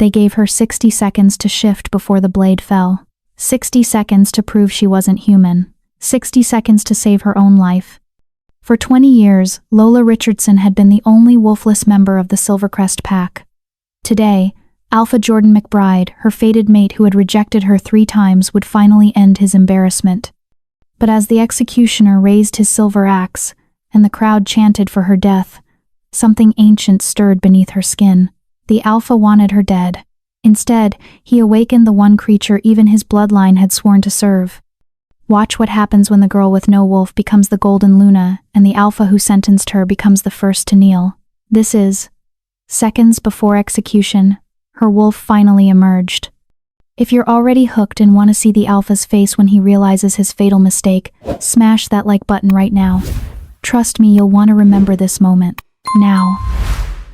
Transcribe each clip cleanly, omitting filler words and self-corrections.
They gave her 60 seconds to shift before the blade fell. 60 seconds to prove she wasn't human. 60 seconds to save her own life. For 20 years, Lola Richardson had been the only wolfless member of the Silvercrest pack. Today, Alpha Jordan McBride, her fated mate who had rejected her 3 times, would finally end his embarrassment. But as the executioner raised his silver axe, and the crowd chanted for her death, something ancient stirred beneath her skin. The Alpha wanted her dead. Instead, he awakened the one creature even his bloodline had sworn to serve. Watch what happens when the girl with no wolf becomes the Golden Luna, and the Alpha who sentenced her becomes the first to kneel. This is... Seconds before execution, her wolf finally emerged. If you're already hooked and want to see the Alpha's face when he realizes his fatal mistake, smash that like button right now. Trust me, you'll want to remember this moment. Now,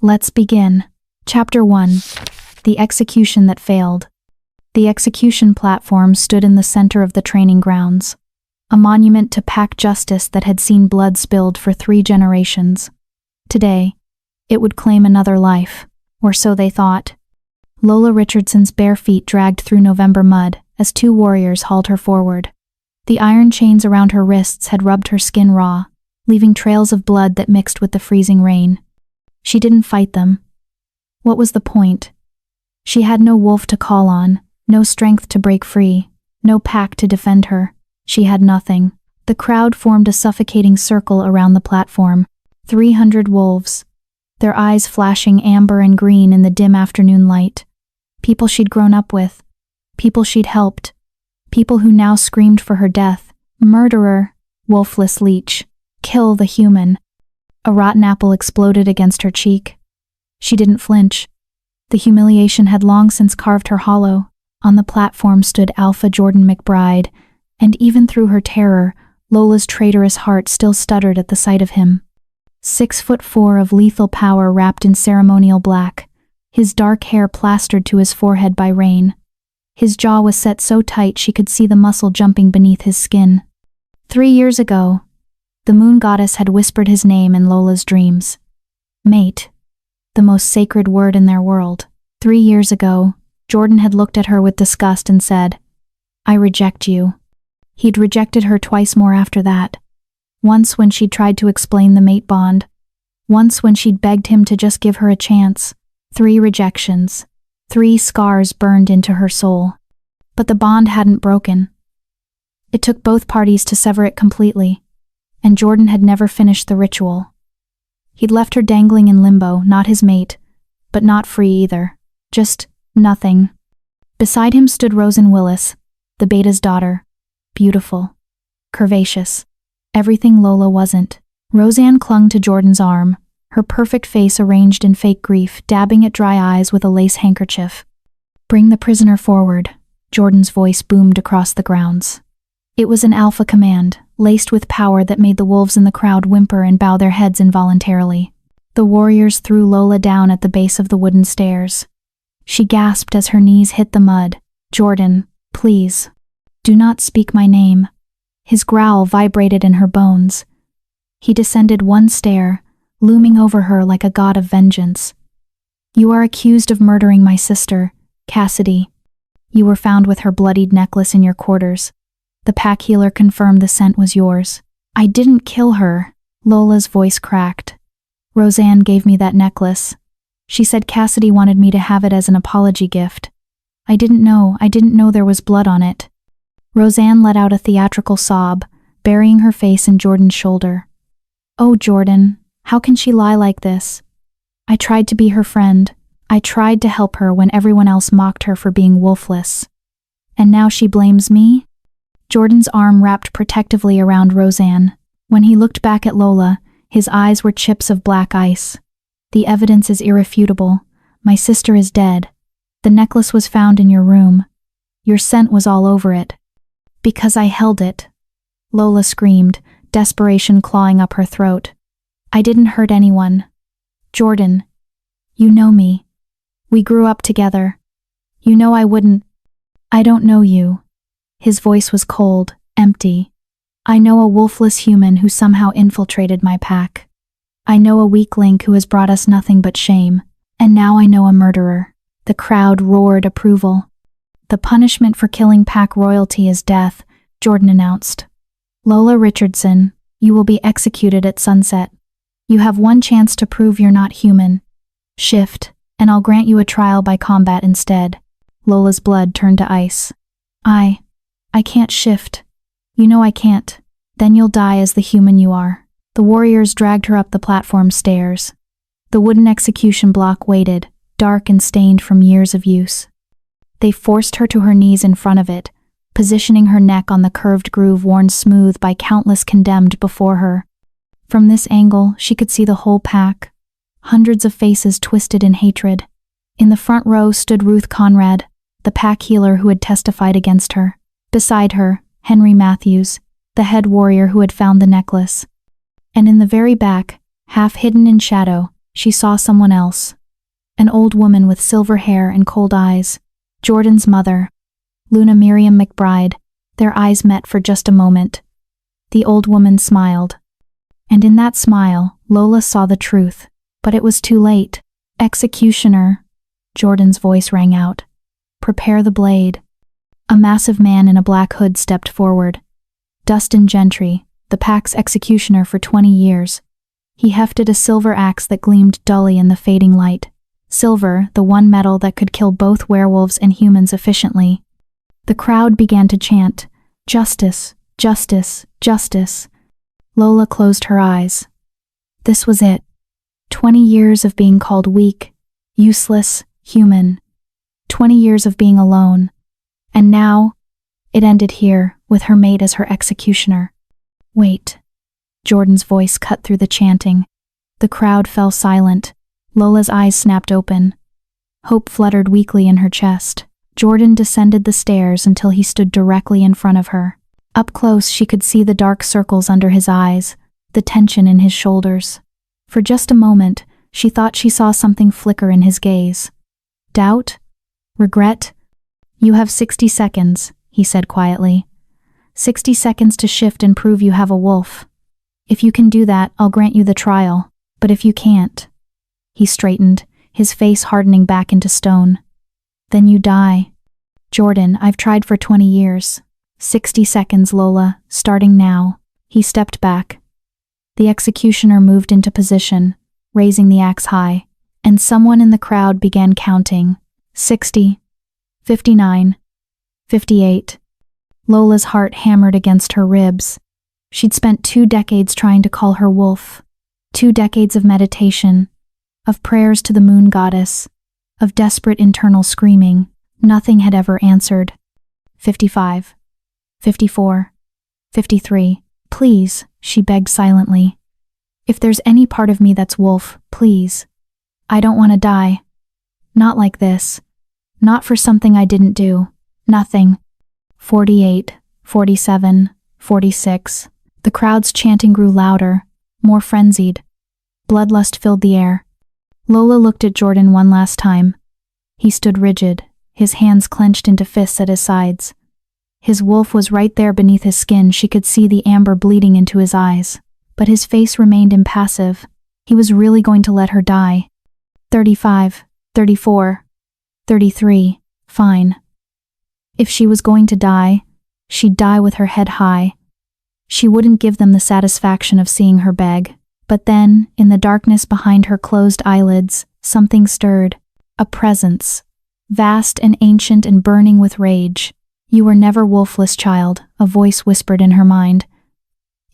let's begin. Chapter 1. The Execution That Failed. The execution platform stood in the center of the training grounds, a monument to pack justice that had seen blood spilled for 3 generations. Today, it would claim another life, or so they thought. Lola Richardson's bare feet dragged through November mud as 2 warriors hauled her forward. The iron chains around her wrists had rubbed her skin raw, leaving trails of blood that mixed with the freezing rain. She didn't fight them. What was the point? She had no wolf to call on, no strength to break free, no pack to defend her. She had nothing. The crowd formed a suffocating circle around the platform. 300 wolves, their eyes flashing amber and green in the dim afternoon light. People she'd grown up with, people she'd helped, people who now screamed for her death. Murderer, wolfless leech, kill the human. A rotten apple exploded against her cheek. She didn't flinch. The humiliation had long since carved her hollow. On the platform stood Alpha Jordan McBride, and even through her terror, Lola's traitorous heart still stuttered at the sight of him. 6'4" of lethal power wrapped in ceremonial black, his dark hair plastered to his forehead by rain. His jaw was set so tight she could see the muscle jumping beneath his skin. 3 years ago, the moon goddess had whispered his name in Lola's dreams. Mate, the most sacred word in their world. 3 years ago, Jordan had looked at her with disgust and said, "I reject you." He'd rejected her twice more after that. Once when she'd tried to explain the mate bond. Once when she'd begged him to just give her a chance. 3 rejections. 3 scars burned into her soul. But the bond hadn't broken. It took both parties to sever it completely, and Jordan had never finished the ritual. He'd left her dangling in limbo, not his mate, but not free either. Just nothing. Beside him stood Rosen Willis, the beta's daughter. Beautiful. Curvaceous. Everything Lola wasn't. Roseanne clung to Jordan's arm, her perfect face arranged in fake grief, dabbing at dry eyes with a lace handkerchief. "Bring the prisoner forward," Jordan's voice boomed across the grounds. It was an alpha command, laced with power that made the wolves in the crowd whimper and bow their heads involuntarily. The warriors threw Lola down at the base of the wooden stairs. She gasped as her knees hit the mud. "Jordan, please. Do not speak my name." His growl vibrated in her bones. He descended 1 stair, looming over her like a god of vengeance. "You are accused of murdering my sister, Cassidy. You were found with her bloodied necklace in your quarters. The pack healer confirmed the scent was yours." "I didn't kill her," Lola's voice cracked. "Roseanne gave me that necklace. She said Cassidy wanted me to have it as an apology gift. I didn't know there was blood on it." Roseanne let out a theatrical sob, burying her face in Jordan's shoulder. "Oh, Jordan, how can she lie like this? I tried to be her friend. I tried to help her when everyone else mocked her for being wolfless. And now she blames me?" Jordan's arm wrapped protectively around Roseanne. When he looked back at Lola, his eyes were chips of black ice. "The evidence is irrefutable. My sister is dead. The necklace was found in your room. Your scent was all over it." "Because I held it," Lola screamed, desperation clawing up her throat. "I didn't hurt anyone. Jordan, you know me. We grew up together. You know I wouldn't." "I don't know you." His voice was cold, empty. "I know a wolfless human who somehow infiltrated my pack. I know a weak link who has brought us nothing but shame. And now I know a murderer. The crowd roared approval. "The punishment for killing pack royalty is death," Jordan announced. "Lola Richardson, you will be executed at sunset. You have one chance to prove you're not human. Shift, and I'll grant you a trial by combat instead." Lola's blood turned to ice. I can't shift. You know I can't. Then you'll die as the human you are." The warriors dragged her up the platform stairs. The wooden execution block waited, dark and stained from years of use. They forced her to her knees in front of it, positioning her neck on the curved groove worn smooth by countless condemned before her. From this angle, she could see the whole pack, hundreds of faces twisted in hatred. In the front row stood Ruth Conrad, the pack healer who had testified against her. Beside her, Henry Matthews, the head warrior who had found the necklace. And in the very back, half hidden in shadow, she saw someone else. An old woman with silver hair and cold eyes. Jordan's mother, Luna Miriam McBride. Their eyes met for just a moment. The old woman smiled. And in that smile, Lola saw the truth. But it was too late. "Executioner," Jordan's voice rang out. "Prepare the blade." A massive man in a black hood stepped forward. Dustin Gentry, the pack's executioner for 20 years. He hefted a silver axe that gleamed dully in the fading light. Silver, the one metal that could kill both werewolves and humans efficiently. The crowd began to chant, "Justice, justice, justice." Lola closed her eyes. This was it. 20 years of being called weak, useless, human. 20 years of being alone. And now, it ended here, with her mate as her executioner. "Wait." Jordan's voice cut through the chanting. The crowd fell silent. Lola's eyes snapped open. Hope fluttered weakly in her chest. Jordan descended the stairs until he stood directly in front of her. Up close, she could see the dark circles under his eyes, the tension in his shoulders. For just a moment, she thought she saw something flicker in his gaze. Doubt? Regret? "You have 60 seconds, he said quietly. 60 seconds to shift and prove you have a wolf. If you can do that, I'll grant you the trial. But if you can't..." He straightened, his face hardening back into stone. "Then you die." "Jordan, I've tried for 20 years. 60 seconds, Lola, starting now." He stepped back. The executioner moved into position, raising the axe high, and someone in the crowd began counting. 60. 59. 58. Lola's heart hammered against her ribs. She'd spent 2 decades trying to call her wolf. 2 decades of meditation, of prayers to the moon goddess, of desperate internal screaming. Nothing had ever answered. 55. 54. 53. "Please," she begged silently. "If there's any part of me that's wolf, please. I don't want to die. Not like this. Not for something I didn't do. Nothing." 48, 47, 46. The crowd's chanting grew louder, more frenzied. Bloodlust filled the air. Lola looked at Jordan one last time. He stood rigid, his hands clenched into fists at his sides. His wolf was right there beneath his skin. She could see the amber bleeding into his eyes. But his face remained impassive. He was really going to let her die. 35, 34, 33. Fine. If she was going to die, she'd die with her head high. She wouldn't give them the satisfaction of seeing her beg. But then, in the darkness behind her closed eyelids, something stirred. A presence. Vast and ancient and burning with rage. "You were never wolfless, child," a voice whispered in her mind.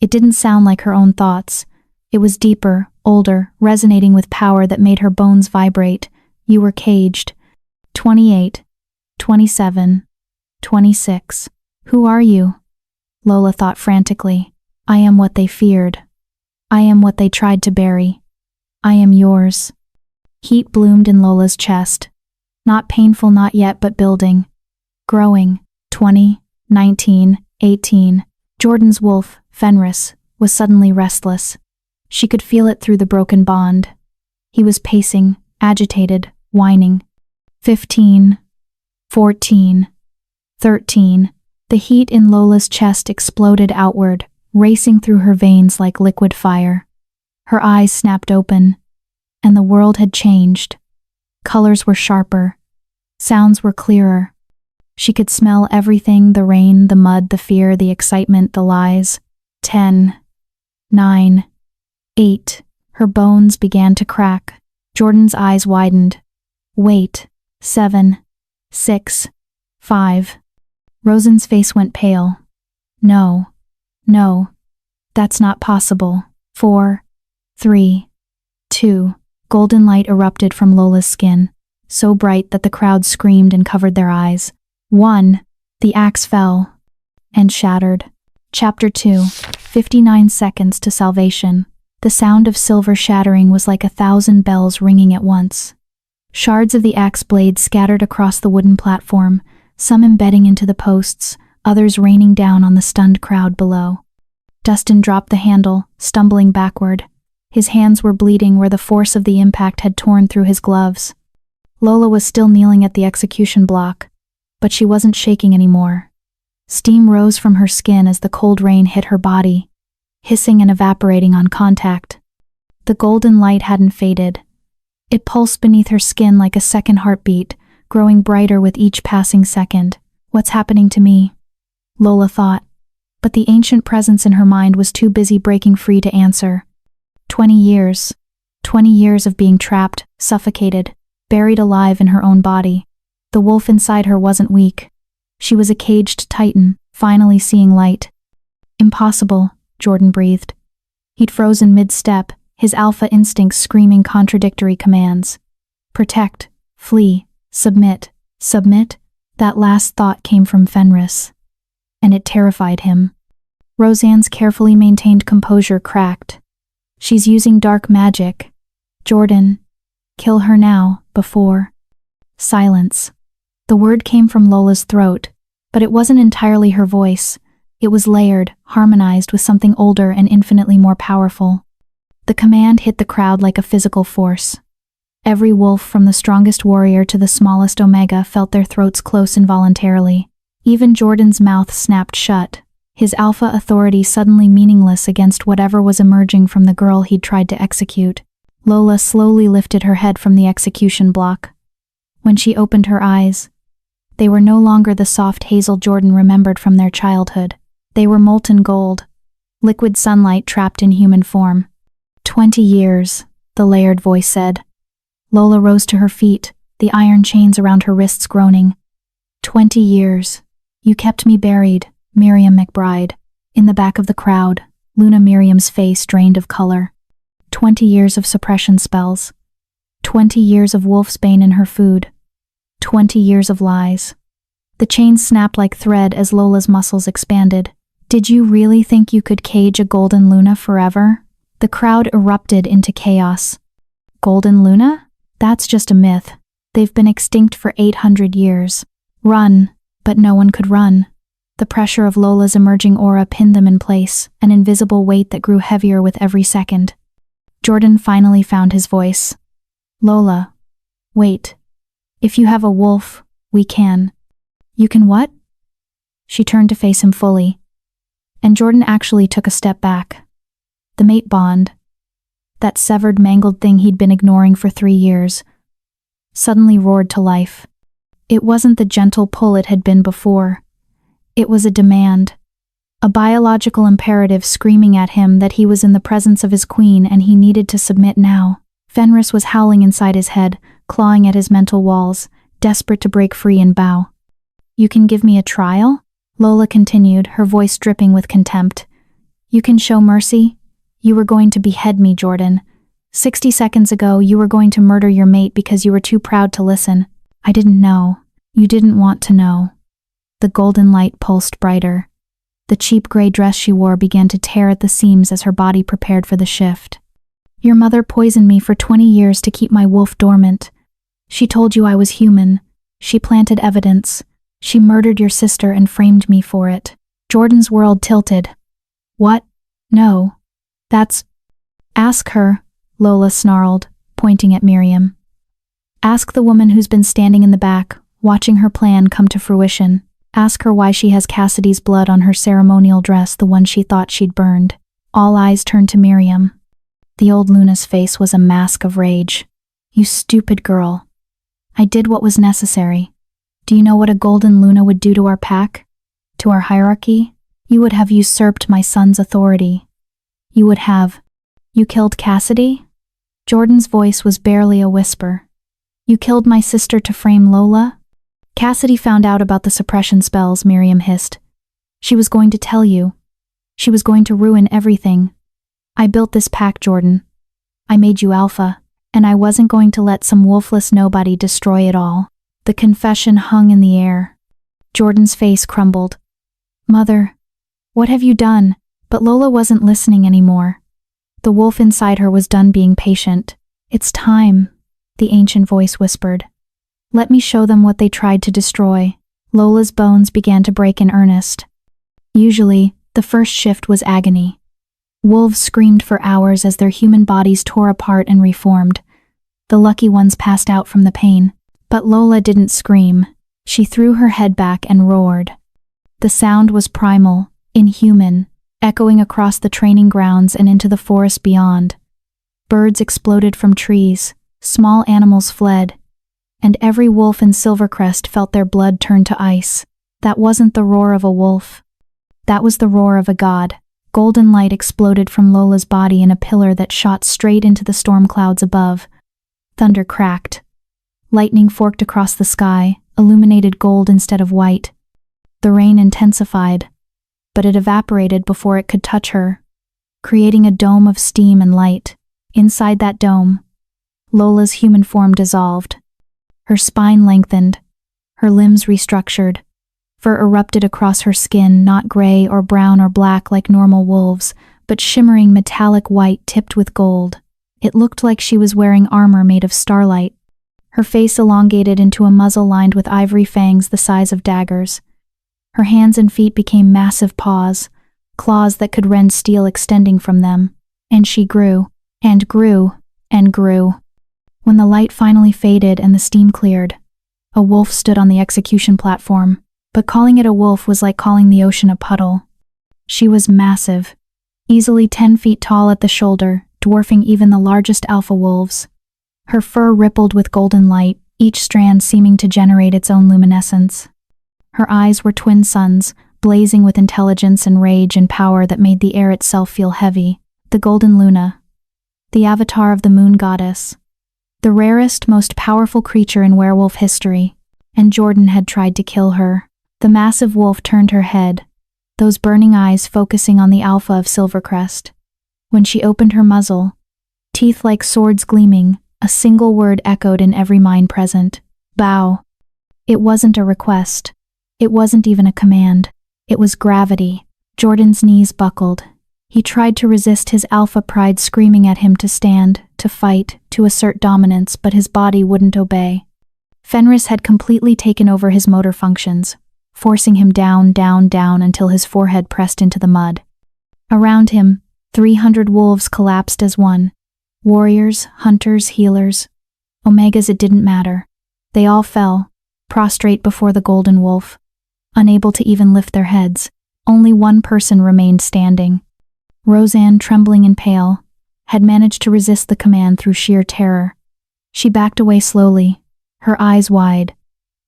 It didn't sound like her own thoughts. It was deeper, older, resonating with power that made her bones vibrate. "You were caged." 28. 27. 26. "Who are you?" Lola thought frantically. "I am what they feared. I am what they tried to bury. I am yours." Heat bloomed in Lola's chest. Not painful, not yet, but building. Growing. 20, 19, 18. Jordan's wolf, Fenris, was suddenly restless. She could feel it through the broken bond. He was pacing, agitated, whining. 15. 14. 13. The heat in Lola's chest exploded outward, racing through her veins like liquid fire. Her eyes snapped open, and the world had changed. Colors were sharper, Sounds were clearer. She could smell everything: the rain, the mud, the fear, the excitement, the lies. 10, 9, 8. Her bones began to crack. Jordan's eyes widened. Wait. 7, 6, 5. Rosen's face went pale. No. No. That's not possible. 4, 3, 2. Golden light erupted from Lola's skin, so bright that the crowd screamed and covered their eyes. 1. The axe fell and shattered. Chapter 2. 59 seconds to salvation. The sound of silver shattering was like 1,000 bells ringing at once. Shards of the axe blade scattered across the wooden platform, some embedding into the posts, others raining down on the stunned crowd below. Dustin dropped the handle, stumbling backward. His hands were bleeding where the force of the impact had torn through his gloves. Lola was still kneeling at the execution block, but she wasn't shaking anymore. Steam rose from her skin as the cold rain hit her body, hissing and evaporating on contact. The golden light hadn't faded. It pulsed beneath her skin like a second heartbeat, growing brighter with each passing second. What's happening to me? Lola thought, but the ancient presence in her mind was too busy breaking free to answer. 20 years. 20 years of being trapped, suffocated, buried alive in her own body. The wolf inside her wasn't weak. She was a caged titan, finally seeing light. Impossible, Jordan breathed. He'd frozen mid-step, his alpha instincts screaming contradictory commands. Protect, flee, submit, submit. That last thought came from Fenris, and it terrified him. Roseanne's carefully maintained composure cracked. She's using dark magic. Jordan, kill her now, before. Silence. The word came from Lola's throat, but it wasn't entirely her voice. It was layered, harmonized with something older and infinitely more powerful. The command hit the crowd like a physical force. Every wolf, from the strongest warrior to the smallest omega, felt their throats close involuntarily. Even Jordan's mouth snapped shut, his alpha authority suddenly meaningless against whatever was emerging from the girl he'd tried to execute. Lola slowly lifted her head from the execution block. When she opened her eyes, they were no longer the soft hazel Jordan remembered from their childhood. They were molten gold, liquid sunlight trapped in human form. 20 years, the layered voice said. Lola rose to her feet, the iron chains around her wrists groaning. 20 years. You kept me buried, Miriam McBride. In the back of the crowd, Luna Miriam's face drained of color. 20 years of suppression spells. 20 years of wolfsbane in her food. 20 years of lies. The chains snapped like thread as Lola's muscles expanded. Did you really think you could cage a golden Luna forever? The crowd erupted into chaos. Golden Luna? That's just a myth. They've been extinct for 800 years. Run, but no one could run. The pressure of Lola's emerging aura pinned them in place, an invisible weight that grew heavier with every second. Jordan finally found his voice. Lola, wait. If you have a wolf, we can. You can what? She turned to face him fully, and Jordan actually took a step back. The mate bond, that severed, mangled thing he'd been ignoring for 3 years, suddenly roared to life. It wasn't the gentle pull it had been before. It was a demand, a biological imperative screaming at him that he was in the presence of his queen and he needed to submit now. Fenris was howling inside his head, clawing at his mental walls, desperate to break free and bow. You can give me a trial? Lola continued, her voice dripping with contempt. You can show mercy? You were going to behead me, Jordan. 60 seconds ago, you were going to murder your mate because you were too proud to listen. I didn't know. You didn't want to know. The golden light pulsed brighter. The cheap gray dress she wore began to tear at the seams as her body prepared for the shift. Your mother poisoned me for 20 years to keep my wolf dormant. She told you I was human. She planted evidence. She murdered your sister and framed me for it. Jordan's world tilted. What? No. That's... Ask her, Lola snarled, pointing at Miriam. Ask the woman who's been standing in the back, watching her plan come to fruition. Ask her why she has Cassidy's blood on her ceremonial dress, the one she thought she'd burned. All eyes turned to Miriam. The old Luna's face was a mask of rage. You stupid girl. I did what was necessary. Do you know what a golden Luna would do to our pack? To our hierarchy? You would have usurped my son's authority. You would have. You killed Cassidy? Jordan's voice was barely a whisper. You killed my sister to frame Lola? Cassidy found out about the suppression spells, Miriam hissed. She was going to tell you. She was going to ruin everything. I built this pack, Jordan. I made you alpha, and I wasn't going to let some wolfless nobody destroy it all. The confession hung in the air. Jordan's face crumbled. Mother, what have you done? But Lola wasn't listening anymore. The wolf inside her was done being patient. It's time, the ancient voice whispered. Let me show them what they tried to destroy. Lola's bones began to break in earnest. Usually, the first shift was agony. Wolves screamed for hours as their human bodies tore apart and reformed. The lucky ones passed out from the pain. But Lola didn't scream. She threw her head back and roared. The sound was primal, inhuman, echoing across the training grounds and into the forest beyond. Birds exploded from trees, small animals fled, and every wolf in Silvercrest felt their blood turn to ice. That wasn't the roar of a wolf. That was the roar of a god. Golden light exploded from Lola's body in a pillar that shot straight into the storm clouds above. Thunder cracked. Lightning forked across the sky, illuminated gold instead of white. The rain intensified, but it evaporated before it could touch her, creating a dome of steam and light. Inside that dome, Lola's human form dissolved. Her spine lengthened, her limbs restructured. Fur erupted across her skin, not gray or brown or black like normal wolves, but shimmering metallic white tipped with gold. It looked like she was wearing armor made of starlight. Her face elongated into a muzzle lined with ivory fangs the size of daggers. Her hands and feet became massive paws, claws that could rend steel extending from them. And she grew, and grew, and grew. When the light finally faded and the steam cleared, a wolf stood on the execution platform, but calling it a wolf was like calling the ocean a puddle. She was massive, easily 10 feet tall at the shoulder, dwarfing even the largest alpha wolves. Her fur rippled with golden light, each strand seeming to generate its own luminescence. Her eyes were twin suns, blazing with intelligence and rage and power that made the air itself feel heavy. The Golden Luna, the avatar of the moon goddess, the rarest, most powerful creature in werewolf history, and Jordan had tried to kill her. The massive wolf turned her head, those burning eyes focusing on the alpha of Silvercrest. When she opened her muzzle, teeth like swords gleaming, a single word echoed in every mind present. Bow. It wasn't a request. It wasn't even a command. It was gravity. Jordan's knees buckled. He tried to resist his alpha pride screaming at him to stand, to fight, to assert dominance, but his body wouldn't obey. Fenris had completely taken over his motor functions, forcing him down, down, down until his forehead pressed into the mud. Around him, 300 wolves collapsed as one. Warriors, hunters, healers. Omegas, it didn't matter. They all fell, prostrate before the golden wolf, unable to even lift their heads. Only one person remained standing. Roseanne, trembling and pale, had managed to resist the command through sheer terror. She backed away slowly, her eyes wide.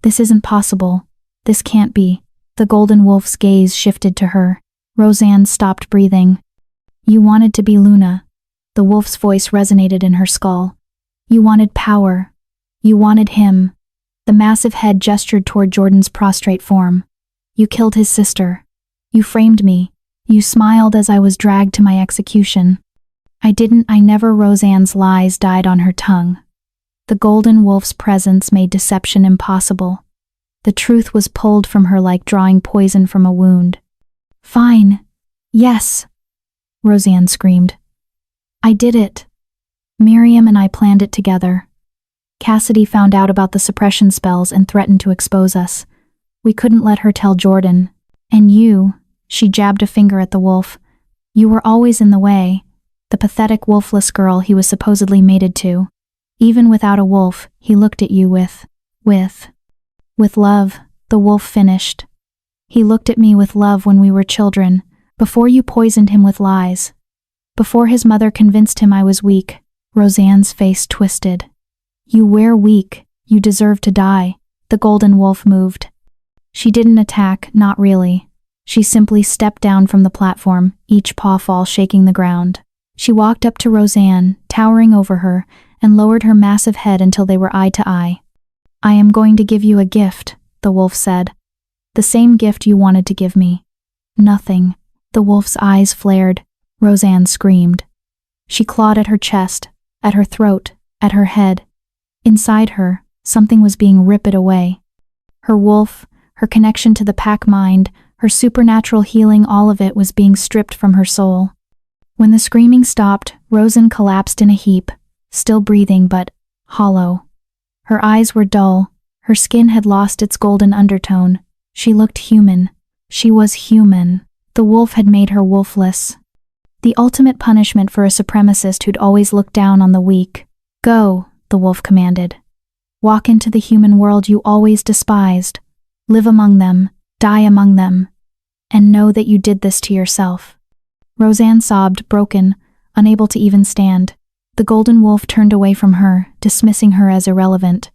This isn't possible. This can't be. The golden wolf's gaze shifted to her. Roseanne stopped breathing. You wanted to be Luna. The wolf's voice resonated in her skull. You wanted power. You wanted him. The massive head gestured toward Jordan's prostrate form. You killed his sister. You framed me. You smiled as I was dragged to my execution. I never. Roseanne's lies died on her tongue. The golden wolf's presence made deception impossible. The truth was pulled from her like drawing poison from a wound. Fine. Yes. Roseanne screamed. I did it. Miriam and I planned it together. Cassidy found out about the suppression spells and threatened to expose us. We couldn't let her tell Jordan. And you, she jabbed a finger at the wolf, you were always in the way, the pathetic wolfless girl he was supposedly mated to. Even without a wolf, he looked at you with love, the wolf finished. He looked at me with love when we were children, before you poisoned him with lies. Before his mother convinced him I was weak. Roseanne's face twisted. You were weak. You deserve to die. The golden wolf moved. She didn't attack, not really. She simply stepped down from the platform, each pawfall shaking the ground. She walked up to Roseanne, towering over her, and lowered her massive head until they were eye to eye. I am going to give you a gift, the wolf said. The same gift you wanted to give me. Nothing. The wolf's eyes flared. Roseanne screamed. She clawed at her chest, at her throat, at her head. Inside her, something was being ripped away. Her wolf, her connection to the pack mind, her supernatural healing, all of it was being stripped from her soul. When the screaming stopped, Roseanne collapsed in a heap, still breathing but hollow. Her eyes were dull, her skin had lost its golden undertone. She looked human. She was human. The wolf had made her wolfless. The ultimate punishment for a supremacist who'd always looked down on the weak. Go, the wolf commanded. Walk into the human world you always despised. Live among them, die among them, and know that you did this to yourself. Roseanne sobbed, broken, unable to even stand. The golden wolf turned away from her, dismissing her as irrelevant.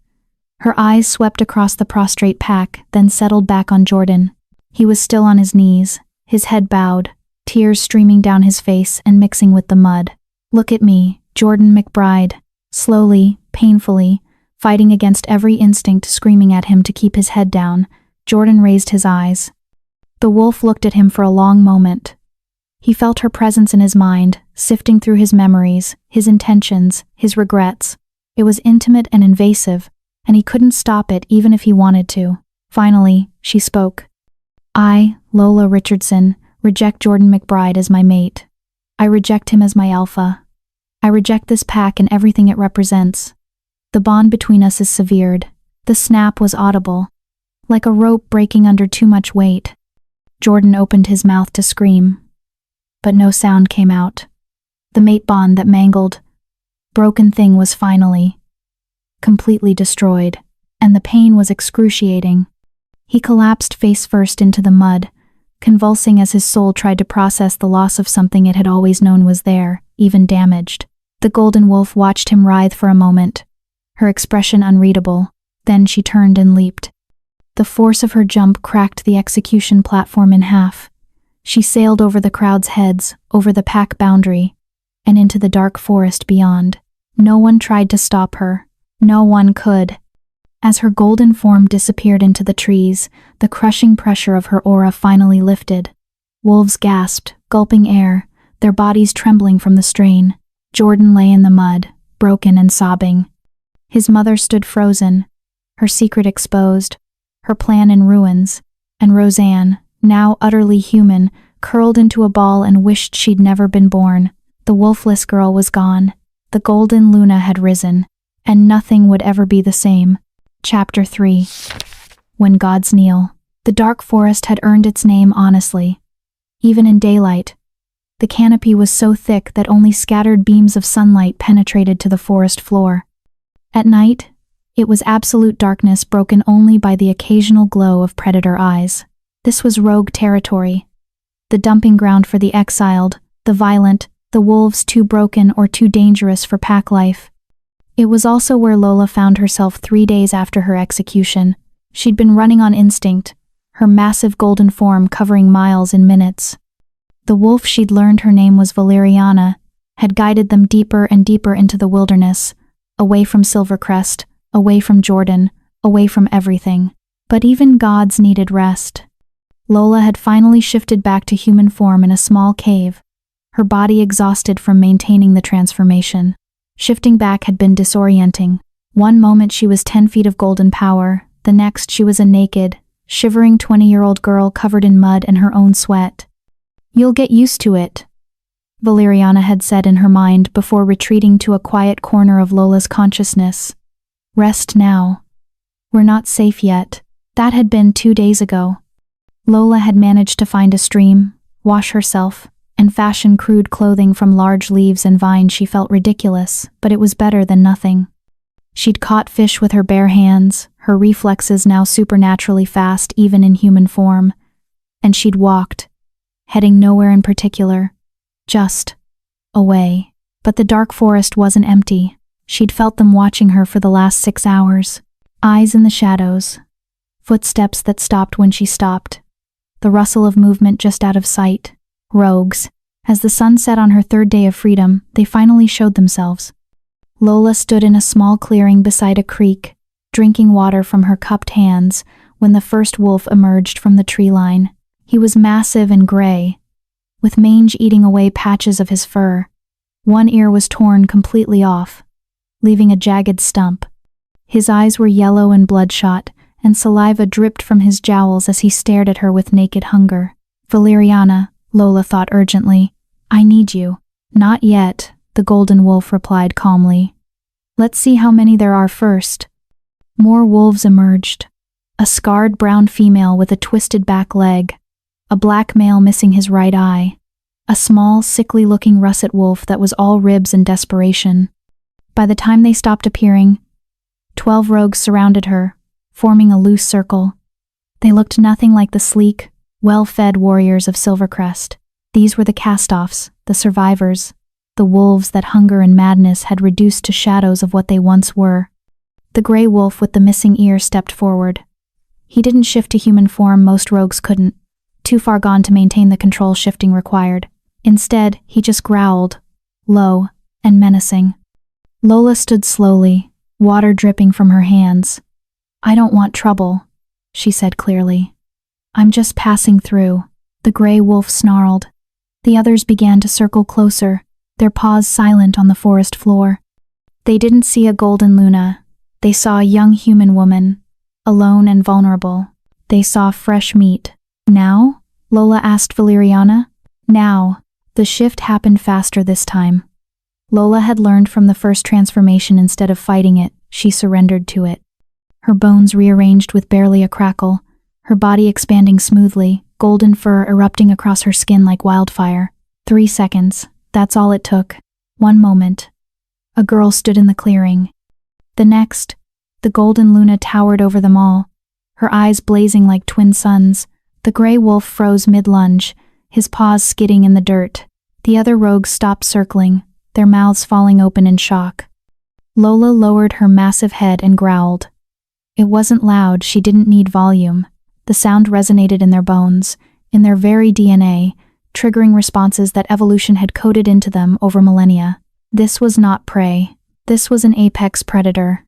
Her eyes swept across the prostrate pack, then settled back on Jordan. He was still on his knees, his head bowed, tears streaming down his face and mixing with the mud. Look at me, Jordan McBride. Slowly, painfully, fighting against every instinct screaming at him to keep his head down, Jordan raised his eyes. The wolf looked at him for a long moment. He felt her presence in his mind, sifting through his memories, his intentions, his regrets. It was intimate and invasive, and he couldn't stop it even if he wanted to. Finally, she spoke. I, Lola Richardson, reject Jordan McBride as my mate. I reject him as my alpha. I reject this pack and everything it represents. The bond between us is severed. The snap was audible, like a rope breaking under too much weight. Jordan opened his mouth to scream, but no sound came out. The mate bond, that mangled, broken thing, was finally completely destroyed, and the pain was excruciating. He collapsed face first into the mud, convulsing as his soul tried to process the loss of something it had always known was there, even damaged. The golden wolf watched him writhe for a moment, her expression unreadable. Then she turned and leaped. The force of her jump cracked the execution platform in half. She sailed over the crowd's heads, over the pack boundary, and into the dark forest beyond. No one tried to stop her. No one could. As her golden form disappeared into the trees, the crushing pressure of her aura finally lifted. Wolves gasped, gulping air, their bodies trembling from the strain. Jordan lay in the mud, broken and sobbing. His mother stood frozen, her secret exposed, her plan in ruins, and Roseanne, now utterly human, curled into a ball and wished she'd never been born. The wolfless girl was gone. The golden Luna had risen, and nothing would ever be the same. Chapter 3. When Gods Kneel. The dark forest had earned its name honestly. Even in daylight, the canopy was so thick that only scattered beams of sunlight penetrated to the forest floor. At night, it was absolute darkness, broken only by the occasional glow of predator eyes. This was rogue territory, the dumping ground for the exiled, the violent, the wolves too broken or too dangerous for pack life. It was also where Lola found herself 3 days after her execution. She'd been running on instinct, her massive golden form covering miles in minutes. The wolf she'd learned her name was Valeriana, had guided them deeper and deeper into the wilderness, away from Silvercrest, away from Jordan, away from everything. But even gods needed rest. Lola had finally shifted back to human form in a small cave, her body exhausted from maintaining the transformation. Shifting back had been disorienting. One moment she was 10 feet of golden power, the next she was a naked, shivering 20-year-old girl covered in mud and her own sweat. You'll get used to it, Valeriana had said in her mind before retreating to a quiet corner of Lola's consciousness. Rest now. We're not safe yet. That had been 2 days ago. Lola had managed to find a stream, wash herself, and fashion crude clothing from large leaves and vines. She felt ridiculous, but it was better than nothing. She'd caught fish with her bare hands, her reflexes now supernaturally fast even in human form, and she'd walked, heading nowhere in particular, just away. But the dark forest wasn't empty. She'd felt them watching her for the last 6 hours. Eyes in the shadows. Footsteps that stopped when she stopped. The rustle of movement just out of sight. Rogues. As the sun set on her third day of freedom, they finally showed themselves. Lola stood in a small clearing beside a creek, drinking water from her cupped hands, when the first wolf emerged from the tree line. He was massive and gray, with mange eating away patches of his fur. One ear was torn completely off, leaving a jagged stump. His eyes were yellow and bloodshot, and saliva dripped from his jowls as he stared at her with naked hunger. "Valeriana," Lola thought urgently, "I need you." "Not yet," the golden wolf replied calmly. "Let's see how many there are first." More wolves emerged. A scarred brown female with a twisted back leg, a black male missing his right eye, a small, sickly-looking russet wolf that was all ribs and desperation. By the time they stopped appearing, 12 rogues surrounded her, forming a loose circle. They looked nothing like the sleek, well-fed warriors of Silvercrest. These were the cast-offs, the survivors, the wolves that hunger and madness had reduced to shadows of what they once were. The gray wolf with the missing ear stepped forward. He didn't shift to human form, most rogues couldn't, too far gone to maintain the control shifting required. Instead, he just growled, low and menacing. Lola stood slowly, water dripping from her hands. "I don't want trouble," she said clearly. "I'm just passing through." The gray wolf snarled. The others began to circle closer, their paws silent on the forest floor. They didn't see a golden Luna. They saw a young human woman, alone and vulnerable. They saw fresh meat. "Now?" Lola asked Valeriana. "Now." The shift happened faster this time. Lola had learned from the first transformation. Instead of fighting it, she surrendered to it. Her bones rearranged with barely a crackle, her body expanding smoothly, golden fur erupting across her skin like wildfire. 3 seconds, that's all it took. 1 moment. A girl stood in the clearing. The next, the golden Luna towered over them all, her eyes blazing like twin suns. The gray wolf froze mid-lunge, his paws skidding in the dirt. The other rogues stopped circling, their mouths falling open in shock. Lola lowered her massive head and growled. It wasn't loud, she didn't need volume. The sound resonated in their bones, in their very DNA, triggering responses that evolution had coded into them over millennia. This was not prey. This was an apex predator.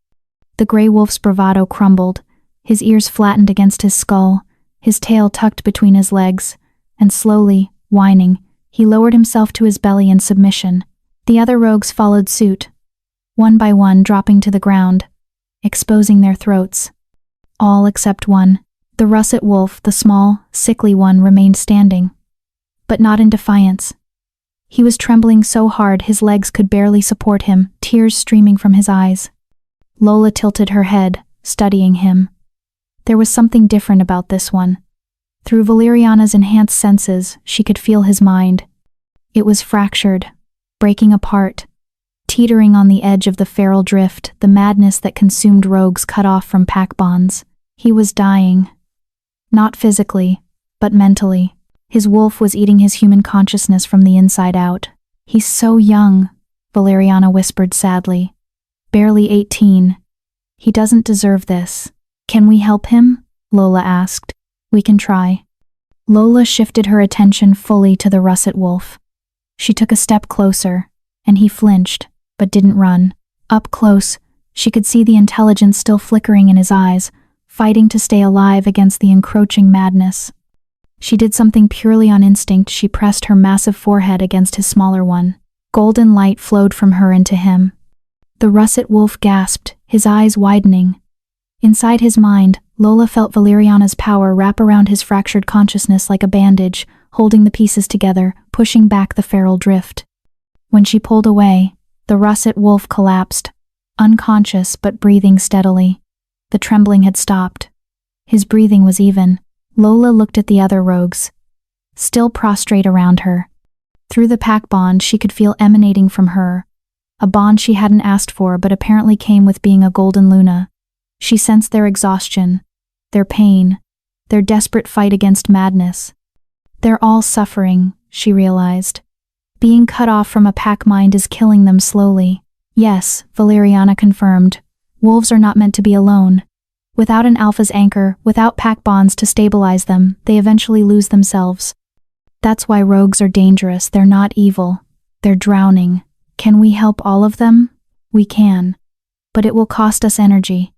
The gray wolf's bravado crumbled, his ears flattened against his skull, his tail tucked between his legs, and slowly, whining, he lowered himself to his belly in submission. The other rogues followed suit, one by one dropping to the ground, exposing their throats. All except one. The russet wolf, the small, sickly one, remained standing. But not in defiance. He was trembling so hard his legs could barely support him, tears streaming from his eyes. Lola tilted her head, studying him. There was something different about this one. Through Valeriana's enhanced senses, she could feel his mind. It was fractured, breaking apart, teetering on the edge of the feral drift, the madness that consumed rogues cut off from pack bonds. He was dying. Not physically, but mentally. His wolf was eating his human consciousness from the inside out. "He's so young," Valeriana whispered sadly. "Barely 18. He doesn't deserve this." "Can we help him?" Lola asked. "We can try." Lola shifted her attention fully to the russet wolf. She took a step closer, and he flinched, but didn't run. Up close, she could see the intelligence still flickering in his eyes, fighting to stay alive against the encroaching madness. She did something purely on instinct. She pressed her massive forehead against his smaller one. Golden light flowed from her into him. The russet wolf gasped, his eyes widening. Inside his mind, Lola felt Valeriana's power wrap around his fractured consciousness like a bandage, holding the pieces together, pushing back the feral drift. When she pulled away, the russet wolf collapsed, unconscious but breathing steadily. The trembling had stopped. His breathing was even. Lola looked at the other rogues, still prostrate around her. Through the pack bond she could feel emanating from her, a bond she hadn't asked for but apparently came with being a golden Luna. She sensed their exhaustion, their pain, their desperate fight against madness. They're all suffering, she realized. Being cut off from a pack mind is killing them slowly. Yes, Valeriana confirmed. Wolves are not meant to be alone. Without an alpha's anchor, without pack bonds to stabilize them, they eventually lose themselves. That's why rogues are dangerous. They're not evil. They're drowning. Can we help all of them? We can. But it will cost us energy.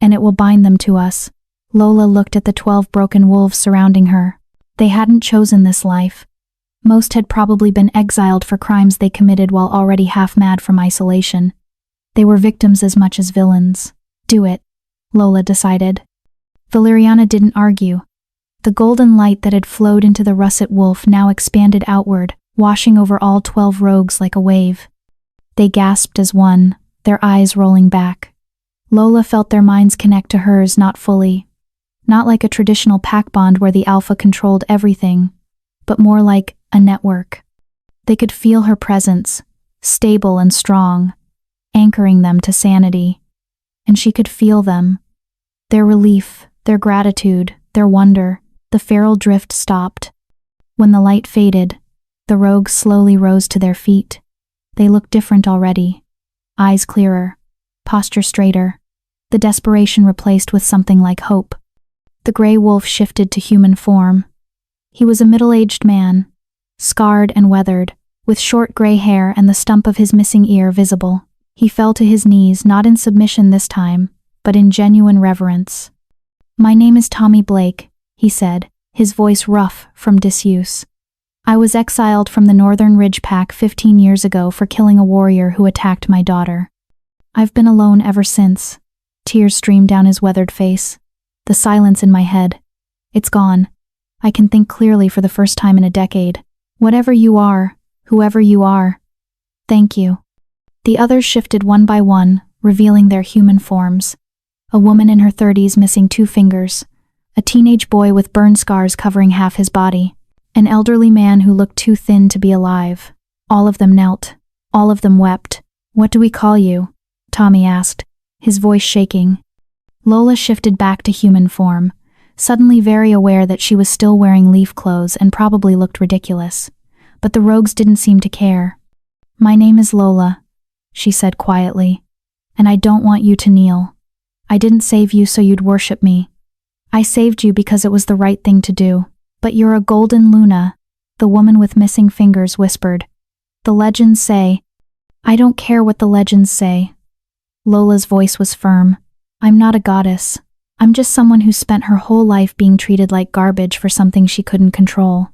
And it will bind them to us. Lola looked at the 12 broken wolves surrounding her. They hadn't chosen this life. Most had probably been exiled for crimes they committed while already half mad from isolation. They were victims as much as villains. Do it, Lola decided. Valeriana didn't argue. The golden light that had flowed into the russet wolf now expanded outward, washing over all 12 rogues like a wave. They gasped as one, their eyes rolling back. Lola felt their minds connect to hers, not fully. Not like a traditional pack bond where the alpha controlled everything, but more like a network. They could feel her presence, stable and strong, anchoring them to sanity. And she could feel them. Their relief, their gratitude, their wonder. The feral drift stopped. When the light faded, the rogues slowly rose to their feet. They looked different already. Eyes clearer, posture straighter, the desperation replaced with something like hope. The gray wolf shifted to human form. He was a middle-aged man, scarred and weathered, with short gray hair and the stump of his missing ear visible. He fell to his knees, not in submission this time, but in genuine reverence. "My name is Tommy Blake," he said, his voice rough from disuse. "I was exiled from the Northern Ridge Pack 15 years ago for killing a warrior who attacked my daughter. I've been alone ever since." Tears streamed down his weathered face. The silence in my head. It's gone. I can think clearly for the first time in a decade. Whatever you are, whoever you are, thank you. The others shifted one by one, revealing their human forms. A woman in her 30s missing 2 fingers. A teenage boy with burn scars covering half his body. An elderly man who looked too thin to be alive. All of them knelt. All of them wept. "What do we call you?" Tommy asked, his voice shaking. Lola shifted back to human form, suddenly very aware that she was still wearing leaf clothes and probably looked ridiculous. But the rogues didn't seem to care. "My name is Lola," she said quietly, "and I don't want you to kneel. I didn't save you so you'd worship me. I saved you because it was the right thing to do. But you're a golden Luna," the woman with missing fingers whispered. "The legends say—" "I don't care what the legends say." Lola's voice was firm. "I'm not a goddess. I'm just someone who spent her whole life being treated like garbage for something she couldn't control.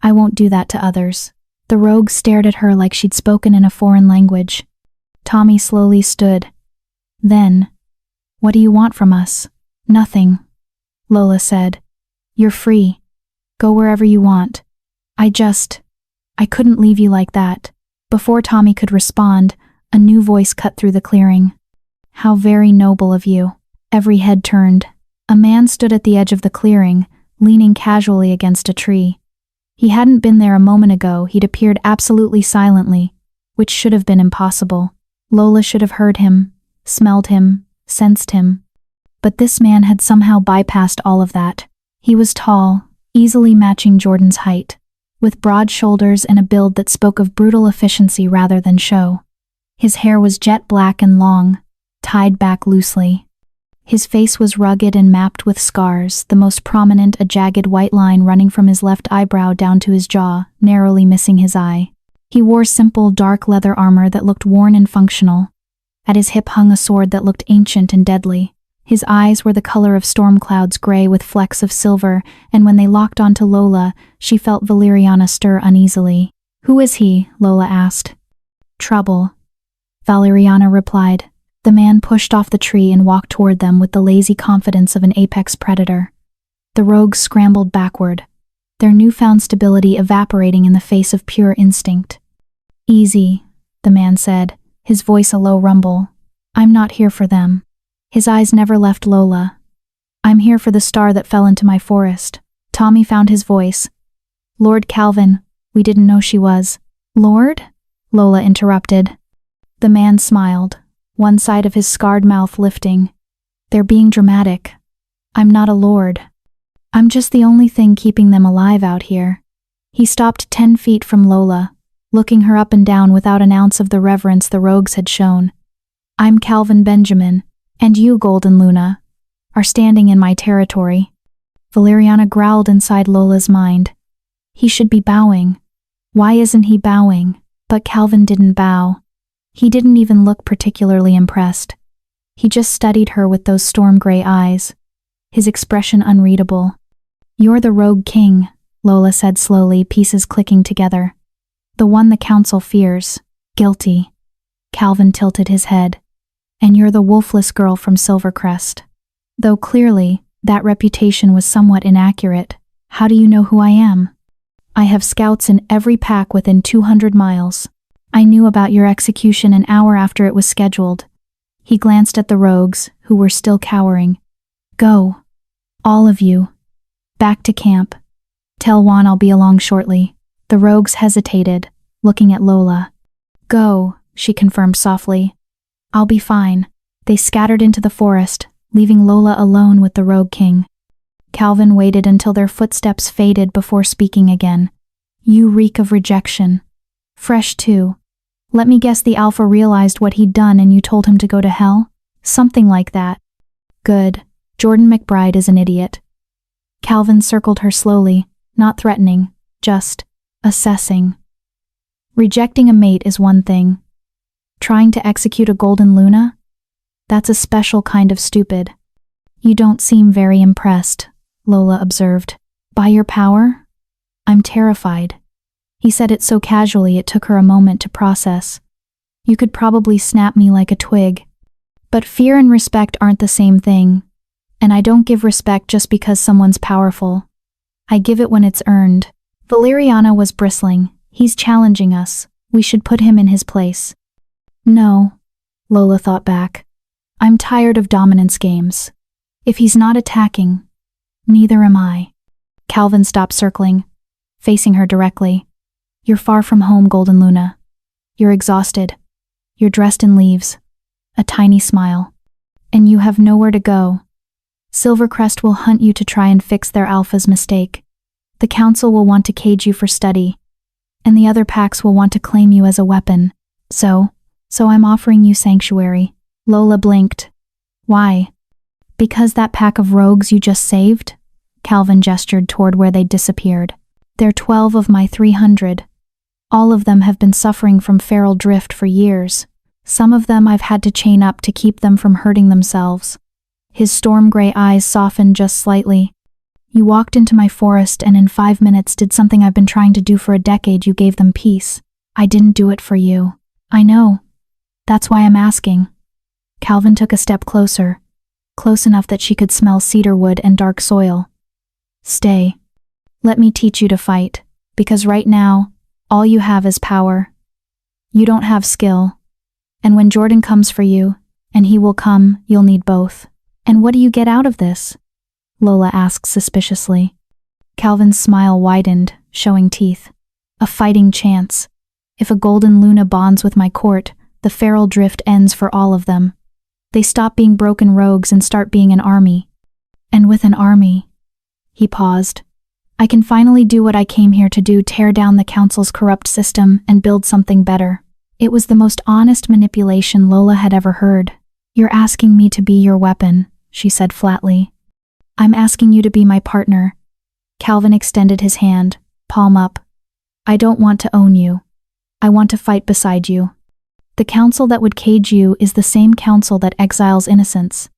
I won't do that to others." The rogue stared at her like she'd spoken in a foreign language. Tommy slowly stood. "Then, what do you want from us?" "Nothing," Lola said. "You're free. Go wherever you want. I couldn't leave you like that." Before Tommy could respond, a new voice cut through the clearing. "How very noble of you." Every head turned. A man stood at the edge of the clearing, leaning casually against a tree. He hadn't been there a moment ago. He'd appeared absolutely silently, which should have been impossible. Lola should have heard him, smelled him, sensed him. But this man had somehow bypassed all of that. He was tall, easily matching Jordan's height, with broad shoulders and a build that spoke of brutal efficiency rather than show. His hair was jet black and long, tied back loosely. His face was rugged and mapped with scars, the most prominent a jagged white line running from his left eyebrow down to his jaw, narrowly missing his eye. He wore simple, dark leather armor that looked worn and functional. At his hip hung a sword that looked ancient and deadly. His eyes were the color of storm clouds, gray with flecks of silver, and when they locked onto Lola, she felt Valeriana stir uneasily. "Who is he?" Lola asked. "Trouble," Valeriana replied. The man pushed off the tree and walked toward them with the lazy confidence of an apex predator. The rogues scrambled backward, their newfound stability evaporating in the face of pure instinct. "Easy," the man said, his voice a low rumble. "I'm not here for them." His eyes never left Lola. "I'm here for the star that fell into my forest." Tommy found his voice. "Lord Calvin, we didn't know she was." "Lord?" Lola interrupted. The man smiled, one side of his scarred mouth lifting. "They're being dramatic. I'm not a lord. I'm just the only thing keeping them alive out here." He stopped 10 feet from Lola, looking her up and down without an ounce of the reverence the rogues had shown. "I'm Calvin Benjamin, and you, Golden Luna." are standing in my territory. Valeriana growled inside Lola's mind. He should be bowing. Why isn't he bowing? But Calvin didn't bow. He didn't even look particularly impressed. He just studied her with those storm-gray eyes, his expression unreadable. You're the rogue king, Lola said slowly, pieces clicking together. The one the council fears. Guilty. Calvin tilted his head. And you're the wolfless girl from Silvercrest. Though clearly, that reputation was somewhat inaccurate. How do you know who I am? I have scouts in every pack within 200 miles. I knew about your execution an hour after it was scheduled. He glanced at the rogues, who were still cowering. Go. All of you. Back to camp. Tell Juan I'll be along shortly. The rogues hesitated, looking at Lola. Go, she confirmed softly. I'll be fine. They scattered into the forest, leaving Lola alone with the rogue king. Calvin waited until their footsteps faded before speaking again. You reek of rejection. Fresh too. Let me guess the Alpha realized what he'd done and you told him to go to hell? Something like that. Good. Jordan McBride is an idiot. Calvin circled her slowly, not threatening, just assessing. Rejecting a mate is one thing. Trying to execute a golden Luna? That's a special kind of stupid. You don't seem very impressed, Lola observed. By your power? I'm terrified. He said it so casually it took her a moment to process. You could probably snap me like a twig. But fear and respect aren't the same thing. And I don't give respect just because someone's powerful. I give it when it's earned. Valeriana was bristling. He's challenging us. We should put him in his place. No, Lola thought back. I'm tired of dominance games. If he's not attacking, neither am I. Calvin stopped circling, facing her directly. You're far from home, Golden Luna. You're exhausted. You're dressed in leaves. A tiny smile. And you have nowhere to go. Silvercrest will hunt you to try and fix their Alpha's mistake. The council will want to cage you for study. And the other packs will want to claim you as a weapon. So I'm offering you sanctuary. Lola blinked. Why? Because that pack of rogues you just saved? Calvin gestured toward where they'd disappeared. They're 12 of my 300. All of them have been suffering from feral drift for years. Some of them I've had to chain up to keep them from hurting themselves. His storm-gray eyes softened just slightly. You walked into my forest and in 5 minutes did something I've been trying to do for a decade. You gave them peace. I didn't do it for you. I know. That's why I'm asking. Calvin took a step closer, close enough that she could smell cedar wood and dark soil. Stay. Let me teach you to fight, because right now, all you have is power. You don't have skill. And when Jordan comes for you, and he will come, you'll need both. And what do you get out of this? Lola asked suspiciously. Calvin's smile widened, showing teeth. A fighting chance. If a golden Luna bonds with my court, the feral drift ends for all of them. They stop being broken rogues and start being an army. And with an army, he paused. I can finally do what I came here to do, tear down the council's corrupt system and build something better. It was the most honest manipulation Lola had ever heard. You're asking me to be your weapon, she said flatly. I'm asking you to be my partner. Calvin extended his hand, palm up. I don't want to own you. I want to fight beside you. The council that would cage you is the same council that exiles innocence.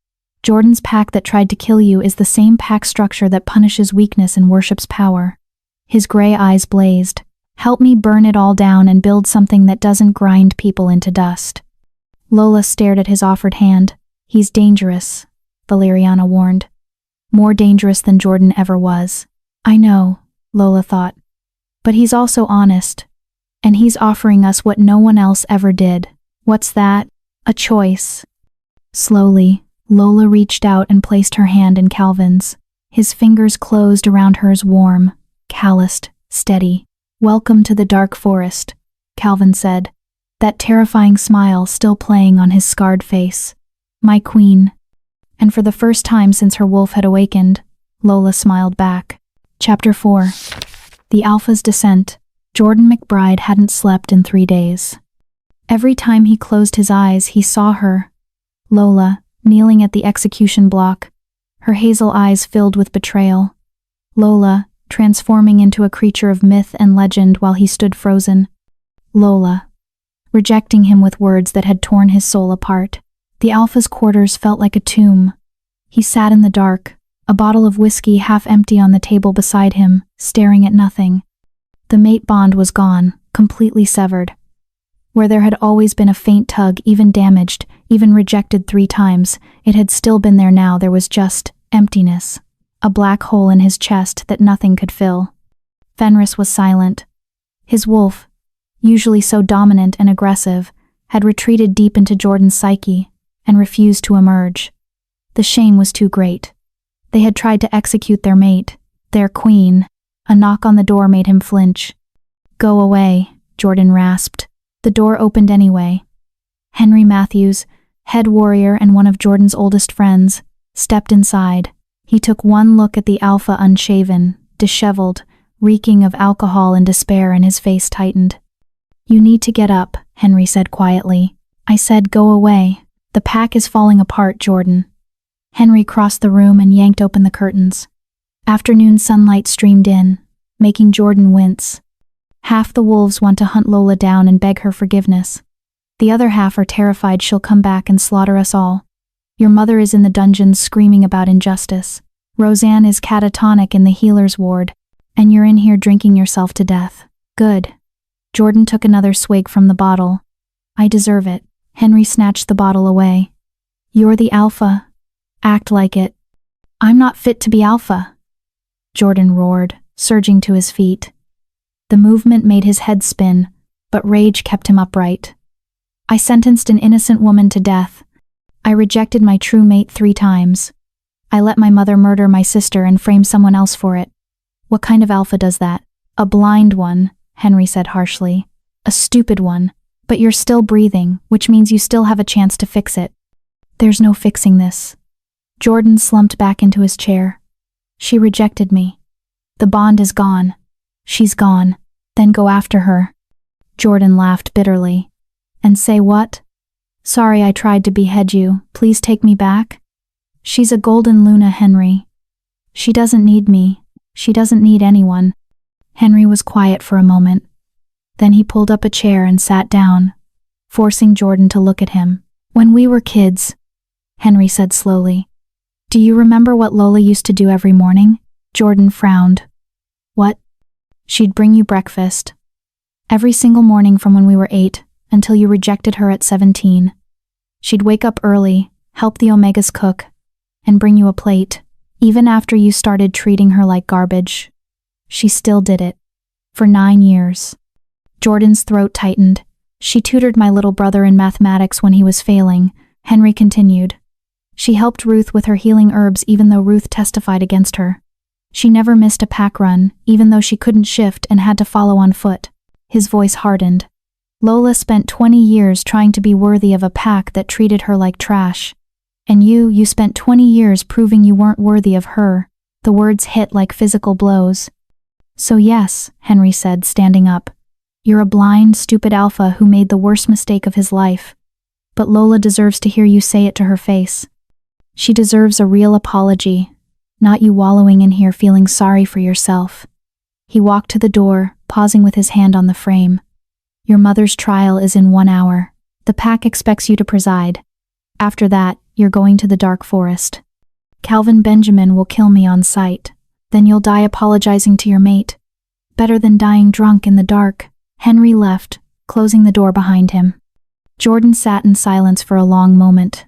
Jordan's pack that tried to kill you is the same pack structure that punishes weakness and worships power. His gray eyes blazed. Help me burn it all down and build something that doesn't grind people into dust. Lola stared at his offered hand. He's dangerous, Valeriana warned. More dangerous than Jordan ever was. I know, Lola thought. But he's also honest. And he's offering us what no one else ever did. What's that? A choice. Slowly, Lola reached out and placed her hand in Calvin's. His fingers closed around hers, warm, calloused, steady. Welcome to the dark forest, Calvin said, that terrifying smile still playing on his scarred face. My queen. And for the first time since her wolf had awakened, Lola smiled back. Chapter 4. The Alpha's Descent. Jordan McBride hadn't slept in 3 days. Every time he closed his eyes, he saw her, Lola, kneeling at the execution block, her hazel eyes filled with betrayal. Lola, transforming into a creature of myth and legend while he stood frozen. Lola, rejecting him with words that had torn his soul apart. The Alpha's quarters felt like a tomb. He sat in the dark, a bottle of whiskey half empty on the table beside him, staring at nothing. The mate bond was gone, completely severed. Where there had always been a faint tug, even damaged, even rejected 3 times, it had still been there now. There was just emptiness. A black hole in his chest that nothing could fill. Fenris was silent. His wolf, usually so dominant and aggressive, had retreated deep into Jordan's psyche and refused to emerge. The shame was too great. They had tried to execute their mate, their queen. A knock on the door made him flinch. "Go away," Jordan rasped. The door opened anyway. Henry Matthews, head warrior and one of Jordan's oldest friends, stepped inside. He took one look at the Alpha, unshaven, disheveled, reeking of alcohol and despair, and his face tightened. "You need to get up," Henry said quietly. "I said go away. The pack is falling apart, Jordan." Henry crossed the room and yanked open the curtains. Afternoon sunlight streamed in, making Jordan wince. Half the wolves want to hunt Lola down and beg her forgiveness. The other half are terrified she'll come back and slaughter us all. Your mother is in the dungeons screaming about injustice. Roseanne is catatonic in the healer's ward, and you're in here drinking yourself to death. Good. Jordan took another swig from the bottle. "I deserve it." Henry snatched the bottle away. "You're the Alpha. Act like it." "I'm not fit to be Alpha," Jordan roared, surging to his feet. The movement made his head spin, but rage kept him upright. "I sentenced an innocent woman to death. I rejected my true mate 3 times. I let my mother murder my sister and frame someone else for it. What kind of Alpha does that?" "A blind one," Henry said harshly. "A stupid one. But you're still breathing, which means you still have a chance to fix it." "There's no fixing this." Jordan slumped back into his chair. "She rejected me. The bond is gone. She's gone. Then go after her." Jordan laughed bitterly. "And say what?" "Sorry I tried to behead you. Please take me back." "She's a golden Luna, Henry. She doesn't need me. She doesn't need anyone." Henry was quiet for a moment. Then he pulled up a chair and sat down, forcing Jordan to look at him. "When we were kids," Henry said slowly, "do you remember what Lola used to do every morning?" Jordan frowned. "What?" "She'd bring you breakfast. Every single morning from when we were 8 until you rejected her at 17. She'd wake up early, help the Omegas cook, and bring you a plate, even after you started treating her like garbage. She still did it. For 9 years. Jordan's throat tightened. "She tutored my little brother in mathematics when he was failing," Henry continued. "She helped Ruth with her healing herbs even though Ruth testified against her. She never missed a pack run, even though she couldn't shift and had to follow on foot." His voice hardened. "Lola spent 20 years trying to be worthy of a pack that treated her like trash. And you spent 20 years proving you weren't worthy of her." The words hit like physical blows. "So yes," Henry said, standing up. "You're a blind, stupid Alpha who made the worst mistake of his life. But Lola deserves to hear you say it to her face. She deserves a real apology, not you wallowing in here feeling sorry for yourself." He walked to the door, pausing with his hand on the frame. "Your mother's trial is in 1 hour. The pack expects you to preside. After that, you're going to the dark forest. Calvin Benjamin will kill me on sight. Then you'll die apologizing to your mate. Better than dying drunk in the dark." Henry left, closing the door behind him. Jordan sat in silence for a long moment.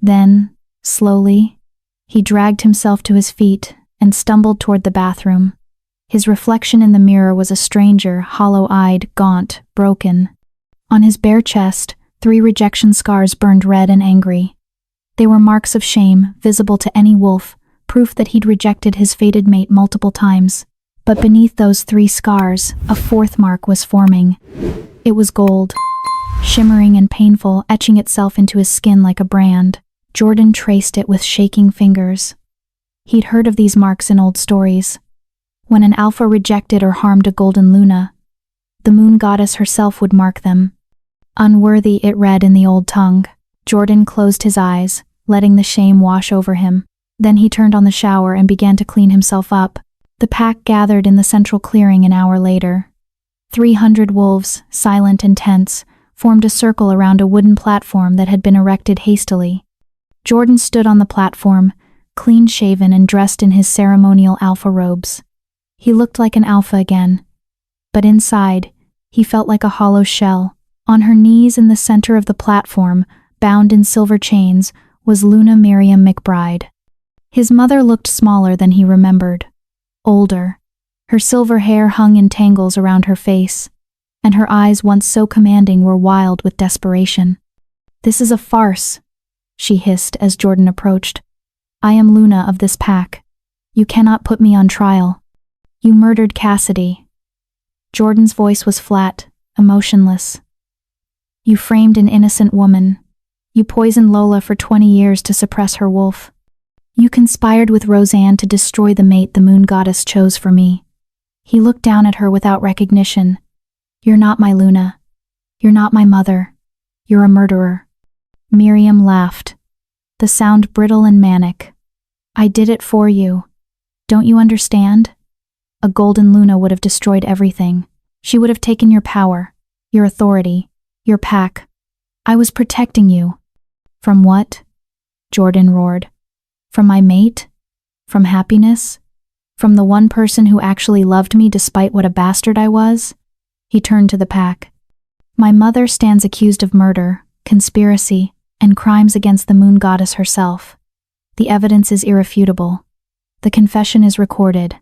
Then, slowly, he dragged himself to his feet and stumbled toward the bathroom. His reflection in the mirror was a stranger, hollow-eyed, gaunt, broken. On his bare chest, 3 rejection scars burned red and angry. They were marks of shame, visible to any wolf, proof that he'd rejected his fated mate multiple times. But beneath those 3 scars, a 4th mark was forming. It was gold, shimmering and painful, etching itself into his skin like a brand. Jordan traced it with shaking fingers. He'd heard of these marks in old stories. When an Alpha rejected or harmed a golden Luna, the moon goddess herself would mark them. Unworthy, it read in the old tongue. Jordan closed his eyes, letting the shame wash over him. Then he turned on the shower and began to clean himself up. The pack gathered in the central clearing an hour later. 300 wolves, silent and tense, formed a circle around a wooden platform that had been erected hastily. Jordan stood on the platform, clean-shaven and dressed in his ceremonial alpha robes. He looked like an alpha again. But inside, he felt like a hollow shell. On her knees in the center of the platform, bound in silver chains, was Luna Miriam McBride. His mother looked smaller than he remembered. Older. Her silver hair hung in tangles around her face, and her eyes, once so commanding, were wild with desperation. "This is a farce," she hissed as Jordan approached. "I am Luna of this pack. You cannot put me on trial. You murdered Cassidy." Jordan's voice was flat, emotionless. "You framed an innocent woman. You poisoned Lola for 20 years to suppress her wolf. You conspired with Roseanne to destroy the mate the moon goddess chose for me." He looked down at her without recognition. "You're not my Luna. You're not my mother. You're a murderer." Miriam laughed, the sound brittle and manic. "I did it for you. Don't you understand? A golden Luna would have destroyed everything. She would have taken your power, your authority, your pack. I was protecting you." "From what?" Jordan roared. "From my mate? From happiness? From the one person who actually loved me despite what a bastard I was?" He turned to the pack. "My mother stands accused of murder, conspiracy, and crimes against the moon goddess herself. The evidence is irrefutable. The confession is recorded.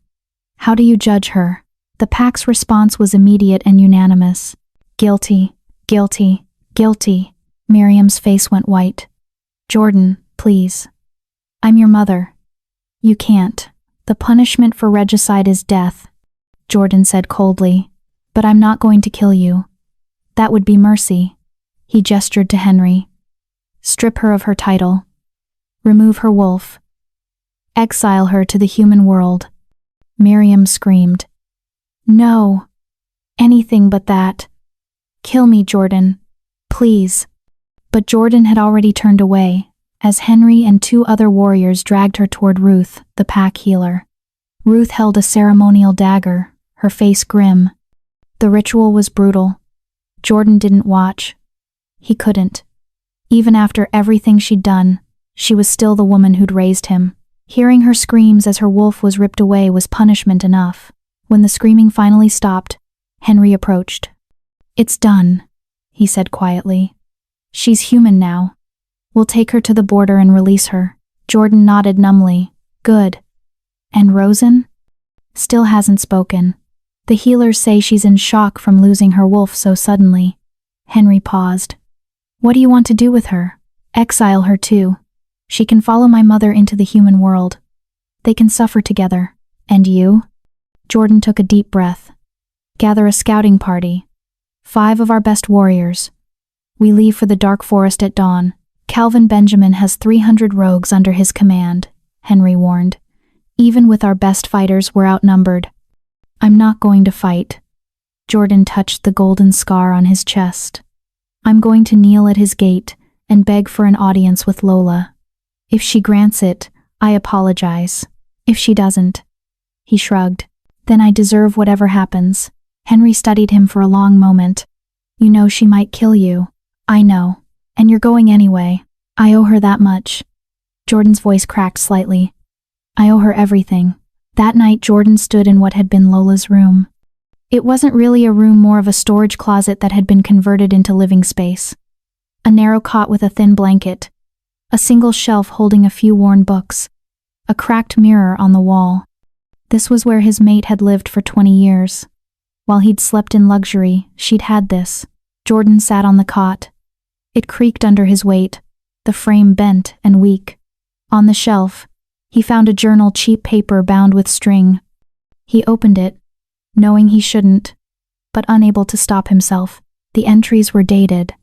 How do you judge her?" The pack's response was immediate and unanimous. "Guilty, guilty, guilty." Miriam's face went white. "Jordan, please. I'm your mother. You can't. The punishment for regicide is death," Jordan said coldly. "But I'm not going to kill you. That would be mercy." He gestured to Henry. "Strip her of her title. Remove her wolf. Exile her to the human world." Miriam screamed. "No. Anything but that. Kill me, Jordan. Please." But Jordan had already turned away, as Henry and 2 other warriors dragged her toward Ruth, the pack healer. Ruth held a ceremonial dagger, her face grim. The ritual was brutal. Jordan didn't watch. He couldn't. Even after everything she'd done, she was still the woman who'd raised him. Hearing her screams as her wolf was ripped away was punishment enough. When the screaming finally stopped, Henry approached. "It's done," he said quietly. "She's human now. We'll take her to the border and release her." Jordan nodded numbly. "Good. And Rosen?" "Still hasn't spoken. The healers say she's in shock from losing her wolf so suddenly." Henry paused. "What do you want to do with her?" "Exile her too. She can follow my mother into the human world. They can suffer together. And you?" Jordan took a deep breath. "Gather a scouting party. 5 of our best warriors. We leave for the dark forest at dawn. Calvin Benjamin has 300 rogues under his command," Henry warned. "Even with our best fighters, we're outnumbered." "I'm not going to fight." Jordan touched the golden scar on his chest. "I'm going to kneel at his gate and beg for an audience with Lola. If she grants it, I apologize. If she doesn't," he shrugged, "then I deserve whatever happens." Henry studied him for a long moment. "You know she might kill you." "I know. And you're going anyway. I owe her that much." Jordan's voice cracked slightly. "I owe her everything." That night Jordan stood in what had been Lola's room. It wasn't really a room, more of a storage closet that had been converted into living space. A narrow cot with a thin blanket, a single shelf holding a few worn books, a cracked mirror on the wall. This was where his mate had lived for 20 years. While he'd slept in luxury, she'd had this. Jordan sat on the cot. It creaked under his weight, the frame bent and weak. On the shelf, he found a journal, cheap paper bound with string. He opened it, knowing he shouldn't, but unable to stop himself. The entries were dated,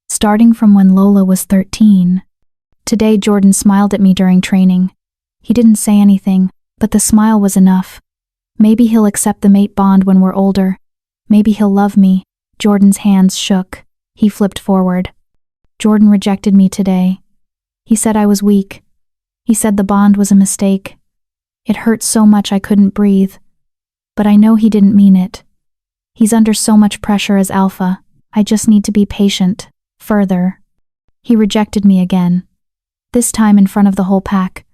starting from when Lola was 13. Today Jordan smiled at me during training. He didn't say anything, but the smile was enough. Maybe he'll accept the mate bond when we're older. Maybe he'll love me. Jordan's hands shook. He flipped forward. Jordan rejected me today. He said I was weak. He said the bond was a mistake. It hurt so much I couldn't breathe. But I know he didn't mean it. He's under so much pressure as alpha. I just need to be patient. Further. He rejected me again. This time in front of the whole pack.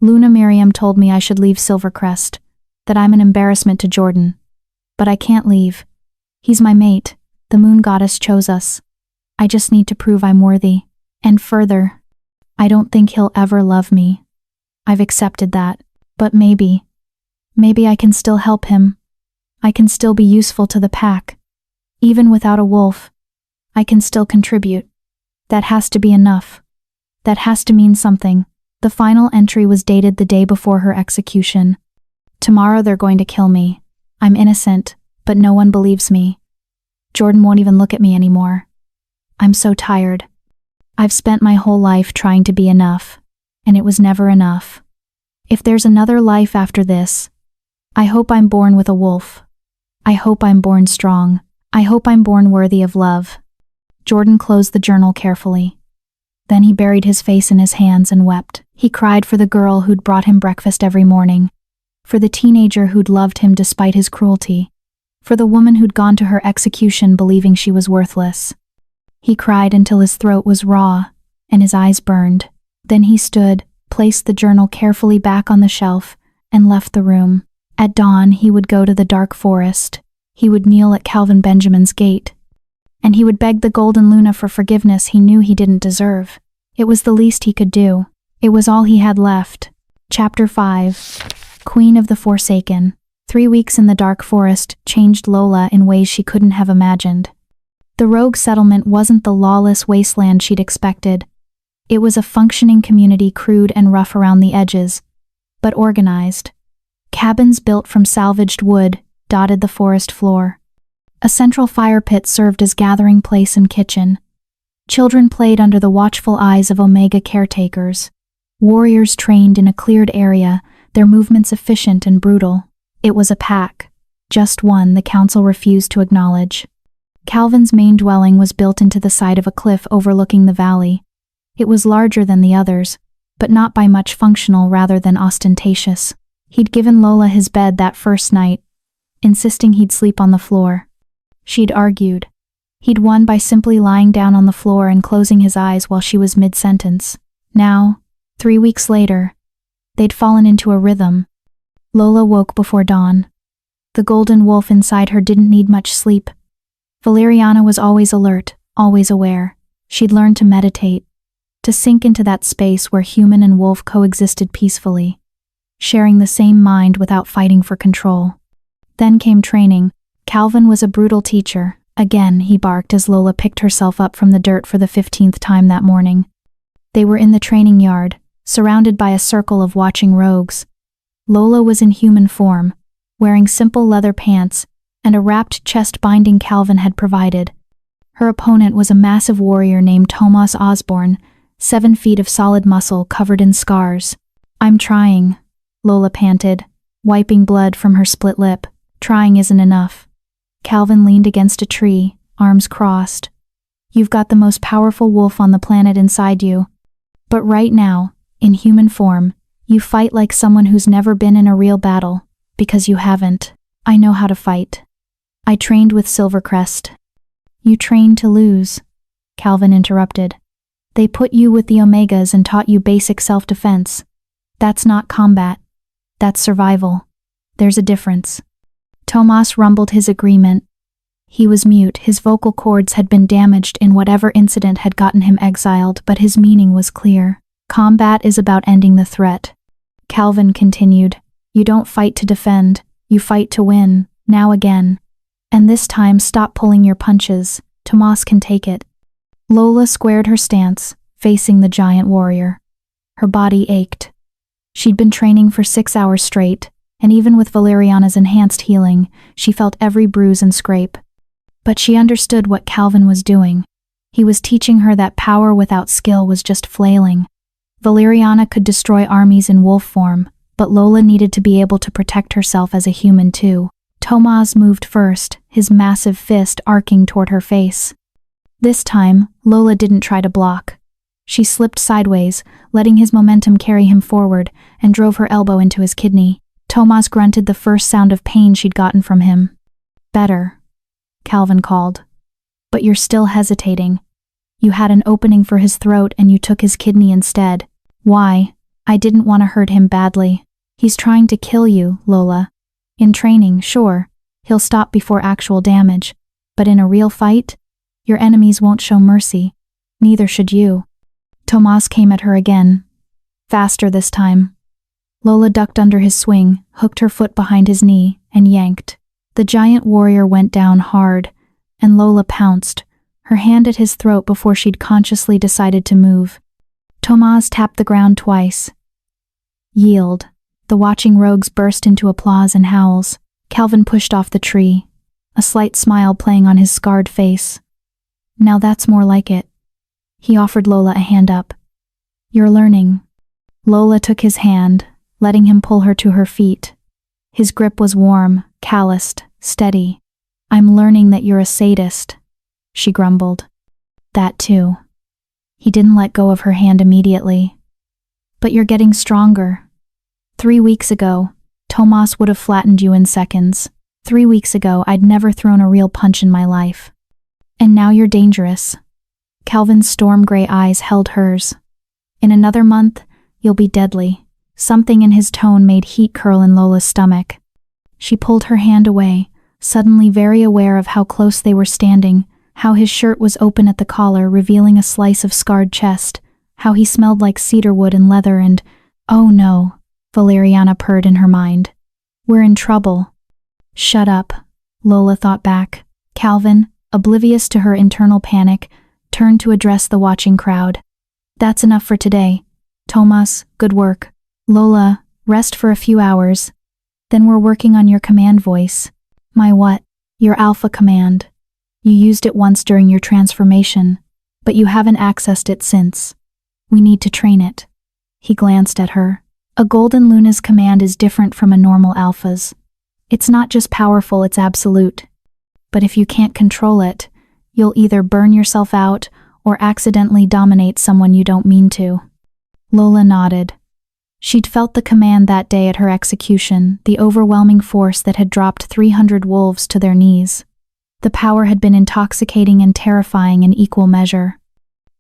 Luna Miriam told me I should leave Silvercrest, that I'm an embarrassment to Jordan. But I can't leave. He's my mate. The moon goddess chose us. I just need to prove I'm worthy. And further, I don't think he'll ever love me. I've accepted that. But maybe I can still help him. I can still be useful to the pack. Even without a wolf, I can still contribute. That has to be enough. That has to mean something. The final entry was dated the day before her execution. Tomorrow they're going to kill me. I'm innocent, but no one believes me. Jordan won't even look at me anymore. I'm so tired. I've spent my whole life trying to be enough, and it was never enough. If there's another life after this, I hope I'm born with a wolf. I hope I'm born strong. I hope I'm born worthy of love. Jordan closed the journal carefully. Then he buried his face in his hands and wept. He cried for the girl who'd brought him breakfast every morning, for the teenager who'd loved him despite his cruelty, for the woman who'd gone to her execution believing she was worthless. He cried until his throat was raw and his eyes burned. Then he stood, placed the journal carefully back on the shelf, and left the room. At dawn, he would go to the dark forest. He would kneel at Calvin Benjamin's gate. And he would beg the Golden Luna for forgiveness he knew he didn't deserve. It was the least he could do. It was all he had left. Chapter 5. Queen of the Forsaken. 3 weeks in the dark forest changed Lola in ways she couldn't have imagined. The rogue settlement wasn't the lawless wasteland she'd expected. It was a functioning community, crude and rough around the edges, but organized. Cabins built from salvaged wood dotted the forest floor. A central fire pit served as gathering place and kitchen. Children played under the watchful eyes of Omega caretakers. Warriors trained in a cleared area, their movements efficient and brutal. It was a pack. Just one the council refused to acknowledge. Calvin's main dwelling was built into the side of a cliff overlooking the valley. It was larger than the others, but not by much, functional rather than ostentatious. He'd given Lola his bed that first night, insisting he'd sleep on the floor. She'd argued. He'd won by simply lying down on the floor and closing his eyes while she was mid-sentence. Now, 3 weeks later, they'd fallen into a rhythm. Lola woke before dawn. The golden wolf inside her didn't need much sleep. Valeriana was always alert, always aware. She'd learned to meditate, to sink into that space where human and wolf coexisted peacefully, sharing the same mind without fighting for control. Then came training. Calvin was a brutal teacher. Again, he barked as Lola picked herself up from the dirt for the 15th time that morning. They were in the training yard, surrounded by a circle of watching rogues. Lola was in human form, wearing simple leather pants and a wrapped chest binding Calvin had provided. Her opponent was a massive warrior named Tomas Osborne, 7 feet of solid muscle covered in scars. "I'm trying," Lola panted, wiping blood from her split lip. "Trying isn't enough." Calvin leaned against a tree, arms crossed. "You've got the most powerful wolf on the planet inside you. But right now, in human form, you fight like someone who's never been in a real battle, because you haven't. I know how to fight. I trained with Silvercrest." "You trained to lose," Calvin interrupted. "They put you with the Omegas and taught you basic self-defense. That's not combat. That's survival. There's a difference." Tomas rumbled his agreement. He was mute, his vocal cords had been damaged in whatever incident had gotten him exiled, but his meaning was clear. "Combat is about ending the threat." Calvin continued. "You don't fight to defend, you fight to win, now again. And this time stop pulling your punches, Tomas can take it." Lola squared her stance, facing the giant warrior. Her body ached. She'd been training for 6 hours straight, and even with Valeriana's enhanced healing, she felt every bruise and scrape. But she understood what Calvin was doing. He was teaching her that power without skill was just flailing. Valeriana could destroy armies in wolf form, but Lola needed to be able to protect herself as a human too. Tomas moved first, his massive fist arcing toward her face. This time, Lola didn't try to block. She slipped sideways, letting his momentum carry him forward, and drove her elbow into his kidney. Tomas grunted the first sound of pain she'd gotten from him. Better, Calvin called. But you're still hesitating. You had an opening for his throat and you took his kidney instead. Why? I didn't want to hurt him badly. He's trying to kill you, Lola. In training, sure, he'll stop before actual damage. But in a real fight, your enemies won't show mercy. Neither should you. Tomas came at her again. Faster this time. Lola ducked under his swing, hooked her foot behind his knee, and yanked. The giant warrior went down hard, and Lola pounced, her hand at his throat before she'd consciously decided to move. Tomas tapped the ground twice. Yield. The watching rogues burst into applause and howls. Calvin pushed off the tree, a slight smile playing on his scarred face. Now that's more like it. He offered Lola a hand up. You're learning. Lola took his hand, letting him pull her to her feet. His grip was warm, calloused, steady. I'm learning that you're a sadist, she grumbled. That too. He didn't let go of her hand immediately. But you're getting stronger. 3 weeks ago, Tomas would have flattened you in seconds. 3 weeks ago, I'd never thrown a real punch in my life. And now you're dangerous. Calvin's storm-gray eyes held hers. In another month, you'll be deadly. Something in his tone made heat curl in Lola's stomach. She pulled her hand away, suddenly very aware of how close they were standing, how his shirt was open at the collar, revealing a slice of scarred chest, how he smelled like cedar wood and leather and, oh no, Valeriana purred in her mind. We're in trouble. Shut up, Lola thought back. Calvin, oblivious to her internal panic, turned to address the watching crowd. That's enough for today. Tomas, good work. Lola, rest for a few hours. Then we're working on your command voice. My what? Your alpha command. You used it once during your transformation, but you haven't accessed it since. We need to train it. He glanced at her. A golden luna's command is different from a normal alpha's. It's not just powerful, it's absolute. But if you can't control it, you'll either burn yourself out or accidentally dominate someone you don't mean to. Lola nodded. She'd felt the command that day at her execution, the overwhelming force that had dropped 300 wolves to their knees. The power had been intoxicating and terrifying in equal measure.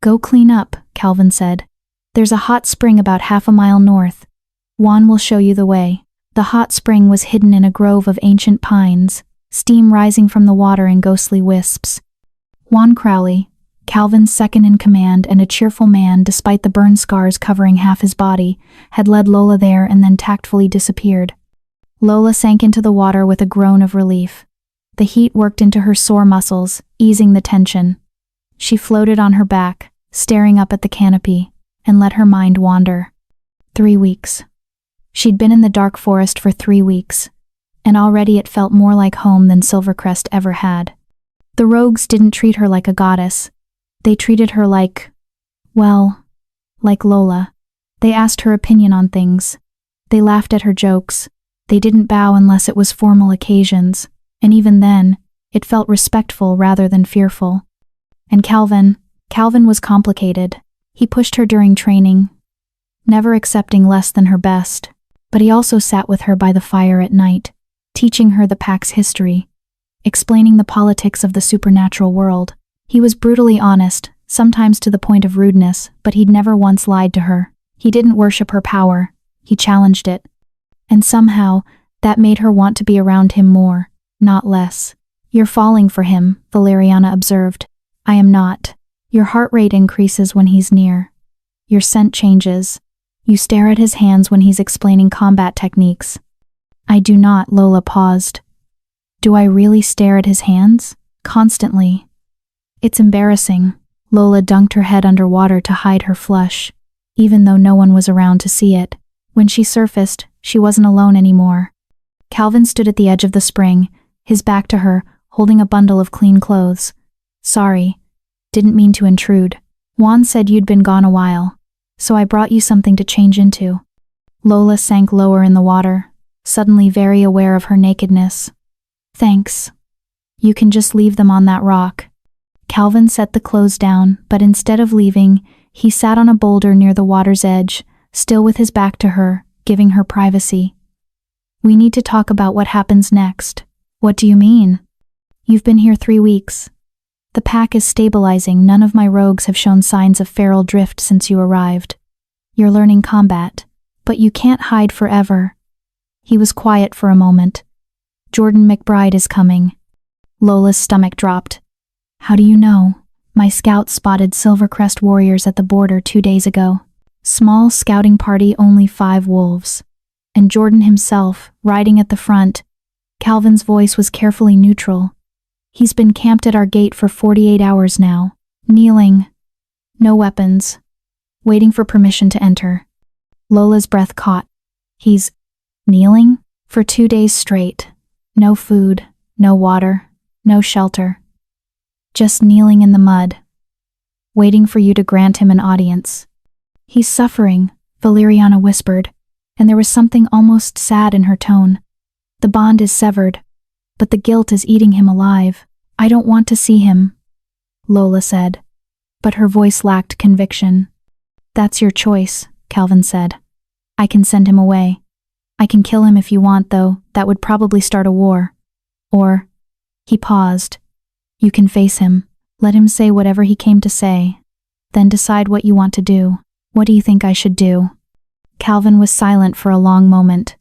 Go clean up, Calvin said. There's a hot spring about half a mile north. Juan will show you the way. The hot spring was hidden in a grove of ancient pines, steam rising from the water in ghostly wisps. Juan Crowley, Calvin's second in command and a cheerful man despite the burn scars covering half his body, had led Lola there and then tactfully disappeared. Lola sank into the water with a groan of relief. The heat worked into her sore muscles, easing the tension. She floated on her back, staring up at the canopy, and let her mind wander. 3 weeks. She'd been in the dark forest for 3 weeks, and already it felt more like home than Silvercrest ever had. The rogues didn't treat her like a goddess. They treated her like Lola. They asked her opinion on things. They laughed at her jokes. They didn't bow unless it was formal occasions, and even then, it felt respectful rather than fearful. And Calvin was complicated. He pushed her during training, never accepting less than her best, but he also sat with her by the fire at night, teaching her the pack's history, explaining the politics of the supernatural world. He was brutally honest, sometimes to the point of rudeness, but he'd never once lied to her. He didn't worship her power, he challenged it. And somehow, that made her want to be around him more, not less. You're falling for him, Valeriana observed. I am not. Your heart rate increases when he's near. Your scent changes. You stare at his hands when he's explaining combat techniques. I do not, Lola paused. Do I really stare at his hands? Constantly. It's embarrassing. Lola dunked her head under water to hide her flush, even though no one was around to see it. When she surfaced, she wasn't alone anymore. Calvin stood at the edge of the spring, his back to her, holding a bundle of clean clothes. Sorry. Didn't mean to intrude. Juan said you'd been gone a while, so I brought you something to change into. Lola sank lower in the water, suddenly very aware of her nakedness. Thanks. You can just leave them on that rock. Calvin set the clothes down, but instead of leaving, He sat on a boulder near the water's edge, still with his back to her, giving her privacy. We need to talk about what happens next. What do you mean? You've been here 3 weeks. The pack is stabilizing. None of my rogues have shown signs of feral drift since you arrived. You're learning combat, but you can't hide forever. He was quiet for a moment. Jordan McBride is coming. Lola's stomach dropped. How do you know? My scouts spotted Silvercrest warriors at the border 2 days ago. Small scouting party, only 5 wolves. And Jordan himself, riding at the front. Calvin's voice was carefully neutral. He's been camped at our gate for 48 hours now, kneeling. No weapons. Waiting for permission to enter. Lola's breath caught. He's kneeling? For 2 days straight. No food, no water, no shelter. Just kneeling in the mud. Waiting for you to grant him an audience. He's suffering, Valeriana whispered, and there was something almost sad in her tone. The bond is severed, but the guilt is eating him alive. I don't want to see him, Lola said, but her voice lacked conviction. That's your choice, Calvin said. I can send him away. I can kill him if you want, though. That would probably start a war. Or, he paused. You can face him. Let him say whatever he came to say. Then decide what you want to do. What do you think I should do? Calvin was silent for a long moment.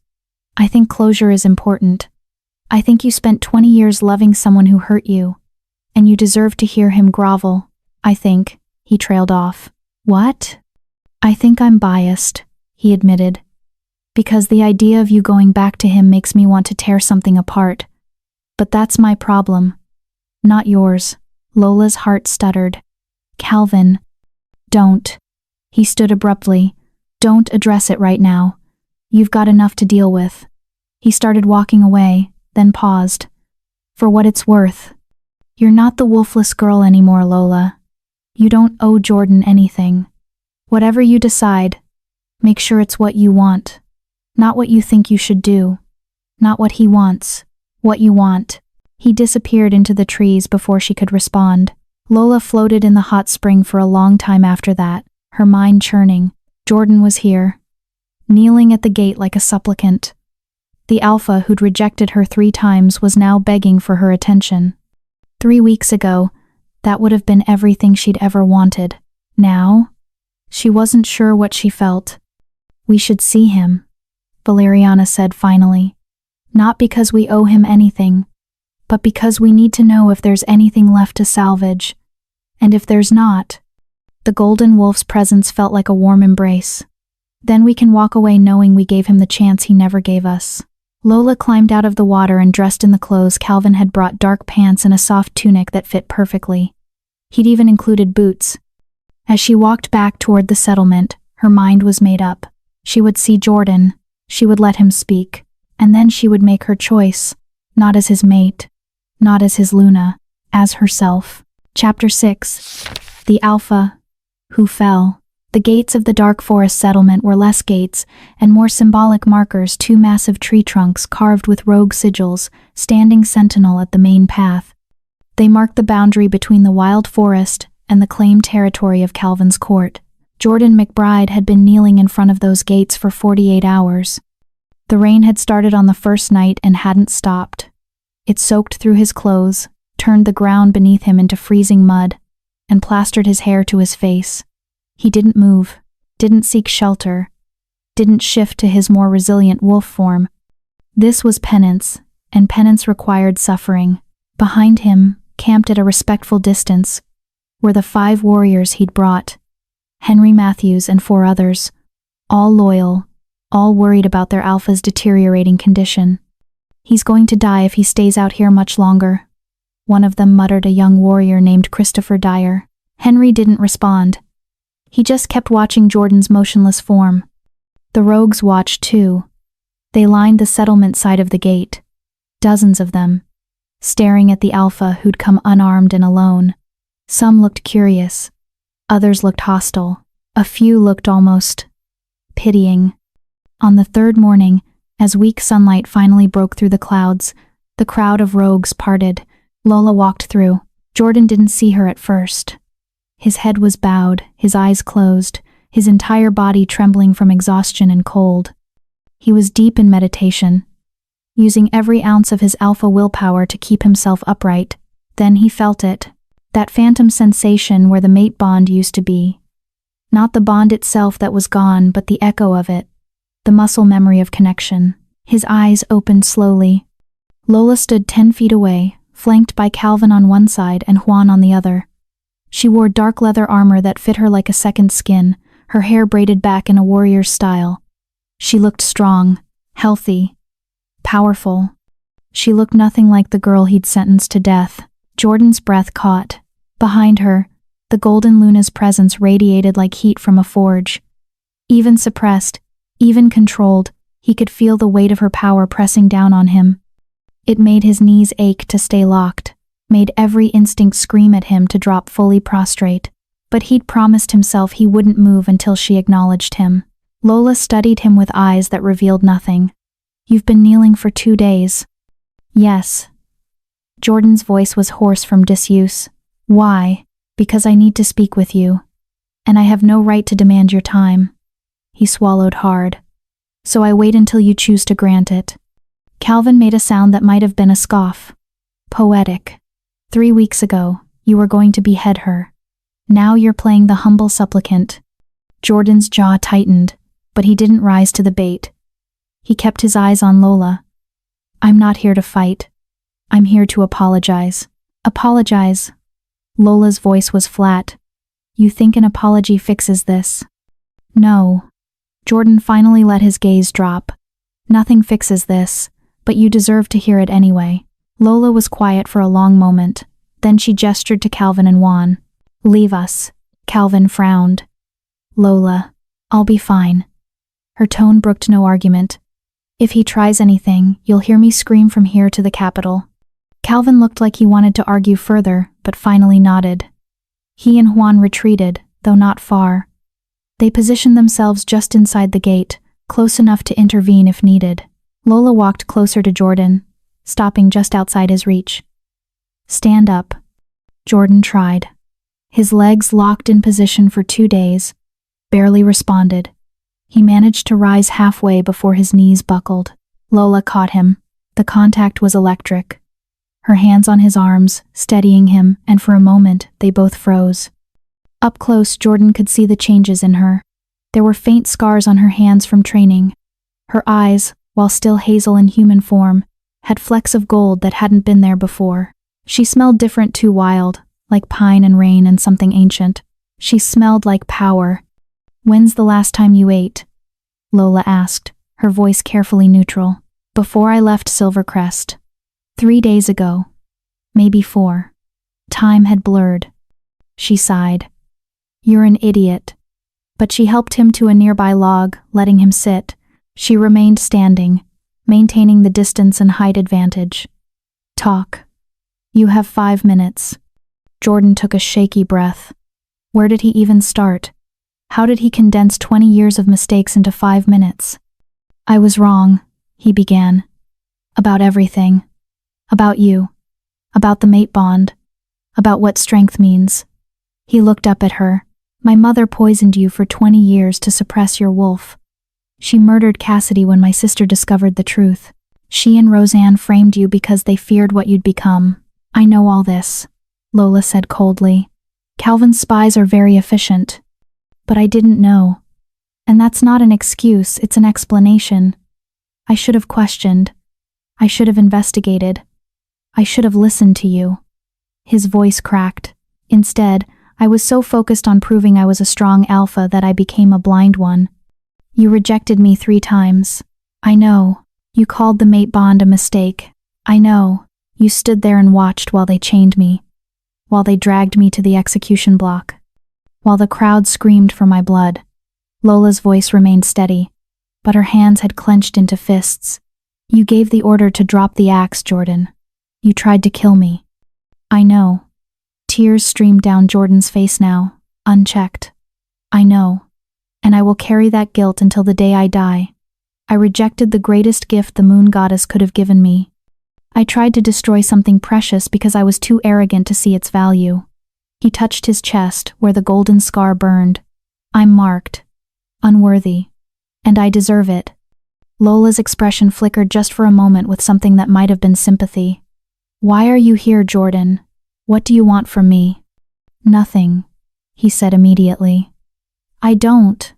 I think closure is important. I think you spent 20 years loving someone who hurt you, and you deserve to hear him grovel. I think, he trailed off. What? I think I'm biased, he admitted. Because the idea of you going back to him makes me want to tear something apart. But that's my problem. Not yours. Lola's heart stuttered. Calvin. Don't. He stood abruptly. Don't address it right now. You've got enough to deal with. He started walking away, then paused. For what it's worth. You're not the wolfless girl anymore, Lola. You don't owe Jordan anything. Whatever you decide, make sure it's what you want. Not what you think you should do. Not what he wants. What you want. He disappeared into the trees before she could respond. Lola floated in the hot spring for a long time after that, her mind churning. Jordan was here, kneeling at the gate like a supplicant. The alpha who'd rejected her 3 times was now begging for her attention. 3 weeks ago, that would have been everything she'd ever wanted. Now, she wasn't sure what she felt. We should see him, Valeriana said finally. Not because we owe him anything, but because we need to know if there's anything left to salvage. And if there's not, the golden wolf's presence felt like a warm embrace. Then we can walk away knowing we gave him the chance he never gave us. Lola climbed out of the water and dressed in the clothes Calvin had brought, dark pants and a soft tunic that fit perfectly. He'd even included boots. As she walked back toward the settlement, her mind was made up. She would see Jordan, she would let him speak, and then she would make her choice, not as his mate, not as his Luna, as herself. Chapter 6. The Alpha, who fell. The gates of the dark forest settlement were less gates and more symbolic markers, 2 massive tree trunks carved with rogue sigils, standing sentinel at the main path. They marked the boundary between the wild forest and the claimed territory of Calvin's court. Jordan McBride had been kneeling in front of those gates for 48 hours. The rain had started on the first night and hadn't stopped. It soaked through his clothes, turned the ground beneath him into freezing mud, and plastered his hair to his face. He didn't move, didn't seek shelter, didn't shift to his more resilient wolf form. This was penance, and penance required suffering. Behind him, camped at a respectful distance, were the 5 warriors he'd brought. Henry Matthews and 4 others, all loyal, all worried about their alpha's deteriorating condition. He's going to die if he stays out here much longer, one of them muttered, a young warrior named Christopher Dyer. Henry didn't respond. He just kept watching Jordan's motionless form. The rogues watched too. They lined the settlement side of the gate, dozens of them, staring at the alpha who'd come unarmed and alone. Some looked curious, others looked hostile, a few looked almost pitying. On the 3rd morning, as weak sunlight finally broke through the clouds, the crowd of rogues parted. Lola walked through. Jordan didn't see her at first. His head was bowed, his eyes closed, his entire body trembling from exhaustion and cold. He was deep in meditation, using every ounce of his alpha willpower to keep himself upright. Then he felt it, that phantom sensation where the mate bond used to be. Not the bond itself that was gone, but the echo of it, the muscle memory of connection. His eyes opened slowly. Lola stood 10 feet away, flanked by Calvin on one side and Juan on the other. She wore dark leather armor that fit her like a second skin, her hair braided back in a warrior's style. She looked strong, healthy, powerful. She looked nothing like the girl he'd sentenced to death. Jordan's breath caught. Behind her, the golden Luna's presence radiated like heat from a forge. Even suppressed, even controlled, he could feel the weight of her power pressing down on him. It made his knees ache to stay locked, made every instinct scream at him to drop fully prostrate. But he'd promised himself he wouldn't move until she acknowledged him. Lola studied him with eyes that revealed nothing. "You've been kneeling for 2 days." "Yes." Jordan's voice was hoarse from disuse. "Why?" "Because I need to speak with you. And I have no right to demand your time." He swallowed hard. "So I wait until you choose to grant it." Calvin made a sound that might have been a scoff. "Poetic. 3 weeks ago, you were going to behead her. Now you're playing the humble supplicant." Jordan's jaw tightened, but he didn't rise to the bait. He kept his eyes on Lola. "I'm not here to fight. I'm here to apologize." "Apologize?" Lola's voice was flat. "You think an apology fixes this?" "No." Jordan finally let his gaze drop. "Nothing fixes this, but you deserve to hear it anyway." Lola was quiet for a long moment. Then she gestured to Calvin and Juan. "Leave us." Calvin frowned. "Lola, I'll be fine." Her tone brooked no argument. "If he tries anything, you'll hear me scream from here to the Capitol." Calvin looked like he wanted to argue further, but finally nodded. He and Juan retreated, though not far. They positioned themselves just inside the gate, close enough to intervene if needed. Lola walked closer to Jordan, stopping just outside his reach. "Stand up." Jordan tried. His legs locked in position for 2 days, barely responded. He managed to rise halfway before his knees buckled. Lola caught him. The contact was electric. Her hands on his arms, steadying him, and for a moment, they both froze. Up close, Jordan could see the changes in her. There were faint scars on her hands from training. Her eyes, while still hazel in human form, had flecks of gold that hadn't been there before. She smelled different, too wild, like pine and rain and something ancient. She smelled like power. "When's the last time you ate?" Lola asked, her voice carefully neutral. "Before I left Silvercrest. 3 days ago. Maybe 4. Time had blurred." She sighed. "You're an idiot." But she helped him to a nearby log, letting him sit. She remained standing, maintaining the distance and height advantage. "Talk. You have 5 minutes." Jordan took a shaky breath. Where did he even start? How did he condense 20 years of mistakes into 5 minutes? "I was wrong," he began. "About everything. About you. About the mate bond. About what strength means." He looked up at her. "My mother poisoned you for 20 years to suppress your wolf. She murdered Cassidy when my sister discovered the truth. She and Roseanne framed you because they feared what you'd become." "I know all this," Lola said coldly. "Calvin's spies are very efficient. But I didn't know. And that's not an excuse, it's an explanation. I should have questioned. I should have investigated. I should have listened to you." His voice cracked. "Instead, I was so focused on proving I was a strong alpha that I became a blind one. You rejected me 3 times. I know. You called the mate bond a mistake. I know. You stood there and watched while they chained me. While they dragged me to the execution block. While the crowd screamed for my blood." Lola's voice remained steady, but her hands had clenched into fists. "You gave the order to drop the axe, Jordan. You tried to kill me." "I know." Tears streamed down Jordan's face now, unchecked. "I know. And I will carry that guilt until the day I die. I rejected the greatest gift the moon goddess could have given me. I tried to destroy something precious because I was too arrogant to see its value. He touched his chest, where the golden scar burned. I'm marked. Unworthy. And I deserve it. Lola's expression flickered just for a moment with something that might have been sympathy. Why are you here, Jordan? What do you want from me? Nothing, he said immediately. I don't.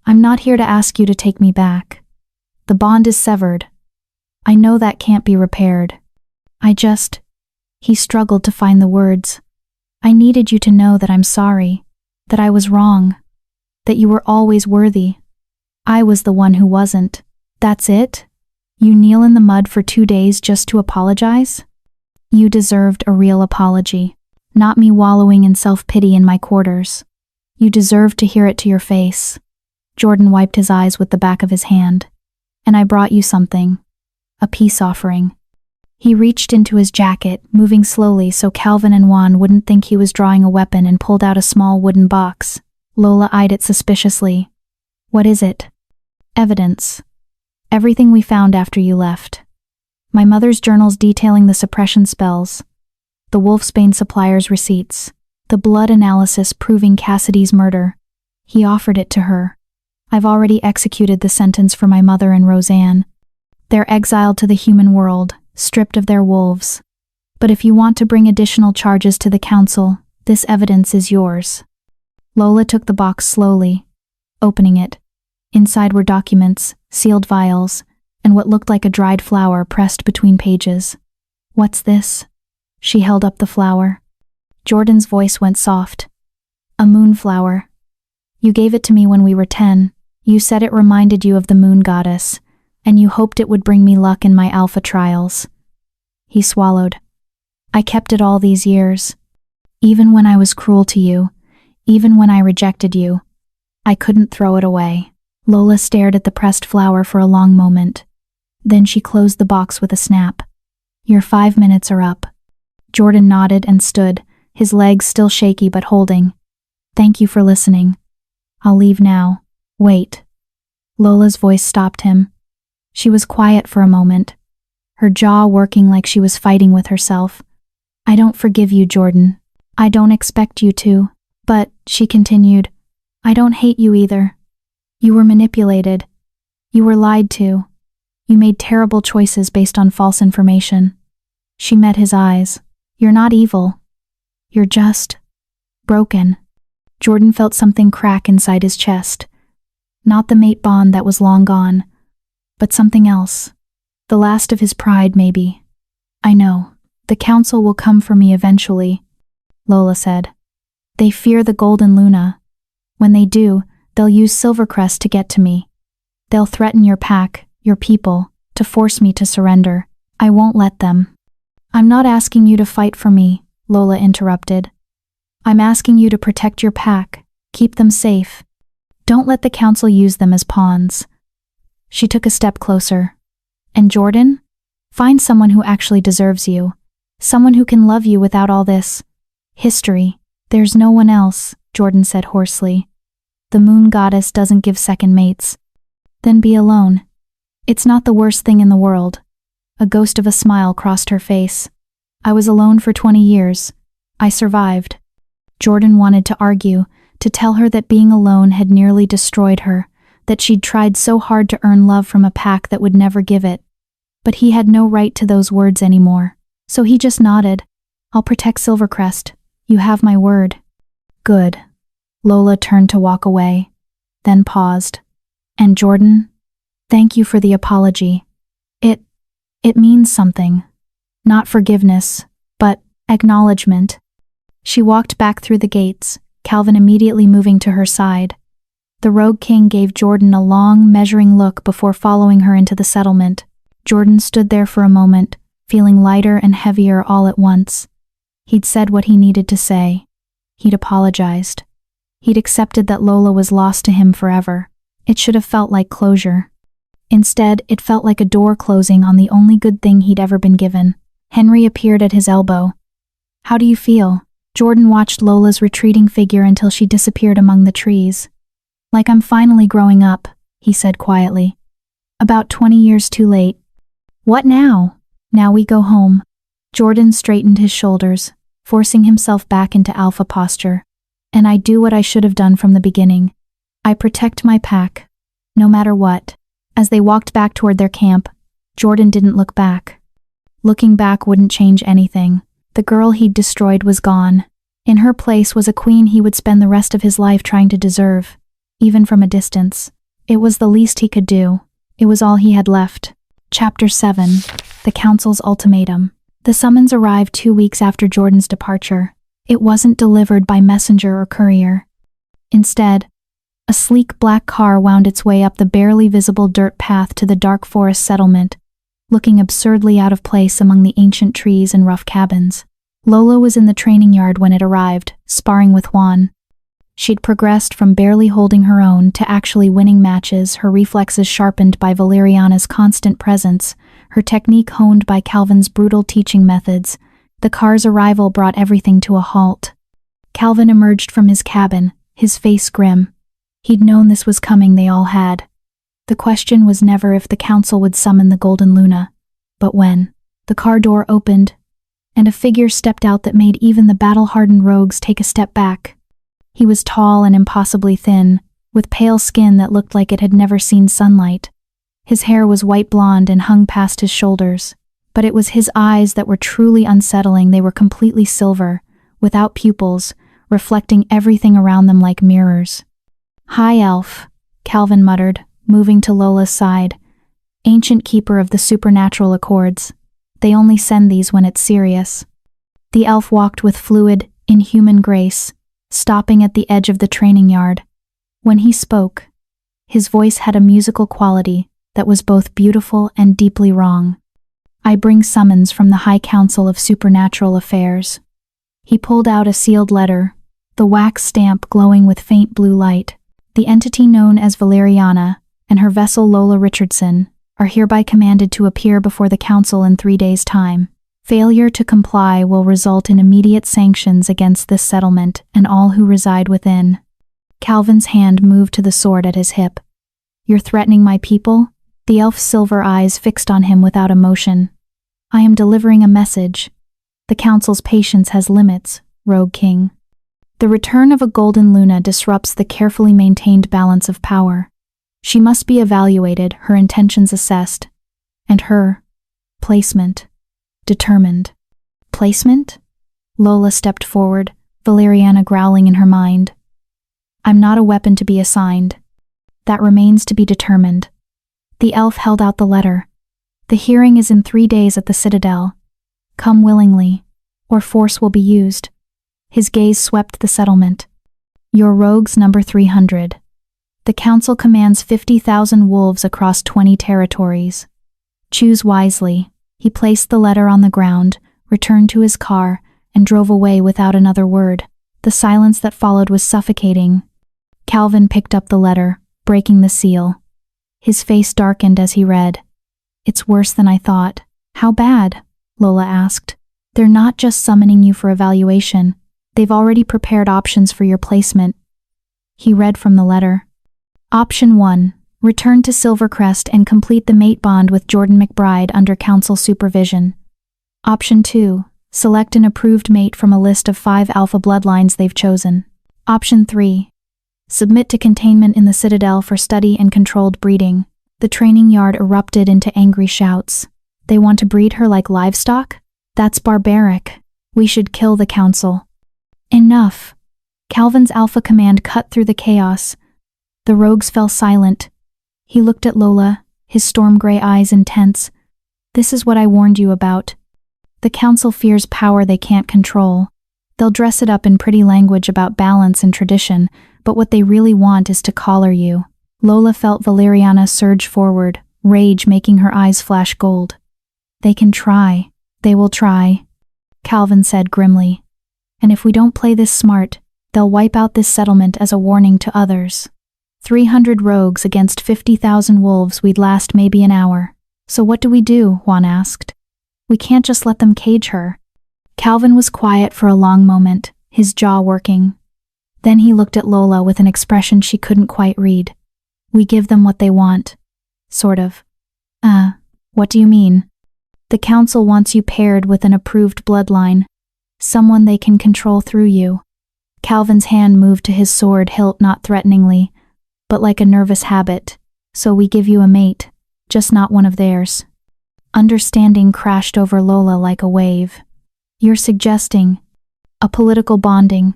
I'm not here to ask you to take me back. The bond is severed. I know that can't be repaired. He struggled to find the words. I needed you to know that I'm sorry, that I was wrong, that you were always worthy. I was the one who wasn't. That's it? You kneel in the mud for 2 days just to apologize? You deserved a real apology, not me wallowing in self-pity in my quarters. You deserved to hear it to your face. Jordan wiped his eyes with the back of his hand. And I brought you something. A peace offering. He reached into his jacket, moving slowly so Calvin and Juan wouldn't think he was drawing a weapon, and pulled out a small wooden box. Lola eyed it suspiciously. What is it? Evidence. Everything we found after you left. My mother's journals detailing the suppression spells. The Wolfsbane supplier's receipts. The blood analysis proving Cassidy's murder. He offered it to her. I've already executed the sentence for my mother and Roseanne. They're exiled to the human world, stripped of their wolves. But if you want to bring additional charges to the council, this evidence is yours. Lola took the box slowly, opening it. Inside were documents, sealed vials, and what looked like a dried flower pressed between pages. What's this? She held up the flower. Jordan's voice went soft. A moonflower. You gave it to me when we were 10. You said it reminded you of the moon goddess, and you hoped it would bring me luck in my alpha trials. He swallowed. I kept it all these years. Even when I was cruel to you, even when I rejected you, I couldn't throw it away. Lola stared at the pressed flower for a long moment. Then she closed the box with a snap. Your 5 minutes are up. Jordan nodded and stood, his legs still shaky but holding. Thank you for listening. I'll leave now. Wait. Lola's voice stopped him. She was quiet for a moment, her jaw working like she was fighting with herself. I don't forgive you, Jordan. I don't expect you to. But, she continued, I don't hate you either. You were manipulated. You were lied to. You made terrible choices based on false information. She met his eyes. You're not evil. You're just broken. Jordan felt something crack inside his chest. Not the mate bond that was long gone, but something else. The last of his pride, maybe. I know. The council will come for me eventually, Lola said. They fear the Golden Luna. When they do, they'll use Silvercrest to get to me. They'll threaten your pack, your people, to force me to surrender. I won't let them. I'm not asking you to fight for me, Lola interrupted. I'm asking you to protect your pack, keep them safe. Don't let the council use them as pawns. She took a step closer. And Jordan? Find someone who actually deserves you. Someone who can love you without all this history. There's no one else, Jordan said hoarsely. The moon goddess doesn't give second mates. Then be alone. It's not the worst thing in the world. A ghost of a smile crossed her face. I was alone for 20 years. I survived. Jordan wanted to argue, to tell her that being alone had nearly destroyed her, that she'd tried so hard to earn love from a pack that would never give it. But he had no right to those words anymore, so he just nodded. I'll protect Silvercrest. You have my word. Good. Lola turned to walk away, then paused. And Jordan, thank you for the apology. It means something. Not forgiveness, but acknowledgement. She walked back through the gates, Calvin immediately moving to her side. The Rogue King gave Jordan a long, measuring look before following her into the settlement. Jordan stood there for a moment, feeling lighter and heavier all at once. He'd said what he needed to say. He'd apologized. He'd accepted that Lola was lost to him forever. It should have felt like closure. Instead, it felt like a door closing on the only good thing he'd ever been given. Henry appeared at his elbow. How do you feel? Jordan watched Lola's retreating figure until she disappeared among the trees. Like I'm finally growing up, he said quietly. About 20 years too late. What now? Now we go home. Jordan straightened his shoulders. forcing himself back into alpha posture. And I do what I should have done from the beginning. I protect my pack, no matter what. As they walked back toward their camp, Jordan didn't look back. Looking back wouldn't change anything. The girl he'd destroyed was gone. In her place was a queen he would spend the rest of his life trying to deserve, even from a distance. It was the least he could do. It was all he had left. Chapter 7. The Council's Ultimatum. The summons arrived 2 weeks after Jordan's departure. It wasn't delivered by messenger or courier. Instead, a sleek black car wound its way up the barely visible dirt path to the dark forest settlement, looking absurdly out of place among the ancient trees and rough cabins. Lola was in the training yard when it arrived, sparring with Juan. She'd progressed from barely holding her own to actually winning matches, her reflexes sharpened by Valeriana's constant presence, her technique honed by Calvin's brutal teaching methods. The car's arrival brought everything to a halt. Calvin emerged from his cabin, his face grim. He'd known this was coming, they all had. The question was never if the council would summon the Golden Luna, but when. The car door opened, and a figure stepped out that made even the battle-hardened rogues take a step back. He was tall and impossibly thin, with pale skin that looked like it had never seen sunlight. His hair was white blonde and hung past his shoulders, but it was his eyes that were truly unsettling. They were completely silver, without pupils, reflecting everything around them like mirrors. "High Elf," Calvin muttered, moving to Lola's side. "Ancient keeper of the supernatural accords. They only send these when it's serious." The elf walked with fluid, inhuman grace, stopping at the edge of the training yard. When he spoke, his voice had a musical quality that was both beautiful and deeply wrong. "I bring summons from the High Council of Supernatural Affairs." He pulled out a sealed letter, the wax stamp glowing with faint blue light. "The entity known as Valeriana and her vessel Lola Richardson are hereby commanded to appear before the council in 3 days' time. Failure to comply will result in immediate sanctions against this settlement and all who reside within." Calvin's hand moved to the sword at his hip. "You're threatening my people?" The elf's silver eyes fixed on him without emotion. "I am delivering a message. The council's patience has limits, Rogue King. The return of a Golden Luna disrupts the carefully maintained balance of power. She must be evaluated, her intentions assessed, and her placement determined." "Placement?" Lola stepped forward, Valeriana growling in her mind. "I'm not a weapon to be assigned. That remains to be determined." The elf held out the letter. "The hearing is in 3 days at the Citadel. Come willingly, or force will be used." His gaze swept the settlement. "Your rogues number 300. The council commands 50,000 wolves across 20 territories. Choose wisely." He placed the letter on the ground, returned to his car, and drove away without another word. The silence that followed was suffocating. Calvin picked up the letter, breaking the seal. His face darkened as he read. "It's worse than I thought." "How bad?" Lola asked. "They're not just summoning you for evaluation. They've already prepared options for your placement." He read from the letter. "Option 1. Return to Silvercrest and complete the mate bond with Jordan McBride under council supervision. Option 2. Select an approved mate from a list of 5 alpha bloodlines they've chosen. Option 3. Submit to containment in the Citadel for study and controlled breeding." The training yard erupted into angry shouts. "They want to breed her like livestock? That's barbaric. We should kill the council." "Enough." Calvin's alpha command cut through the chaos. The rogues fell silent. He looked at Lola, his storm-gray eyes intense. "This is what I warned you about. The council fears power they can't control. They'll dress it up in pretty language about balance and tradition, but what they really want is to collar you." Lola felt Valeriana surge forward, rage making her eyes flash gold. "They can try. They will try," Calvin said grimly. "And if we don't play this smart, they'll wipe out this settlement as a warning to others. 300 rogues against 50,000 wolves, we'd last maybe an hour. So what do we do?" Juan asked. "We can't just let them cage her." Calvin was quiet for a long moment, his jaw working. Then he looked at Lola with an expression she couldn't quite read. "We give them what they want. Sort of." What do you mean?" "The council wants you paired with an approved bloodline. Someone they can control through you. Calvin's hand moved to his sword hilt, not threateningly, but like a nervous habit. So we give you a mate, just not one of theirs. Understanding crashed over Lola like a wave. You're suggesting a political bonding.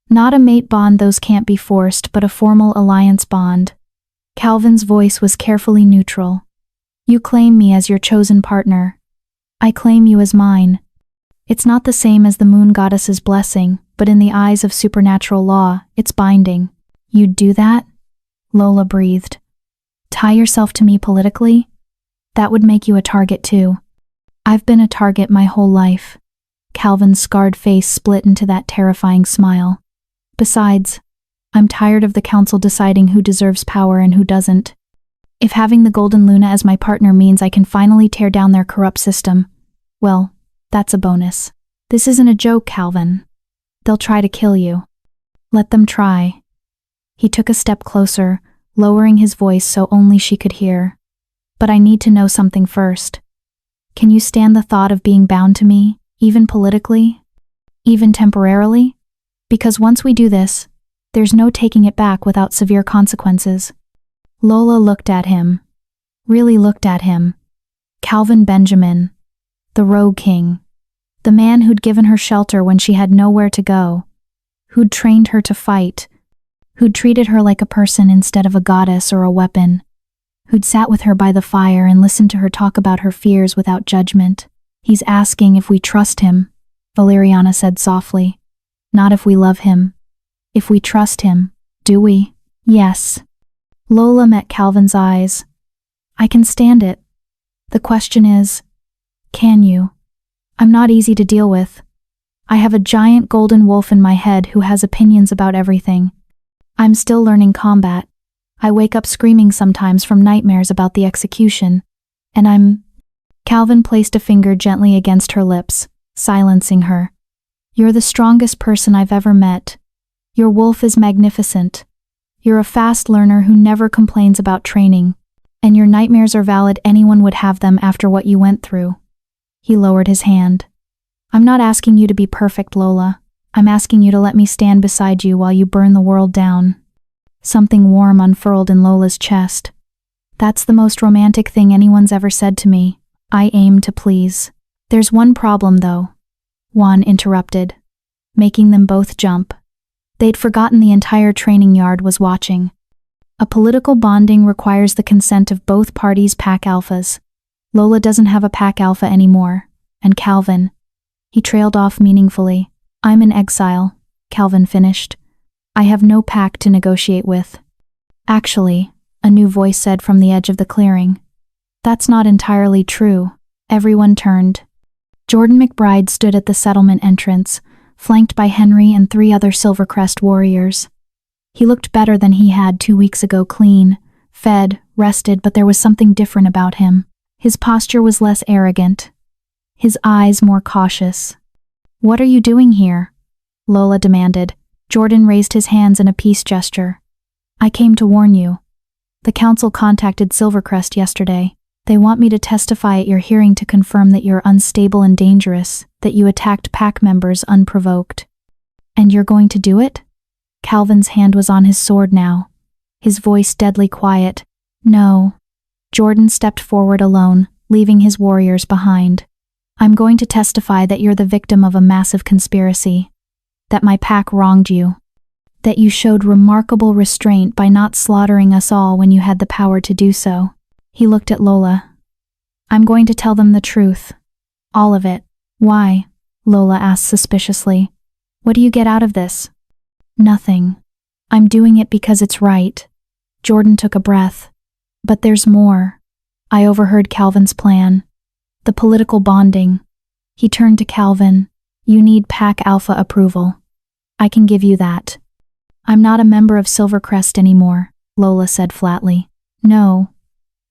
Not a mate bond, those can't be forced, but a formal alliance bond. Calvin's voice was carefully neutral. You claim me as your chosen partner. I claim you as mine. It's not the same as the moon goddess's blessing, but in the eyes of supernatural law, it's binding. You'd do that? Lola breathed. Tie yourself to me politically? That would make you a target too. I've been a target my whole life. Calvin's scarred face split into that terrifying smile. Besides, I'm tired of the council deciding who deserves power and who doesn't. If having the Golden Luna as my partner means I can finally tear down their corrupt system, well, that's a bonus. This isn't a joke, Calvin. They'll try to kill you. Let them try. He took a step closer, lowering his voice so only she could hear. But I need to know something first. Can you stand the thought of being bound to me, even politically? Even temporarily? Because once we do this, there's no taking it back without severe consequences. Lola looked at him. Really looked at him. Calvin Benjamin. The Rogue King. The man who'd given her shelter when she had nowhere to go. Who'd trained her to fight. Who'd treated her like a person instead of a goddess or a weapon. Who'd sat with her by the fire and listened to her talk about her fears without judgment. He's asking if we trust him, Valeriana said softly. Not if we love him. If we trust him, do we? Yes. Lola met Calvin's eyes. I can stand it. The question is, can you? I'm not easy to deal with. I have a giant golden wolf in my head who has opinions about everything. I'm still learning combat. I wake up screaming sometimes from nightmares about the execution. And Calvin placed a finger gently against her lips, silencing her. You're the strongest person I've ever met. Your wolf is magnificent. You're a fast learner who never complains about training. And your nightmares are valid, anyone would have them after what you went through. He lowered his hand. I'm not asking you to be perfect, Lola. I'm asking you to let me stand beside you while you burn the world down. Something warm unfurled in Lola's chest. That's the most romantic thing anyone's ever said to me. I aim to please. There's one problem, though. Juan interrupted, making them both jump. They'd forgotten the entire training yard was watching. A political bonding requires the consent of both parties' pack alphas. Lola doesn't have a pack alpha anymore, and Calvin. He trailed off meaningfully. I'm in exile, Calvin finished. I have no pack to negotiate with. Actually, a new voice said from the edge of the clearing. That's not entirely true. Everyone turned. Jordan McBride stood at the settlement entrance, flanked by Henry and 3 other Silvercrest warriors. He looked better than he had 2 weeks ago, clean, fed, rested, but there was something different about him. His posture was less arrogant. His eyes more cautious. What are you doing here? Lola demanded. Jordan raised his hands in a peace gesture. I came to warn you. The council contacted Silvercrest yesterday. They want me to testify at your hearing to confirm that you're unstable and dangerous, that you attacked pack members unprovoked. And you're going to do it? Calvin's hand was on his sword now, his voice deadly quiet. No. Jordan stepped forward alone, leaving his warriors behind. I'm going to testify that you're the victim of a massive conspiracy, that my pack wronged you, that you showed remarkable restraint by not slaughtering us all when you had the power to do so. He looked at Lola. I'm going to tell them the truth. All of it. Why? Lola asked suspiciously. What do you get out of this? Nothing. I'm doing it because it's right. Jordan took a breath. But there's more. I overheard Calvin's plan. The political bonding. He turned to Calvin. You need Pack Alpha approval. I can give you that. I'm not a member of Silvercrest anymore, Lola said flatly. No.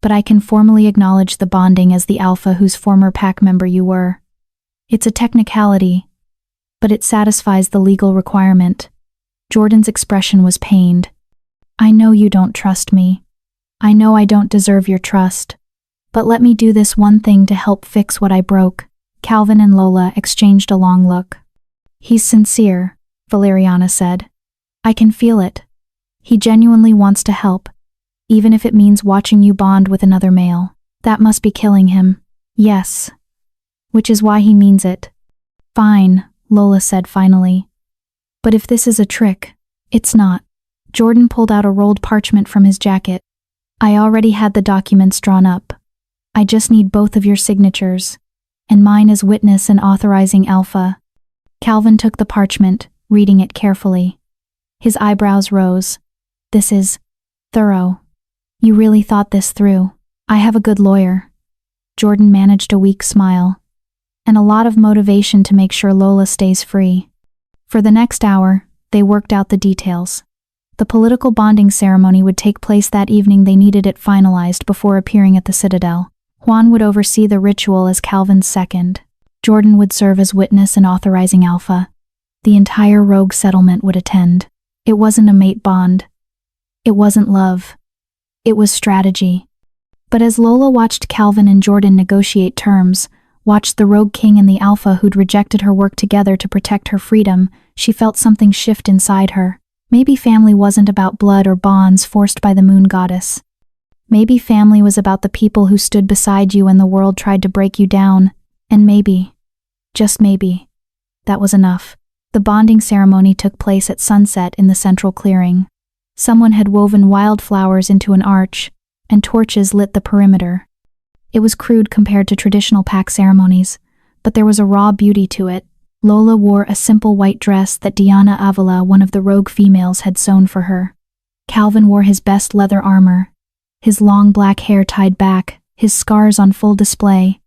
But I can formally acknowledge the bonding as the Alpha whose former pack member you were. It's a technicality, but it satisfies the legal requirement. Jordan's expression was pained. I know you don't trust me. I know I don't deserve your trust. But let me do this one thing to help fix what I broke. Calvin and Lola exchanged a long look. He's sincere, Valeriana said. I can feel it. He genuinely wants to help, even if it means watching you bond with another male. That must be killing him. Yes. Which is why he means it. Fine, Lola said finally. But if this is a trick, it's not. Jordan pulled out a rolled parchment from his jacket. I already had the documents drawn up. I just need both of your signatures, and mine as witness and authorizing Alpha. Calvin took the parchment, reading it carefully. His eyebrows rose. This is thorough. You really thought this through. I have a good lawyer. Jordan managed a weak smile. And a lot of motivation to make sure Lola stays free. For the next hour, they worked out the details. The political bonding ceremony would take place that evening. They needed it finalized before appearing at the Citadel. Juan would oversee the ritual as Calvin's second. Jordan would serve as witness and authorizing Alpha. The entire rogue settlement would attend. It wasn't a mate bond. It wasn't love. It was strategy. But as Lola watched Calvin and Jordan negotiate terms, watched the rogue king and the Alpha who'd rejected her work together to protect her freedom, she felt something shift inside her. Maybe family wasn't about blood or bonds forced by the moon goddess. Maybe family was about the people who stood beside you when the world tried to break you down, and maybe, just maybe, that was enough. The bonding ceremony took place at sunset in the central clearing. Someone had woven wildflowers into an arch, and torches lit the perimeter. It was crude compared to traditional pack ceremonies, but there was a raw beauty to it. Lola wore a simple white dress that Diana Avila, one of the rogue females, had sewn for her. Calvin wore his best leather armor, his long black hair tied back, his scars on full display.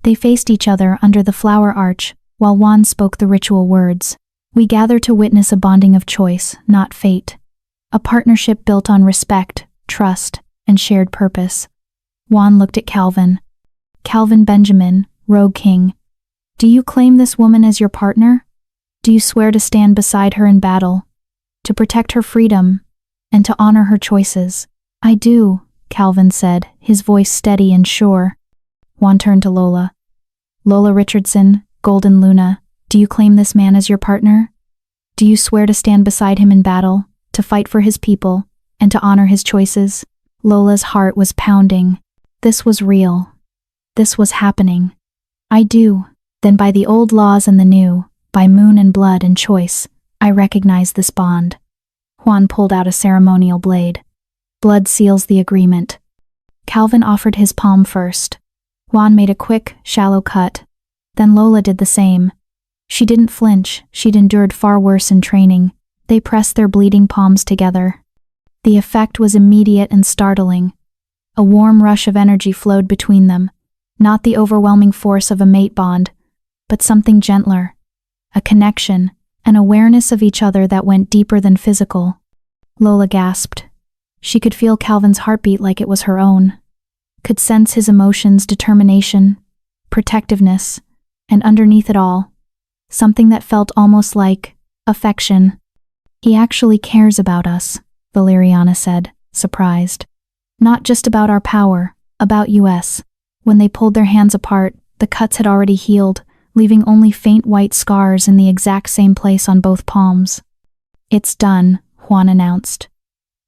They faced each other under the flower arch, while Juan spoke the ritual words. We gather to witness a bonding of choice, not fate. A partnership built on respect, trust, and shared purpose. Juan looked at Calvin. Calvin Benjamin, Rogue King. Do you claim this woman as your partner? Do you swear to stand beside her in battle, to protect her freedom, and to honor her choices? I do, Calvin said, his voice steady and sure. Juan turned to Lola. Lola Richardson, Golden Luna, do you claim this man as your partner? Do you swear to stand beside him in battle, to fight for his people, and to honor his choices? Lola's heart was pounding. This was real. This was happening. I do. Then by the old laws and the new, by moon and blood and choice, I recognize this bond. Juan pulled out a ceremonial blade. Blood seals the agreement. Calvin offered his palm first. Juan made a quick, shallow cut. Then Lola did the same. She didn't flinch, she'd endured far worse in training. They pressed their bleeding palms together. The effect was immediate and startling. A warm rush of energy flowed between them, not the overwhelming force of a mate bond, but something gentler, a connection, an awareness of each other that went deeper than physical. Lola gasped. She could feel Calvin's heartbeat like it was her own, could sense his emotions, determination, protectiveness, and underneath it all, something that felt almost like affection. He actually cares about us, Valeriana said, surprised. Not just about our power, about us. When they pulled their hands apart, the cuts had already healed, leaving only faint white scars in the exact same place on both palms. It's done, Juan announced.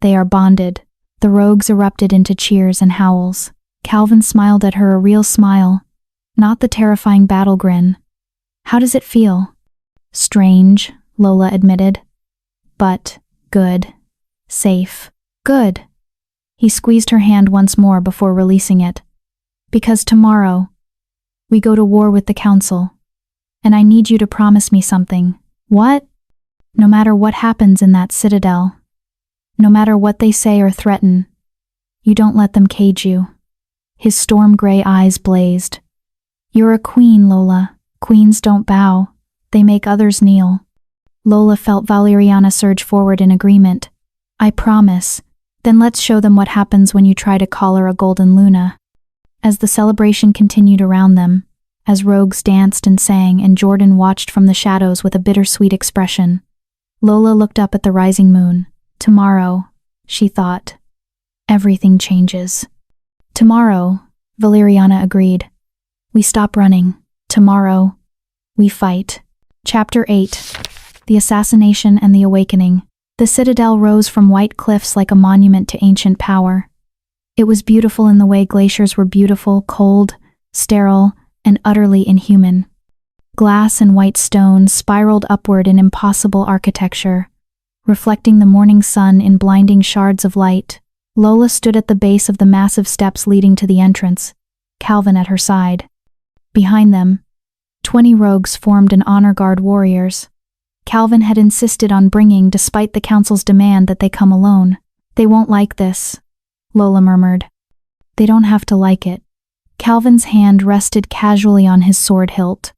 They are bonded. The rogues erupted into cheers and howls. Calvin smiled at her, a real smile, not the terrifying battle grin. How does it feel? Strange, Lola admitted. But good. Safe. Good. He squeezed her hand once more before releasing it. Because tomorrow, we go to war with the council. And I need you to promise me something. What? No matter what happens in that citadel, no matter what they say or threaten, you don't let them cage you. His storm-gray eyes blazed. You're a queen, Lola. Queens don't bow. They make others kneel. Lola felt Valeriana surge forward in agreement. I promise. Then let's show them what happens when you try to call her a Golden Luna. As the celebration continued around them, as rogues danced and sang and Jordan watched from the shadows with a bittersweet expression, Lola looked up at the rising moon. Tomorrow, she thought, everything changes. Tomorrow, Valeriana agreed. We stop running. Tomorrow, we fight. Chapter 8. The Assassination and the Awakening. The citadel rose from white cliffs like a monument to ancient power. It was beautiful in the way glaciers were beautiful, cold, sterile, and utterly inhuman. Glass and white stone spiraled upward in impossible architecture, reflecting the morning sun in blinding shards of light. Lola stood at the base of the massive steps leading to the entrance, Calvin at her side. Behind them, 20 rogues formed an honor guard warriors. Calvin had insisted on bringing, despite the council's demand that they come alone. "They won't like this," Lola murmured. "They don't have to like it." Calvin's hand rested casually on his sword hilt.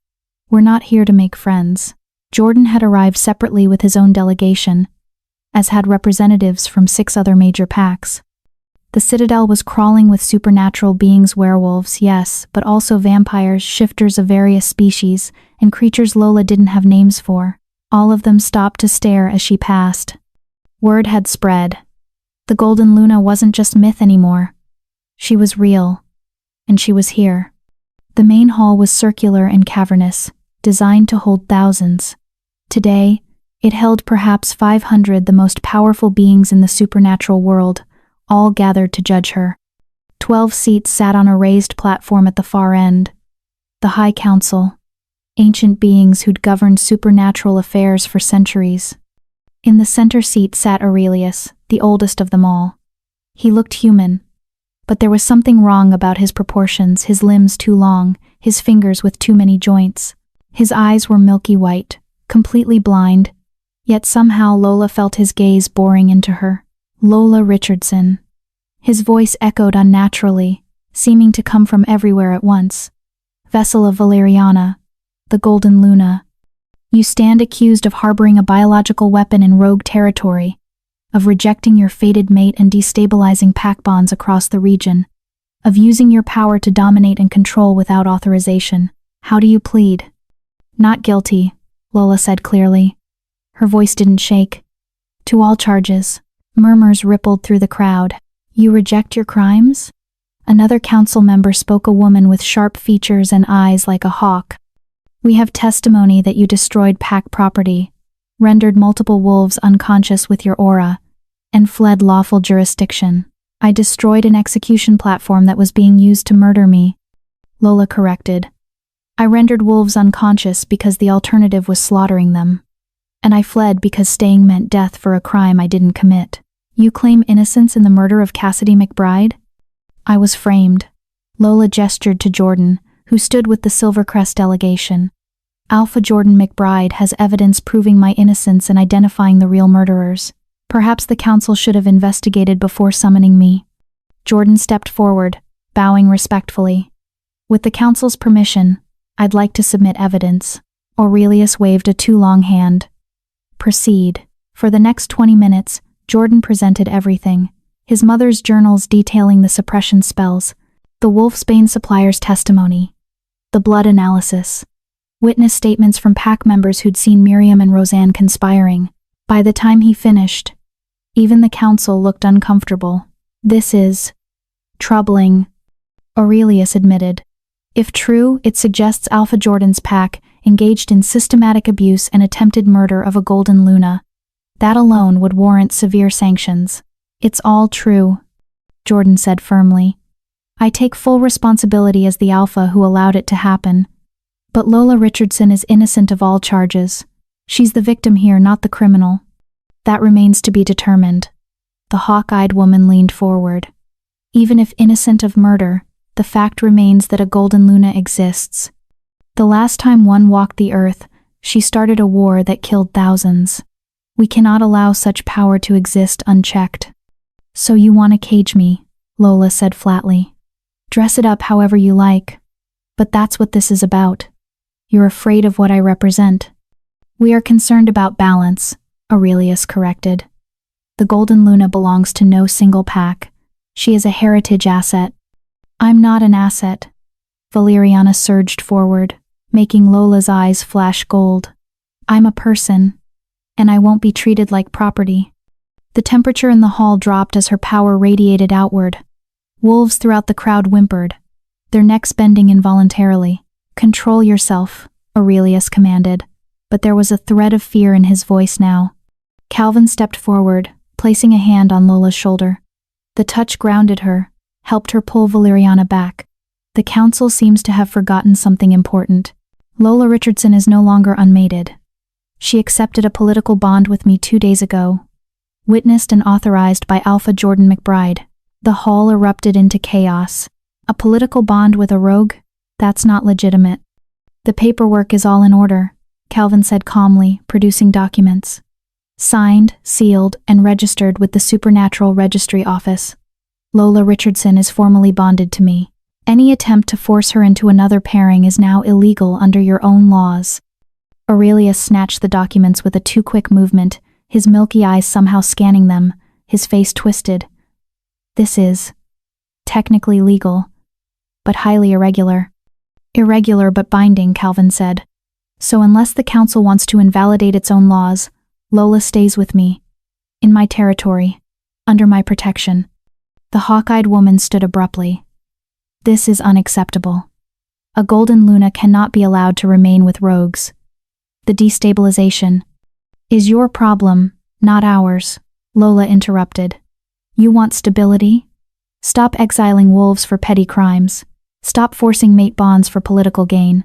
"We're not here to make friends." Jordan had arrived separately with his own delegation, as had representatives from 6 other major packs. The citadel was crawling with supernatural beings, werewolves, yes, but also vampires, shifters of various species, and creatures Lola didn't have names for. All of them stopped to stare as she passed. Word had spread. The Golden Luna wasn't just myth anymore. She was real. And she was here. The main hall was circular and cavernous, designed to hold thousands. Today, it held perhaps 500, the most powerful beings in the supernatural world, all gathered to judge her. 12 seats sat on a raised platform at the far end. The High Council, ancient beings who'd governed supernatural affairs for centuries. In the center seat sat Aurelius, the oldest of them all. He looked human, but there was something wrong about his proportions, his limbs too long, his fingers with too many joints. His eyes were milky white, completely blind, yet somehow Lola felt his gaze boring into her. Lola Richardson. His voice echoed unnaturally, seeming to come from everywhere at once. "Vessel of Valeriana, the Golden Luna. You stand accused of harboring a biological weapon in rogue territory, of rejecting your fated mate and destabilizing pack bonds across the region, of using your power to dominate and control without authorization. How do you plead?" "Not guilty," Lola said clearly. Her voice didn't shake. "To all charges." Murmurs rippled through the crowd. "You reject your crimes?" Another council member spoke, a woman with sharp features and eyes like a hawk. "We have testimony that you destroyed pack property, rendered multiple wolves unconscious with your aura, and fled lawful jurisdiction." "I destroyed an execution platform that was being used to murder me," Lola corrected. "I rendered wolves unconscious because the alternative was slaughtering them. And I fled because staying meant death for a crime I didn't commit." "You claim innocence in the murder of Cassidy McBride?" "I was framed." Lola gestured to Jordan, who stood with the Silvercrest delegation. "Alpha Jordan McBride has evidence proving my innocence and identifying the real murderers. Perhaps the council should have investigated before summoning me." Jordan stepped forward, bowing respectfully. "With the council's permission, I'd like to submit evidence." Aurelius waved a too long hand. "Proceed." For the next 20 minutes, Jordan presented everything. His mother's journals detailing the suppression spells, the Wolfsbane supplier's testimony, the blood analysis, witness statements from pack members who'd seen Miriam and Roseanne conspiring. By the time he finished, even the council looked uncomfortable. "This is troubling," Aurelius admitted. "If true, it suggests Alpha Jordan's pack engaged in systematic abuse and attempted murder of a Golden Luna. That alone would warrant severe sanctions." "It's all true," Jordan said firmly. "I take full responsibility as the Alpha who allowed it to happen. But Lola Richardson is innocent of all charges. She's the victim here, not the criminal." "That remains to be determined." The hawk-eyed woman leaned forward. "Even if innocent of murder, the fact remains that a Golden Luna exists. The last time one walked the earth, she started a war that killed thousands. We cannot allow such power to exist unchecked." "So you want to cage me," Lola said flatly. "Dress it up however you like. But that's what this is about. You're afraid of what I represent." "We are concerned about balance," Aurelius corrected. "The Golden Luna belongs to no single pack. She is a heritage asset." "I'm not an asset." Valeriana surged forward, making Lola's eyes flash gold. "I'm a person, and I won't be treated like property." The temperature in the hall dropped as her power radiated outward. Wolves throughout the crowd whimpered, their necks bending involuntarily. "Control yourself," Aurelius commanded. but there was a thread of fear in his voice now. Calvin stepped forward, placing a hand on Lola's shoulder. The touch grounded her, helped her pull Valeriana back. The council seems to have forgotten something important. Lola Richardson is no longer unmated. She accepted a political bond with me 2 days ago, witnessed and authorized by Alpha Jordan McBride. The hall erupted into chaos. A political bond with a rogue? That's not legitimate. The paperwork is all in order, Calvin said calmly, producing documents. Signed, sealed, and registered with the Supernatural Registry Office. Lola Richardson is formally bonded to me. Any attempt to force her into another pairing is now illegal under your own laws. Aurelius snatched the documents with a too-quick movement, his milky eyes somehow scanning them, his face twisted. This is technically legal, but highly irregular. Irregular but binding, Calvin said. So unless the council wants to invalidate its own laws, Lola stays with me, in my territory, under my protection. The hawk-eyed woman stood abruptly. This is unacceptable. A golden Luna cannot be allowed to remain with rogues. The destabilization is your problem, not ours, Lola interrupted. You want stability? Stop exiling wolves for petty crimes. Stop forcing mate bonds for political gain.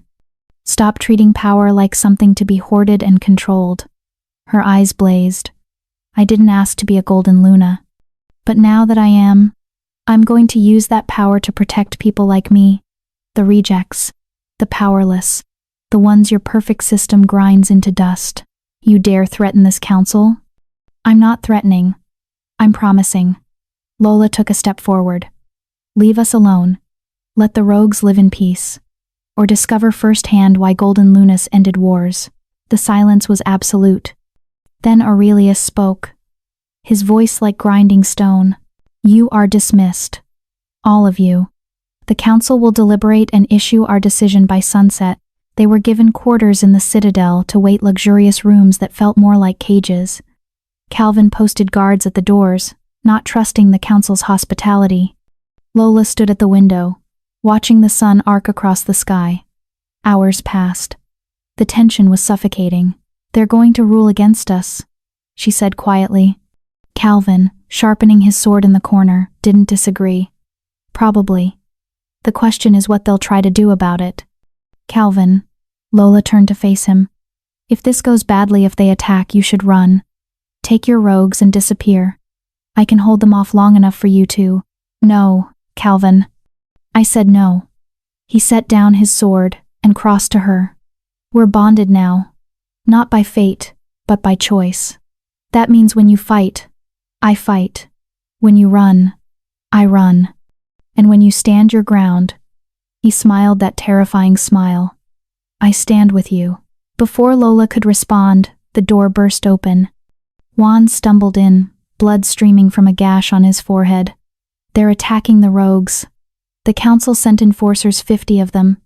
Stop treating power like something to be hoarded and controlled. Her eyes blazed. I didn't ask to be a golden Luna. But now that I am, I'm going to use that power to protect people like me. The rejects. The powerless. The ones your perfect system grinds into dust. You dare threaten this council? I'm not threatening. I'm promising. Lola took a step forward. Leave us alone. Let the rogues live in peace. Or discover firsthand why Golden Lunas ended wars. The silence was absolute. Then Aurelius spoke. His voice like grinding stone. You are dismissed. All of you. The council will deliberate and issue our decision by sunset. They were given quarters in the citadel to wait luxurious rooms that felt more like cages. Calvin posted guards at the doors, not trusting the council's hospitality. Lola stood at the window, watching the sun arc across the sky. Hours passed. The tension was suffocating. They're going to rule against us, she said quietly. Calvin, sharpening his sword in the corner, didn't disagree. Probably. The question is what they'll try to do about it. Calvin, Lola turned to face him. If this goes badly, if they attack, you should run. Take your rogues and disappear. I can hold them off long enough for you to. No, Calvin. I said no. He set down his sword and crossed to her. We're bonded now. Not by fate, but by choice. That means when you fight, I fight. When you run, I run. And when you stand your ground, he smiled that terrifying smile. I stand with you. Before Lola could respond, the door burst open. Juan stumbled in, blood streaming from a gash on his forehead. They're attacking the rogues. The council sent enforcers, 50 of them.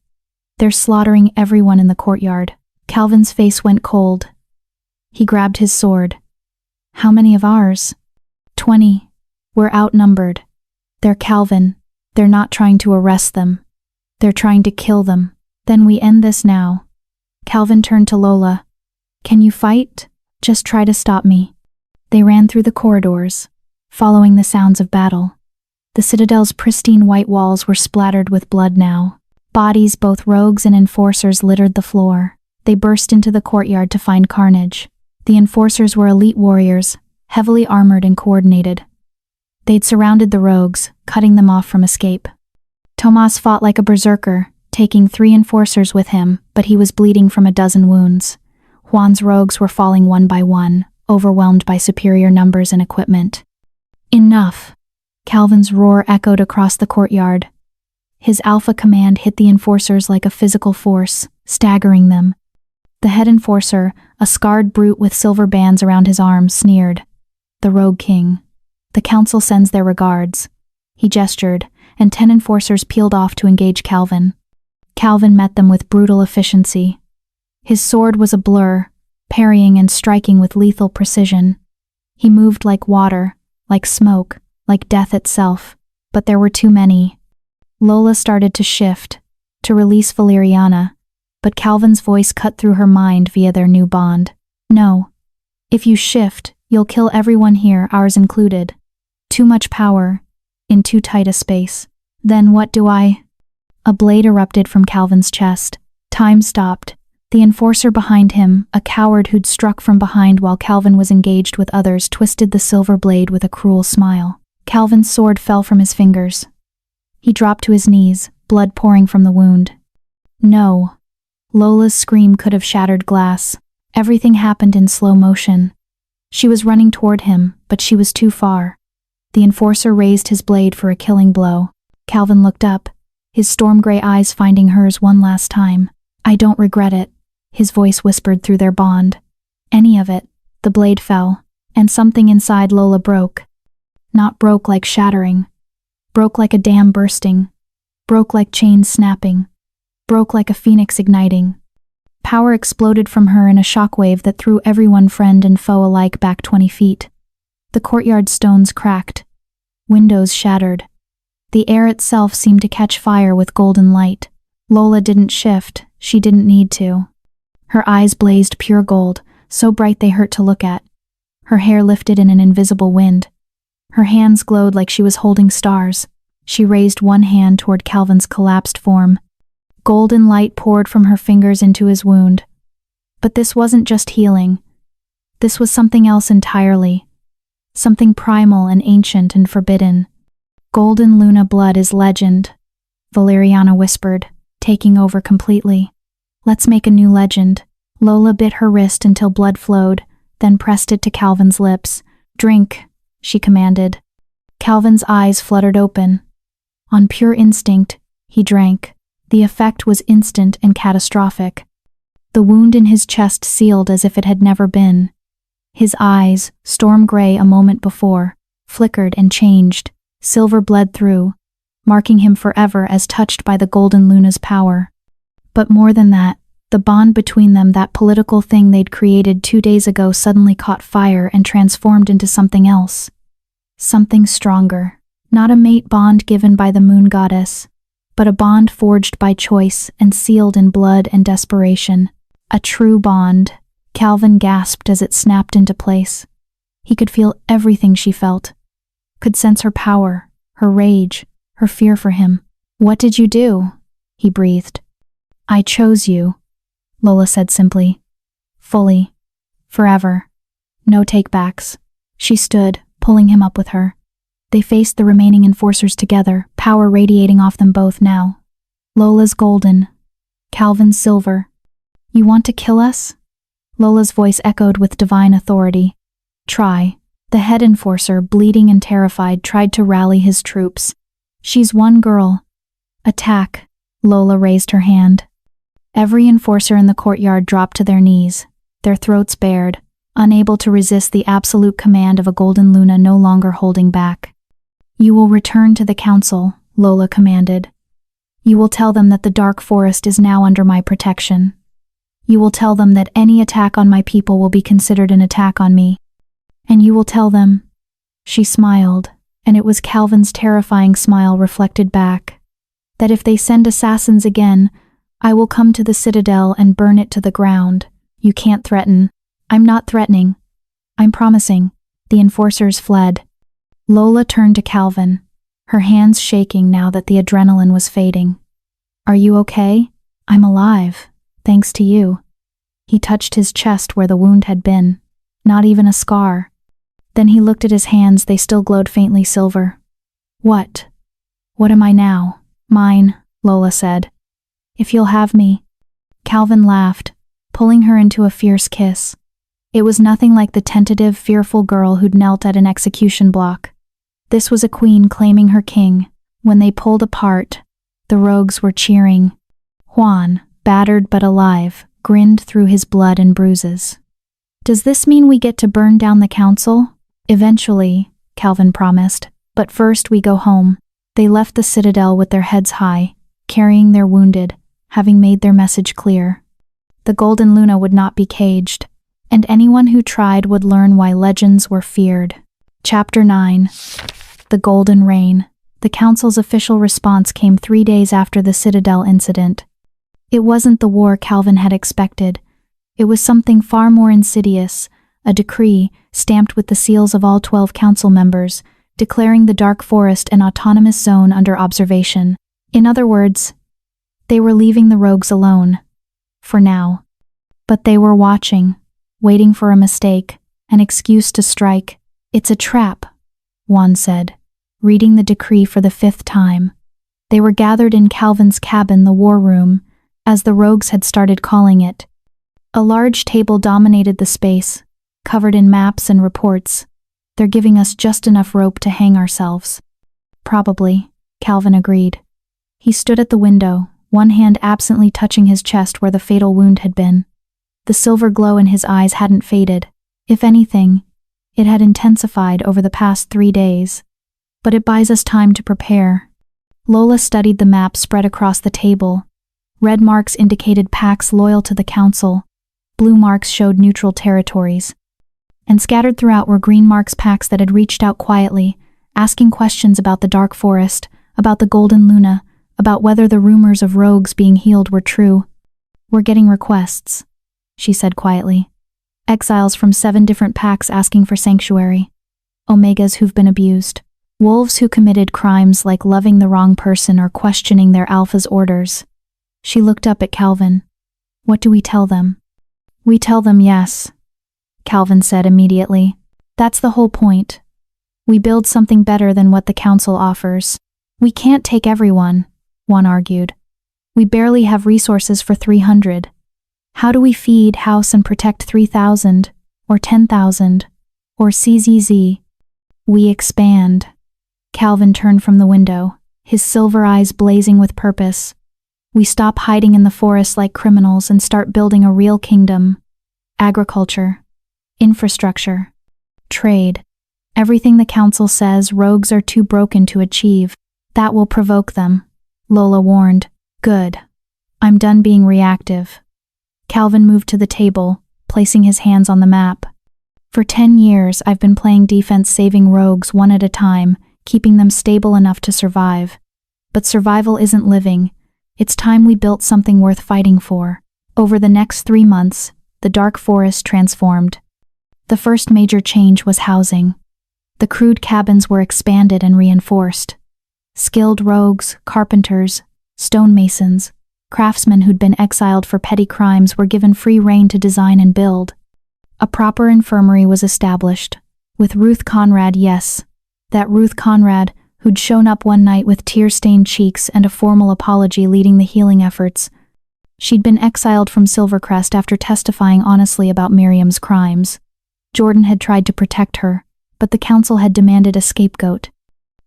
They're slaughtering everyone in the courtyard. Calvin's face went cold. He grabbed his sword. How many of ours? 20. We're outnumbered. They're Calvin. They're not trying to arrest them. They're trying to kill them. Then we end this now. Calvin turned to Lola. Can you fight? Just try to stop me. They ran through the corridors, following the sounds of battle. The citadel's pristine white walls were splattered with blood now. Bodies, both rogues and enforcers, littered the floor. They burst into the courtyard to find carnage. The enforcers were elite warriors, heavily armored and coordinated. They'd surrounded the rogues, cutting them off from escape. Tomas fought like a berserker, taking 3 enforcers with him, but he was bleeding from a dozen wounds. Juan's rogues were falling one by one, overwhelmed by superior numbers and equipment. Enough! Calvin's roar echoed across the courtyard. His alpha command hit the enforcers like a physical force, staggering them. The head enforcer, a scarred brute with silver bands around his arms, sneered. The Rogue King. The council sends their regards. He gestured, and 10 enforcers peeled off to engage Calvin. Calvin met them with brutal efficiency. His sword was a blur, parrying and striking with lethal precision. He moved like water, like smoke, like death itself, but there were too many. Lola started to shift, to release Valeriana, but Calvin's voice cut through her mind via their new bond. No. If you shift, you'll kill everyone here, ours included. Too much power, in too tight a space. Then what do I? A blade erupted from Calvin's chest. Time stopped. The enforcer behind him, a coward who'd struck from behind while Calvin was engaged with others, twisted the silver blade with a cruel smile. Calvin's sword fell from his fingers. He dropped to his knees, blood pouring from the wound. No. Lola's scream could have shattered glass. Everything happened in slow motion. She was running toward him, but she was too far. The enforcer raised his blade for a killing blow. Calvin looked up, his storm-gray eyes finding hers one last time. I don't regret it, his voice whispered through their bond. Any of it. The blade fell, and something inside Lola broke. Not broke like shattering. Broke like a dam bursting. Broke like chains snapping. Broke like a phoenix igniting. Power exploded from her in a shockwave that threw everyone, friend and foe alike, back 20 feet. The courtyard stones cracked. Windows shattered. The air itself seemed to catch fire with golden light. Lola didn't shift. She didn't need to. Her eyes blazed pure gold, so bright they hurt to look at. Her hair lifted in an invisible wind. Her hands glowed like she was holding stars. She raised one hand toward Calvin's collapsed form. Golden light poured from her fingers into his wound. But this wasn't just healing. This was something else entirely. Something primal and ancient and forbidden. Golden Luna blood is legend, Valeriana whispered, taking over completely. Let's make a new legend. Lola bit her wrist until blood flowed, then pressed it to Calvin's lips. Drink, she commanded. Calvin's eyes fluttered open. On pure instinct, he drank. The effect was instant and catastrophic. The wound in his chest sealed as if it had never been. His eyes, storm gray a moment before, flickered and changed. Silver bled through, marking him forever as touched by the Golden Luna's power. But more than that, the bond between them, that political thing they'd created 2 days ago, suddenly caught fire and transformed into something else. Something stronger. Not a mate bond given by the moon goddess, but a bond forged by choice and sealed in blood and desperation. A true bond. Calvin gasped as it snapped into place. He could feel everything she felt. Could sense her power, her rage, her fear for him. What did you do? He breathed. I chose you, Lola said simply. Fully. Forever. No takebacks. She stood, pulling him up with her. They faced the remaining enforcers together, power radiating off them both now. Lola's golden. Calvin's silver. You want to kill us? Lola's voice echoed with divine authority. Try. The head enforcer, bleeding and terrified, tried to rally his troops. She's one girl. Attack. Lola raised her hand. Every enforcer in the courtyard dropped to their knees, their throats bared, unable to resist the absolute command of a Golden Luna no longer holding back. You will return to the council, Lola commanded. You will tell them that the dark forest is now under my protection. You will tell them that any attack on my people will be considered an attack on me. And you will tell them. She smiled, and it was Calvin's terrifying smile reflected back, that if they send assassins again, I will come to the citadel and burn it to the ground. You can't threaten. I'm not threatening. I'm promising. The enforcers fled. Lola turned to Calvin, her hands shaking now that the adrenaline was fading. Are you okay? I'm alive, thanks to you. He touched his chest where the wound had been. Not even a scar. Then he looked at his hands, they still glowed faintly silver. What? What am I now? Mine, Lola said. If you'll have me. Calvin laughed, pulling her into a fierce kiss. It was nothing like the tentative, fearful girl who'd knelt at an execution block. This was a queen claiming her king. When they pulled apart, the rogues were cheering. Juan, battered but alive, grinned through his blood and bruises. Does this mean we get to burn down the council? Eventually, Calvin promised. But first we go home. They left the citadel with their heads high, carrying their wounded, having made their message clear. The Golden Luna would not be caged, and anyone who tried would learn why legends were feared. Chapter 9. The Golden Rain. The council's official response came 3 days after the Citadel incident. It wasn't the war Calvin had expected. It was something far more insidious, a decree, stamped with the seals of all 12 council members, declaring the Dark Forest an autonomous zone under observation. In other words, they were leaving the rogues alone. For now. But they were watching, waiting for a mistake, an excuse to strike. "It's a trap," Juan said, reading the decree for the 5th time. They were gathered in Calvin's cabin, the war room, as the rogues had started calling it. A large table dominated the space, covered in maps and reports. "They're giving us just enough rope to hang ourselves." "Probably," Calvin agreed. He stood at the window, one hand absently touching his chest where the fatal wound had been. The silver glow in his eyes hadn't faded. If anything, it had intensified over the past 3 days. "But it buys us time to prepare." Lola studied the map spread across the table. Red marks indicated packs loyal to the council. Blue marks showed neutral territories. And scattered throughout were green marks, packs that had reached out quietly, asking questions about the Dark Forest, about the Golden Luna, about whether the rumors of rogues being healed were true. "We're getting requests," she said quietly. "Exiles from 7 different packs asking for sanctuary. Omegas who've been abused. Wolves who committed crimes like loving the wrong person or questioning their alpha's orders." She looked up at Calvin. "What do we tell them?" "We tell them yes," Calvin said immediately. "That's the whole point. We build something better than what the council offers. We can't take everyone," Juan argued. "We barely have resources for 300. How do we feed, house, and protect 3,000, or 10,000, or CZZ? We expand." Calvin turned from the window, his silver eyes blazing with purpose. "We stop hiding in the forest like criminals and start building a real kingdom. Agriculture, infrastructure, trade. Everything the council says rogues are too broken to achieve. That will provoke them," Lola warned. "Good. I'm done being reactive." Calvin moved to the table, placing his hands on the map. "For 10 years I've been playing defense, saving rogues one at a time, keeping them stable enough to survive. But survival isn't living. It's time we built something worth fighting for." Over the next 3 months, the Dark Forest transformed. The first major change was housing. The crude cabins were expanded and reinforced. Skilled rogues, carpenters, stonemasons, craftsmen who'd been exiled for petty crimes were given free rein to design and build. A proper infirmary was established, with Ruth Conrad, yes, that Ruth Conrad who'd shown up one night with tear-stained cheeks and a formal apology leading the healing efforts. She'd been exiled from Silvercrest after testifying honestly about Miriam's crimes. Jordan had tried to protect her, but the council had demanded a scapegoat.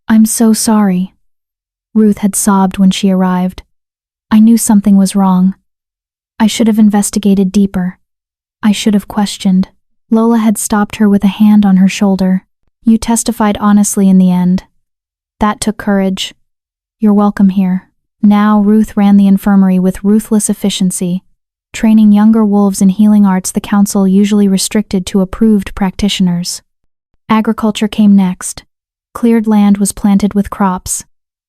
"I'm so sorry," Ruth had sobbed when she arrived. "I knew something was wrong. I should have investigated deeper. I should have questioned." Lola had stopped her with a hand on her shoulder. "You testified honestly in the end. That took courage. You're welcome here." Now Ruth ran the infirmary with ruthless efficiency, training younger wolves in healing arts the council usually restricted to approved practitioners. Agriculture came next. Cleared land was planted with crops.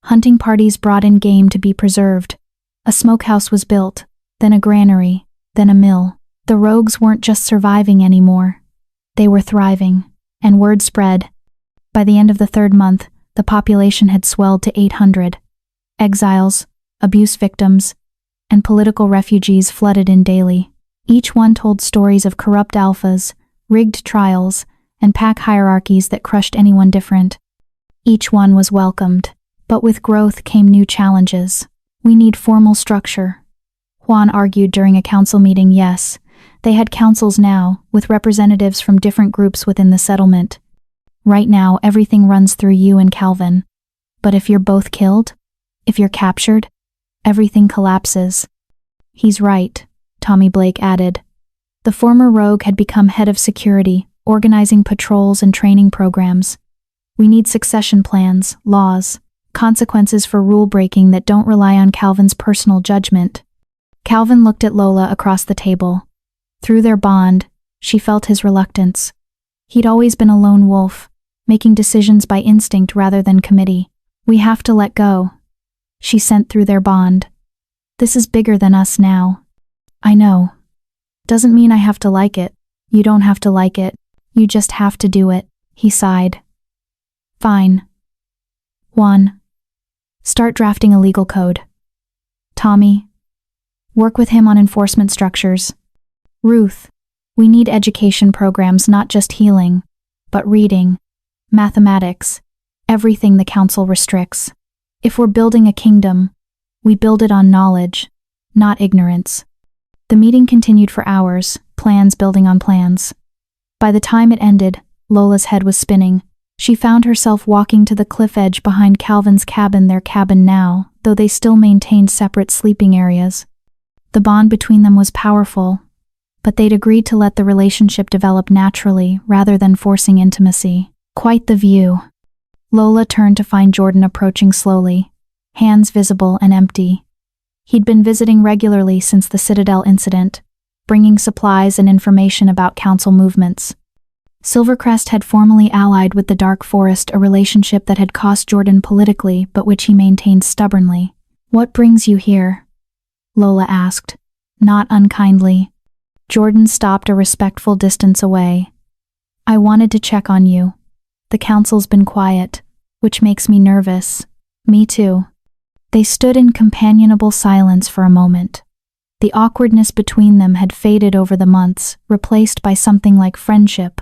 Hunting parties brought in game to be preserved. A smokehouse was built, then a granary, then a mill. The rogues weren't just surviving anymore. They were thriving, and word spread. By the end of the 3rd month, the population had swelled to 800. Exiles, abuse victims, and political refugees flooded in daily. Each one told stories of corrupt alphas, rigged trials, and pack hierarchies that crushed anyone different. Each one was welcomed, but with growth came new challenges. "We need formal structure," Juan argued during a council meeting. Yes, they had councils now, with representatives from different groups within the settlement. "Right now, everything runs through you and Calvin. But if you're both killed, if you're captured, everything collapses." "He's right," Tommy Blake added. The former rogue had become head of security, organizing patrols and training programs. "We need succession plans, laws, consequences for rule-breaking that don't rely on Calvin's personal judgment." Calvin looked at Lola across the table. Through their bond, she felt his reluctance. He'd always been a lone wolf, making decisions by instinct rather than committee. "We have to let go," she sent through their bond. This is bigger than us now. I know. Doesn't mean I have to like it. You don't have to like it. You just have to do it, he sighed. Fine. 1. Start drafting a legal code. Tommy. Work with him on enforcement structures. Ruth. We need education programs, not just healing, but reading, mathematics, everything the council restricts. If we're building a kingdom, we build it on knowledge, not ignorance. The meeting continued for hours, plans building on plans. By the time it ended, Lola's head was spinning. She found herself walking to the cliff edge behind Calvin's cabin, their cabin now, though they still maintained separate sleeping areas. The bond between them was powerful, but they'd agreed to let the relationship develop naturally rather than forcing intimacy. Quite the view. Lola turned to find Jordan approaching slowly, hands visible and empty. He'd been visiting regularly since the Citadel incident, bringing supplies and information about council movements. Silvercrest had formally allied with the Dark Forest, a relationship that had cost Jordan politically but which he maintained stubbornly. What brings you here? Lola asked, not unkindly. Jordan stopped a respectful distance away. I wanted to check on you. The council's been quiet, which makes me nervous. Me too. They stood in companionable silence for a moment. The awkwardness between them had faded over the months, replaced by something like friendship,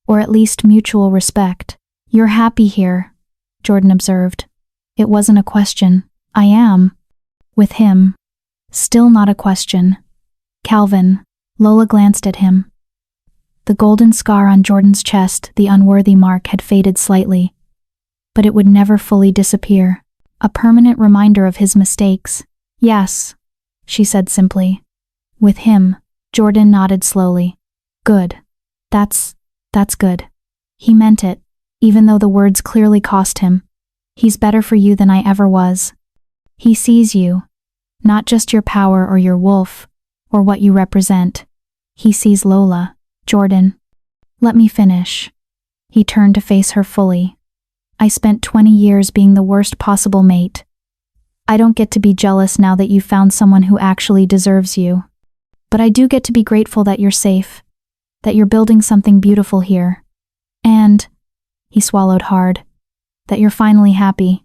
or at least mutual respect. You're happy here, Jordan observed. It wasn't a question. I am. With him. Still not a question. Calvin. Lola glanced at him. The golden scar on Jordan's chest, the unworthy mark, had faded slightly, but it would never fully disappear. A permanent reminder of his mistakes. Yes, she said simply. With him. Jordan nodded slowly. Good. That's good. He meant it, even though the words clearly cost him. He's better for you than I ever was. He sees you, not just your power or your wolf, or what you represent. He sees Lola. Jordan. Let me finish. He turned to face her fully. I spent 20 years being the worst possible mate. I don't get to be jealous now that you've found someone who actually deserves you. But I do get to be grateful that you're safe, that you're building something beautiful here. And, he swallowed hard, that you're finally happy.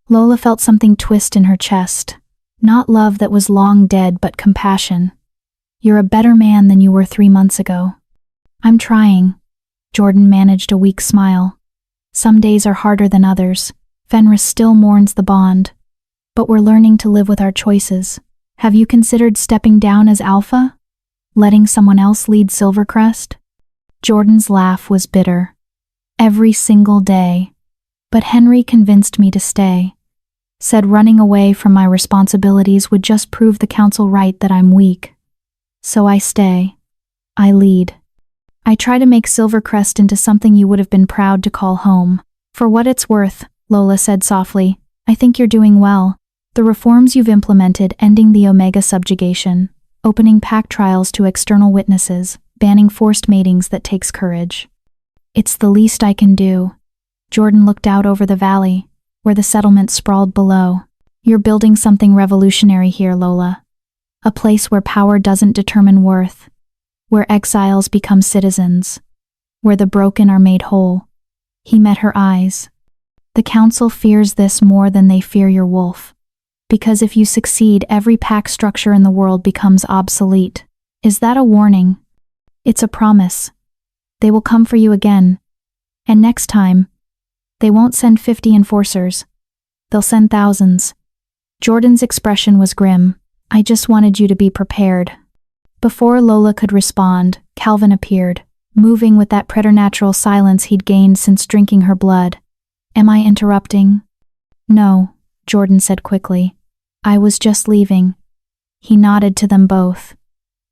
Lola felt something twist in her chest. Not love that was long dead, but compassion. You're a better man than you were 3 months ago. I'm trying. Jordan managed a weak smile. Some days are harder than others. Fenris still mourns the bond. But we're learning to live with our choices. Have you considered stepping down as alpha? Letting someone else lead Silvercrest? Jordan's laugh was bitter. Every single day. But Henry convinced me to stay. Said running away from my responsibilities would just prove the council right that I'm weak. So I stay. I lead. I try to make Silvercrest into something you would have been proud to call home. For what it's worth, Lola said softly, I think you're doing well. The reforms you've implemented, ending the Omega subjugation, opening pack trials to external witnesses, banning forced matings, that takes courage. It's the least I can do. Jordan looked out over the valley, where the settlement sprawled below. You're building something revolutionary here, Lola. A place where power doesn't determine worth, where exiles become citizens, where the broken are made whole. He met her eyes. The council fears this more than they fear your wolf. Because if you succeed, every pack structure in the world becomes obsolete. Is that a warning? It's a promise. They will come for you again. And next time, they won't send 50 enforcers. They'll send thousands. Jordan's expression was grim. I just wanted you to be prepared. Before Lola could respond, Calvin appeared, moving with that preternatural silence he'd gained since drinking her blood. Am I interrupting? No, Jordan said quickly. I was just leaving. He nodded to them both.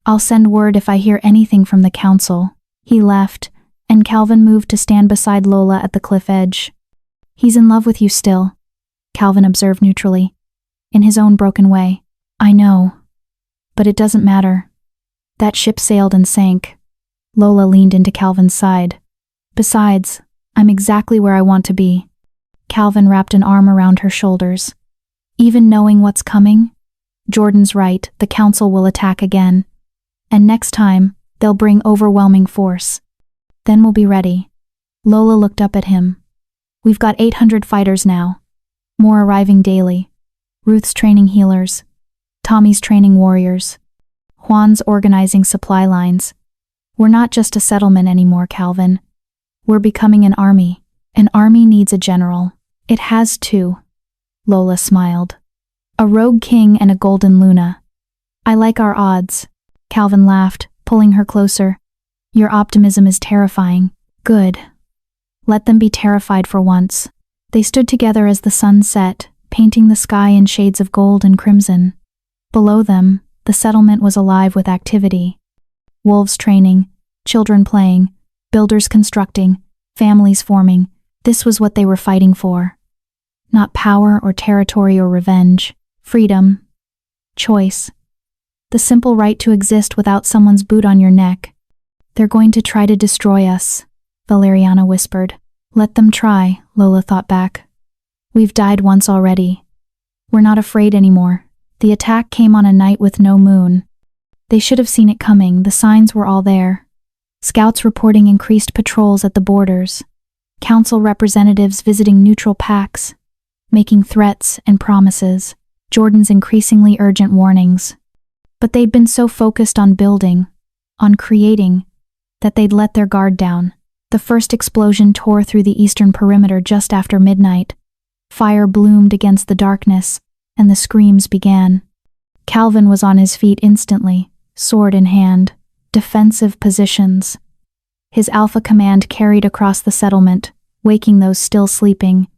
I'll send word if I hear anything from the council. He left, and Calvin moved to stand beside Lola at the cliff edge. He's in love with you still, Calvin observed neutrally, in his own broken way. I know. But it doesn't matter. That ship sailed and sank. Lola leaned into Calvin's side. Besides, I'm exactly where I want to be. Calvin wrapped an arm around her shoulders. Even knowing what's coming, Jordan's right, the council will attack again. And next time, they'll bring overwhelming force. Then we'll be ready. Lola looked up at him. We've got 800 fighters now. More arriving daily. Ruth's training healers. Tommy's training warriors. Juan's organizing supply lines. We're not just a settlement anymore, Calvin. We're becoming an army. An army needs a general. It has two. Lola smiled. A rogue king and a golden Luna. I like our odds. Calvin laughed, pulling her closer. Your optimism is terrifying. Good. Let them be terrified for once. They stood together as the sun set, painting the sky in shades of gold and crimson. Below them, the settlement was alive with activity. Wolves training, children playing, builders constructing, families forming. This was what they were fighting for. Not power or territory or revenge. Freedom. Choice. The simple right to exist without someone's boot on your neck. They're going to try to destroy us, Valeriana whispered. Let them try, Lola thought back. We've died once already. We're not afraid anymore. The attack came on a night with no moon. They should have seen it coming, the signs were all there. Scouts reporting increased patrols at the borders. Council representatives visiting neutral packs, making threats and promises. Jordan's increasingly urgent warnings. But they'd been so focused on building, on creating, that they'd let their guard down. The first explosion tore through the eastern perimeter just after midnight. Fire bloomed against the darkness, and the screams began. Calvin was on his feet instantly, sword in hand, defensive positions. His alpha command carried across the settlement, waking those still sleeping.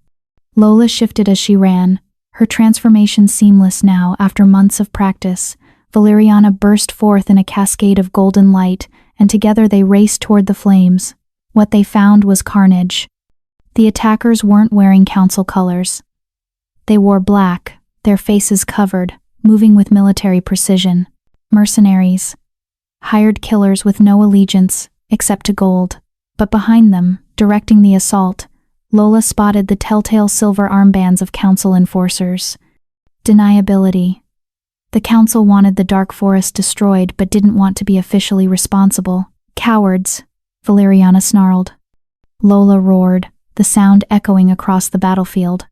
Lola shifted as she ran, her transformation seamless now after months of practice. Valeriana burst forth in a cascade of golden light, and together they raced toward the flames. What they found was carnage. The attackers weren't wearing council colors. They wore black, their faces covered, moving with military precision. Mercenaries. Hired killers with no allegiance, except to gold. But behind them, directing the assault, Lola spotted the telltale silver armbands of council enforcers. Deniability. The council wanted the dark forest destroyed but didn't want to be officially responsible. Cowards, Valeriana snarled. Lola roared, the sound echoing across the battlefield.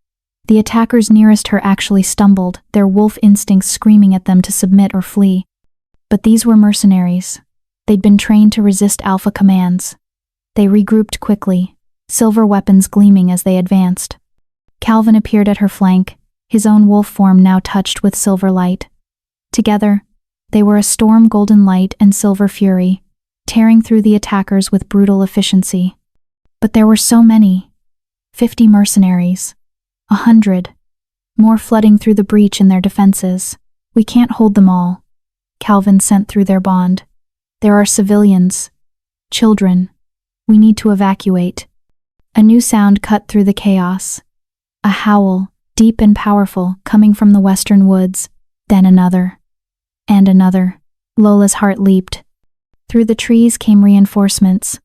The attackers nearest her actually stumbled, their wolf instincts screaming at them to submit or flee. But these were mercenaries. They'd been trained to resist alpha commands. They regrouped quickly, silver weapons gleaming as they advanced. Calvin appeared at her flank, his own wolf form now touched with silver light. Together, they were a storm golden light and silver fury, tearing through the attackers with brutal efficiency. But there were so many. 50 mercenaries. 100. More flooding through the breach in their defenses. We can't hold them all. Calvin sent through their bond. There are civilians. Children. We need to evacuate. A new sound cut through the chaos. A howl, deep and powerful, coming from the western woods. Then another. And another. Lola's heart leaped. Through the trees came reinforcements.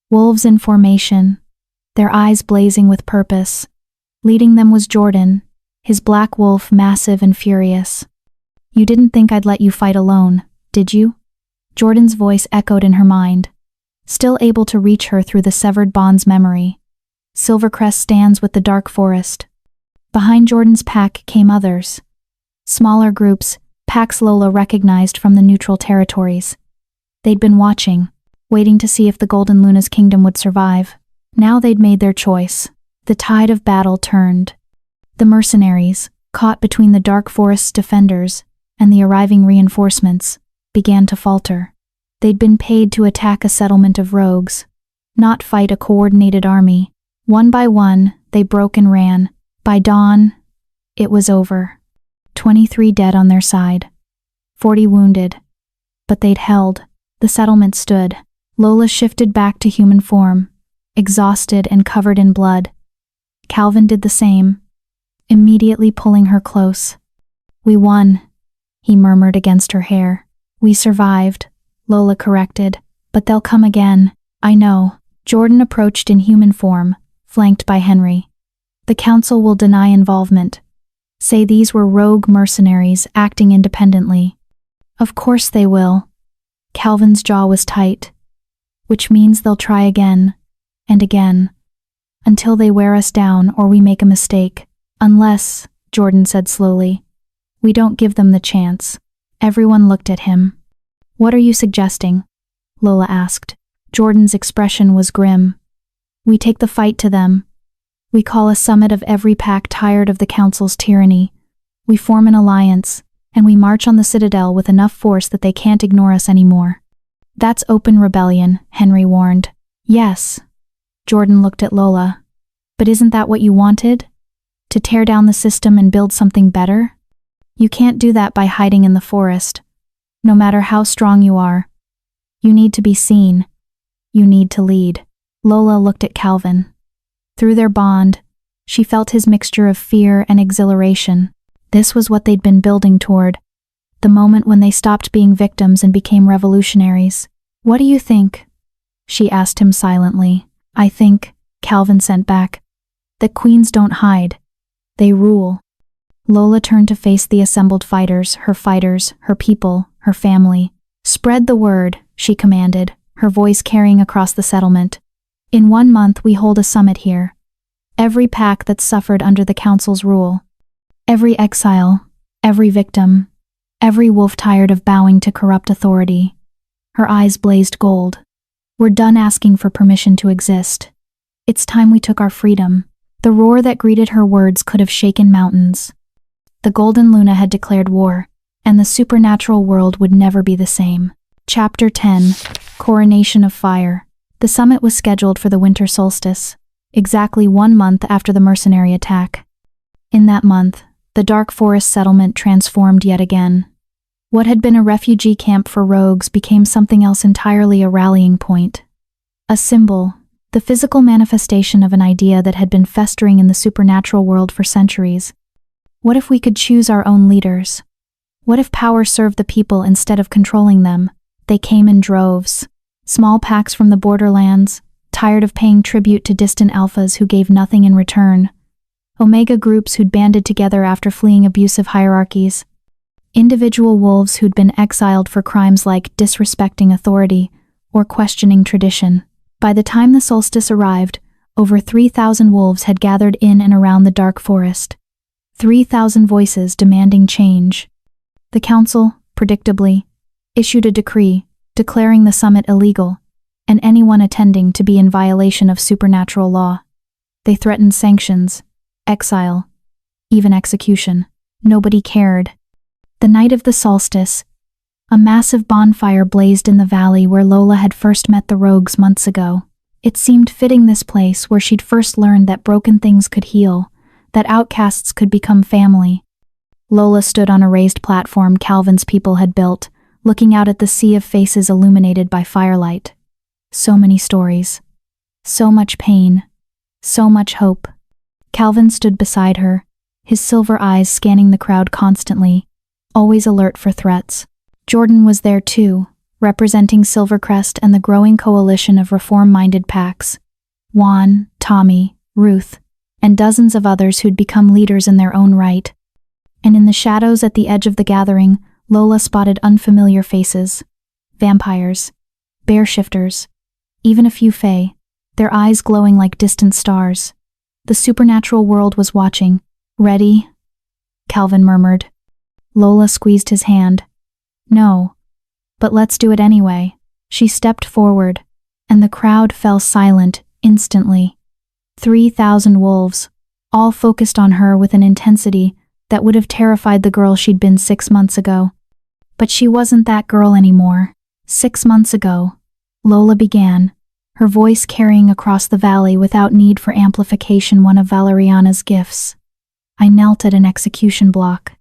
Wolves in formation, their eyes blazing with purpose. Leading them was Jordan, his black wolf massive and furious. You didn't think I'd let you fight alone, did you? Jordan's voice echoed in her mind, still able to reach her through the severed bond's memory. Silvercrest stands with the dark forest. Behind Jordan's pack came others. Smaller groups, packs Lola recognized from the neutral territories. They'd been watching, waiting to see if the Golden Luna's kingdom would survive. Now they'd made their choice. The tide of battle turned. The mercenaries, caught between the dark forest's defenders and the arriving reinforcements, began to falter. They'd been paid to attack a settlement of rogues, not fight a coordinated army. One by one, they broke and ran. By dawn, it was over. 23 dead on their side. 40 wounded. But they'd held. The settlement stood. Lola shifted back to human form, exhausted and covered in blood. Calvin did the same, immediately pulling her close. We won, he murmured against her hair. We survived, Lola corrected, but they'll come again. I know. Jordan approached in human form, flanked by Henry. The council will deny involvement. say these were rogue mercenaries acting independently. Of course they will. Calvin's jaw was tight. Which means they'll try again, and again, until they wear us down or we make a mistake. Unless, Jordan said slowly, we don't give them the chance. Everyone looked at him. What are you suggesting? Lola asked. Jordan's expression was grim. We take the fight to them. We call a summit of every pack tired of the council's tyranny. We form an alliance, and we march on the citadel with enough force that they can't ignore us anymore. That's open rebellion, Henry warned. Yes. Jordan looked at Lola. But isn't that what you wanted? To tear down the system and build something better? You can't do that by hiding in the forest. No matter how strong you are. You need to be seen. You need to lead. Lola looked at Calvin. Through their bond, she felt his mixture of fear and exhilaration. This was what they'd been building toward. The moment when they stopped being victims and became revolutionaries. What do you think? She asked him silently. I think, Calvin sent back, that queens don't hide. They rule. Lola turned to face the assembled fighters, her people, her family. Spread the word, she commanded, her voice carrying across the settlement. In 1 month we hold a summit here. Every pack that suffered under the council's rule. Every exile, every victim, every wolf tired of bowing to corrupt authority. Her eyes blazed gold. We're done asking for permission to exist. It's time we took our freedom. The roar that greeted her words could have shaken mountains. The Golden Luna had declared war, and the supernatural world would never be the same. Chapter 10. Coronation of Fire. The summit was scheduled for the winter solstice, exactly 1 month after the mercenary attack. In that month, the dark forest settlement transformed yet again. What had been a refugee camp for rogues became something else entirely, a rallying point. A symbol, the physical manifestation of an idea that had been festering in the supernatural world for centuries. What if we could choose our own leaders? What if power served the people instead of controlling them? They came in droves. Small packs from the borderlands, tired of paying tribute to distant alphas who gave nothing in return. Omega groups who'd banded together after fleeing abusive hierarchies. Individual wolves who'd been exiled for crimes like disrespecting authority or questioning tradition. By the time the solstice arrived, over 3,000 wolves had gathered in and around the dark forest. 3,000 voices demanding change. The council, predictably, issued a decree declaring the summit illegal, and anyone attending to be in violation of supernatural law. They threatened sanctions, exile, even execution. Nobody cared. The night of the solstice, a massive bonfire blazed in the valley where Lola had first met the rogues months ago. It seemed fitting, this place where she'd first learned that broken things could heal, that outcasts could become family. Lola stood on a raised platform Calvin's people had built, looking out at the sea of faces illuminated by firelight. So many stories. So much pain. So much hope. Calvin stood beside her, his silver eyes scanning the crowd constantly, always alert for threats. Jordan was there too, representing Silvercrest and the growing coalition of reform-minded packs. Juan, Tommy, Ruth, and dozens of others who'd become leaders in their own right. And in the shadows at the edge of the gathering, Lola spotted unfamiliar faces. Vampires, bear shifters, even a few fae, their eyes glowing like distant stars. The supernatural world was watching. Ready? Calvin murmured. Lola squeezed his hand. No, but let's do it anyway. She stepped forward, and the crowd fell silent instantly. 3,000 wolves, all focused on her with an intensity that would have terrified the girl she'd been 6 months ago. But she wasn't that girl anymore. 6 months ago, Lola began, her voice carrying across the valley without need for amplification, one of Valeriana's gifts. I knelt at an execution block.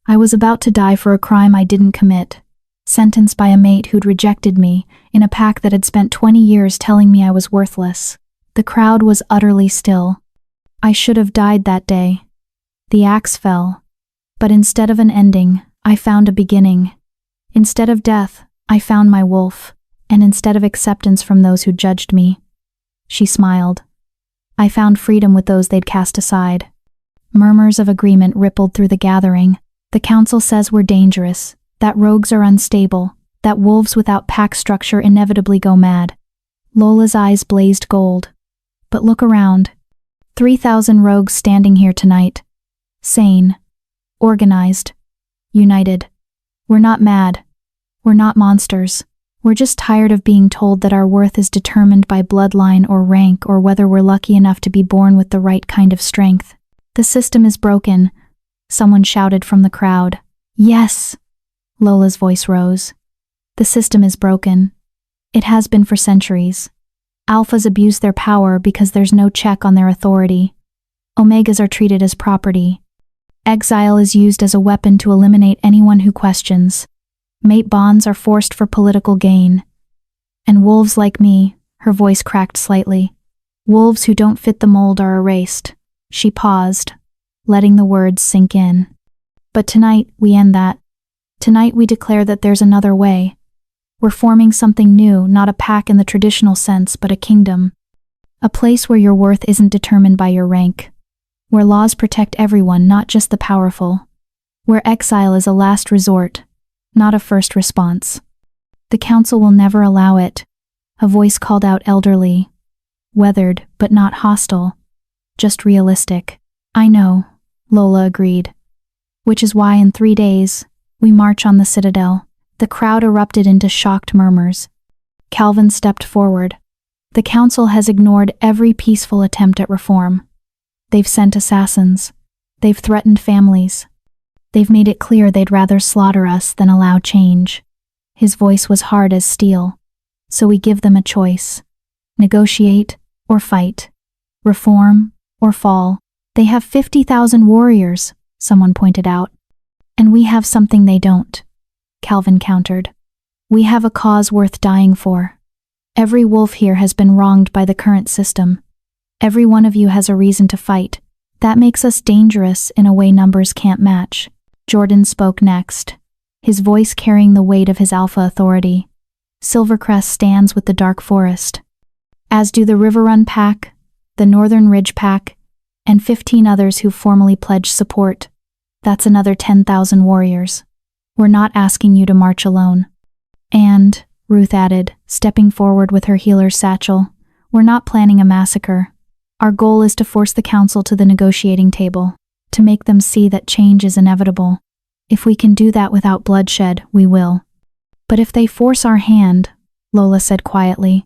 I was about to die for a crime I didn't commit, sentenced by a mate who'd rejected me in a pack that had spent 20 years telling me I was worthless. The crowd was utterly still. I should have died that day. The axe fell. But instead of an ending, I found a beginning. Instead of death, I found my wolf, and instead of acceptance from those who judged me, she smiled, I found freedom with those they'd cast aside. Murmurs of agreement rippled through the gathering. The council says we're dangerous, that rogues are unstable, that wolves without pack structure inevitably go mad. Lola's eyes blazed gold. But look around. 3,000 rogues standing here tonight. Sane. Organized. United. We're not mad. We're not monsters. We're just tired of being told that our worth is determined by bloodline or rank or whether we're lucky enough to be born with the right kind of strength. The system is broken, someone shouted from the crowd. Yes! Lola's voice rose. The system is broken. It has been for centuries. Alphas abuse their power because there's no check on their authority. Omegas are treated as property. Exile is used as a weapon to eliminate anyone who questions. Mate bonds are forced for political gain. And wolves like me, her voice cracked slightly. Wolves who don't fit the mold are erased. She paused, letting the words sink in. But tonight, we end that. Tonight we declare that there's another way. We're forming something new, not a pack in the traditional sense, but a kingdom. A place where your worth isn't determined by your rank. Where laws protect everyone, not just the powerful. Where exile is a last resort, not a first response. The council will never allow it. A voice called out elderly. Weathered, but not hostile. Just realistic. I know, Lola agreed. Which is why in 3 days, we march on the citadel. The crowd erupted into shocked murmurs. Calvin stepped forward. The council has ignored every peaceful attempt at reform. They've sent assassins. They've threatened families. They've made it clear they'd rather slaughter us than allow change. His voice was hard as steel. So we give them a choice. Negotiate or fight. Reform or fall. They have 50,000 warriors, someone pointed out. And we have something they don't, Calvin countered. We have a cause worth dying for. Every wolf here has been wronged by the current system. Every one of you has a reason to fight. That makes us dangerous in a way numbers can't match. Jordan spoke next, his voice carrying the weight of his alpha authority. Silvercrest stands with the Dark Forest. As do the Riverrun Pack, the Northern Ridge Pack, and 15 others who formally pledged support. That's another 10,000 warriors. We're not asking you to march alone. And, Ruth added, stepping forward with her healer's satchel, we're not planning a massacre. Our goal is to force the council to the negotiating table, to make them see that change is inevitable. If we can do that without bloodshed, we will. But if they force our hand, Lola said quietly,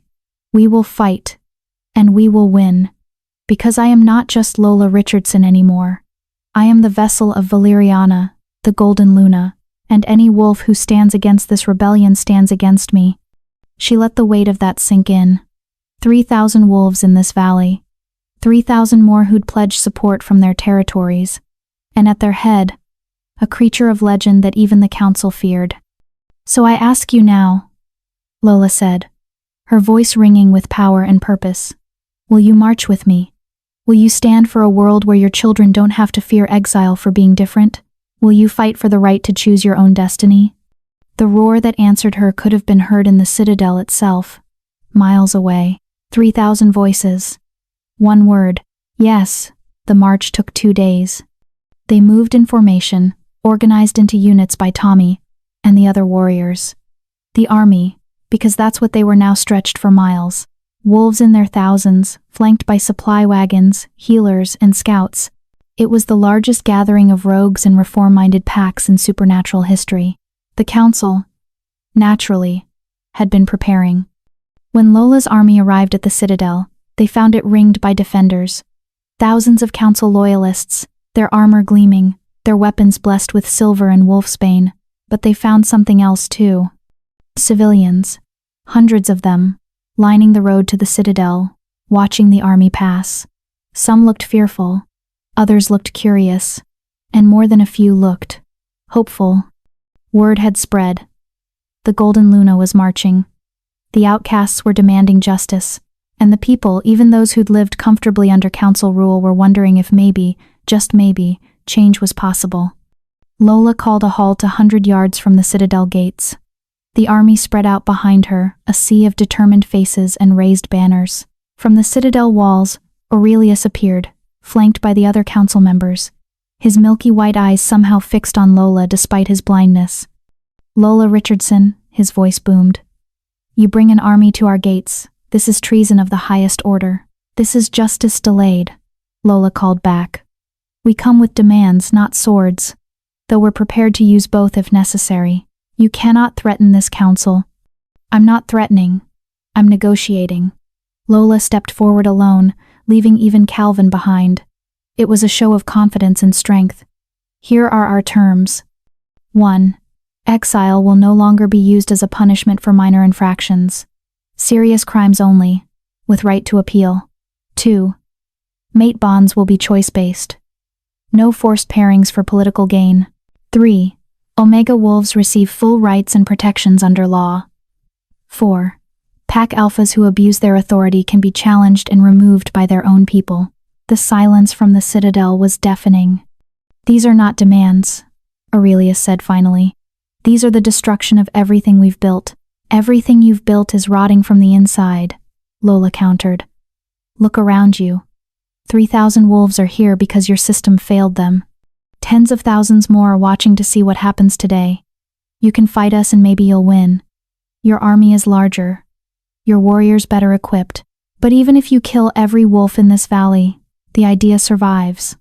we will fight, and we will win. Because I am not just Lola Richardson anymore. I am the vessel of Valeriana, the Golden Luna, and any wolf who stands against this rebellion stands against me. She let the weight of that sink in. 3,000 wolves in this valley. 3,000 more who'd pledged support from their territories. And at their head, a creature of legend that even the council feared. So I ask you now, Lola said, her voice ringing with power and purpose. Will you march with me? Will you stand for a world where your children don't have to fear exile for being different? Will you fight for the right to choose your own destiny? The roar that answered her could have been heard in the citadel itself. Miles away, 3,000 voices. One word, yes. The march took 2 days. They moved in formation, organized into units by Tommy and the other warriors. The army, because that's what they were now, stretched for miles. Wolves in their thousands, flanked by supply wagons, healers, and scouts. It was the largest gathering of rogues and reform-minded packs in supernatural history. The council, naturally, had been preparing. When Lola's army arrived at the citadel, they found it ringed by defenders. Thousands of council loyalists, their armor gleaming, their weapons blessed with silver and wolfsbane. But they found something else too. Civilians, hundreds of them, lining the road to the citadel, watching the army pass. Some looked fearful, others looked curious, and more than a few looked hopeful. Word had spread. The Golden Luna was marching. The outcasts were demanding justice, and the people, even those who'd lived comfortably under council rule, were wondering if maybe, just maybe, change was possible. Lola called a halt 100 yards from the citadel gates. The army spread out behind her, a sea of determined faces and raised banners. From the citadel walls, Aurelius appeared, flanked by the other council members, his milky white eyes somehow fixed on Lola despite his blindness. "Lola Richardson," his voice boomed. "You bring an army to our gates. This is treason of the highest order. This is justice delayed," Lola called back. "We come with demands, not swords, though we're prepared to use both if necessary. You cannot threaten this council." "I'm not threatening. I'm negotiating." Lola stepped forward alone, leaving even Calvin behind. It was a show of confidence and strength. "Here are our terms. 1. Exile will no longer be used as a punishment for minor infractions. Serious crimes only, with right to appeal. 2. Mate bonds will be choice-based. No forced pairings for political gain. 3. Omega wolves receive full rights and protections under law. 4. Pack alphas who abuse their authority can be challenged and removed by their own people." The silence from the citadel was deafening. "These are not demands," Aurelius said finally. "These are the destruction of everything we've built. Everything you've built is rotting from the inside," Lola countered. "Look around you. 3,000 wolves are here because your system failed them. Tens of thousands more are watching to see what happens today. You can fight us and maybe you'll win. Your army is larger. Your warriors better equipped. But even if you kill every wolf in this valley, the idea survives.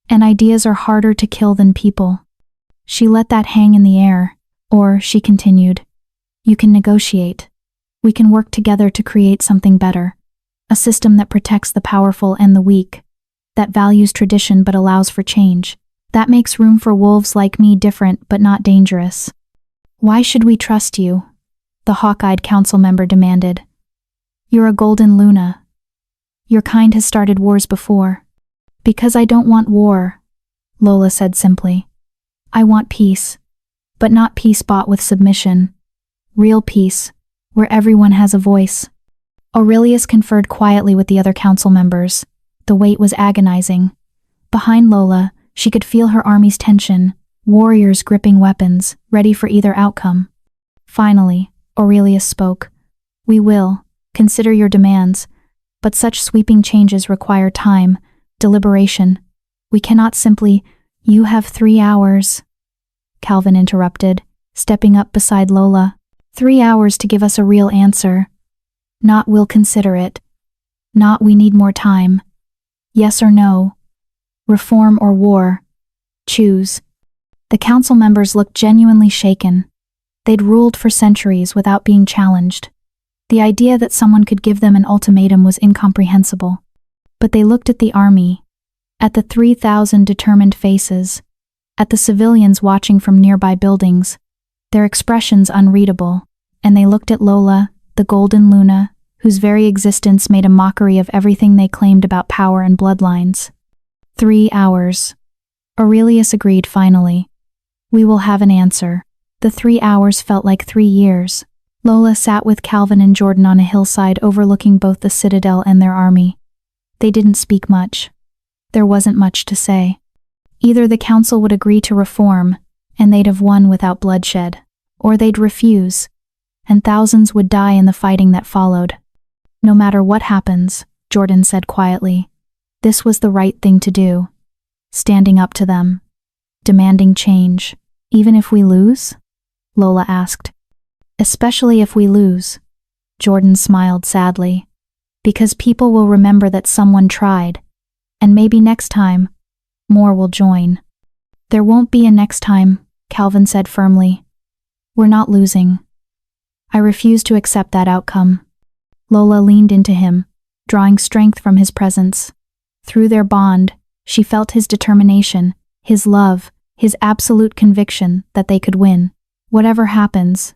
And ideas are harder to kill than people." She let that hang in the air, or, she continued, "You can negotiate. We can work together to create something better. A system that protects the powerful and the weak, that values tradition but allows for change, that makes room for wolves like me, different but not dangerous." "Why should we trust you?" the hawk-eyed council member demanded. "You're a golden Luna. Your kind has started wars before." "Because I don't want war," Lola said simply. "I want peace, but not peace bought with submission. Real peace, where everyone has a voice." Aurelius conferred quietly with the other council members. The wait was agonizing. Behind Lola, she could feel her army's tension, warriors gripping weapons, ready for either outcome. Finally, Aurelius spoke. "We will consider your demands, but such sweeping changes require time, deliberation. We cannot simply—" "You have 3 hours," Calvin interrupted, stepping up beside Lola. 3 hours to give us a real answer. Not "we'll consider it." Not "we need more time." Yes or no. Reform or war. Choose. The council members looked genuinely shaken. They'd ruled for centuries without being challenged. The idea that someone could give them an ultimatum was incomprehensible. But they looked at the army, at the 3,000 determined faces, at the civilians watching from nearby buildings, their expressions unreadable, and they looked at Lola, the golden Luna, whose very existence made a mockery of everything they claimed about power and bloodlines. 3 hours. Aurelius agreed finally. "We will have an answer." The 3 hours felt like 3 years. Lola sat with Calvin and Jordan on a hillside overlooking both the citadel and their army. They didn't speak much. There wasn't much to say. Either the council would agree to reform, and they'd have won without bloodshed, or they'd refuse, and thousands would die in the fighting that followed. "No matter what happens," Jordan said quietly, "this was the right thing to do. Standing up to them. Demanding change. Even if we lose?" Lola asked. "Especially if we lose," Jordan smiled sadly. "Because people will remember that someone tried, and maybe next time, more will join." "There won't be a next time," Calvin said firmly. "We're not losing. I refuse to accept that outcome." Lola leaned into him, drawing strength from his presence. Through their bond, she felt his determination, his love, his absolute conviction that they could win. "Whatever happens,"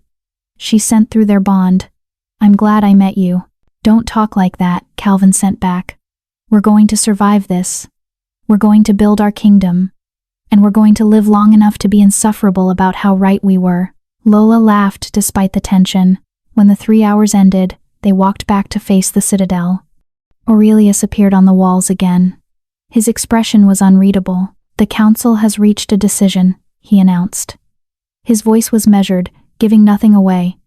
she sent through their bond, "I'm glad I met you." "Don't talk like that," Calvin sent back. "We're going to survive this. We're going to build our kingdom. And we're going to live long enough to be insufferable about how right we were." Lola laughed despite the tension. When the 3 hours ended, they walked back to face the citadel. Aurelius appeared on the walls again. His expression was unreadable. "The council has reached a decision," he announced. His voice was measured, giving nothing away.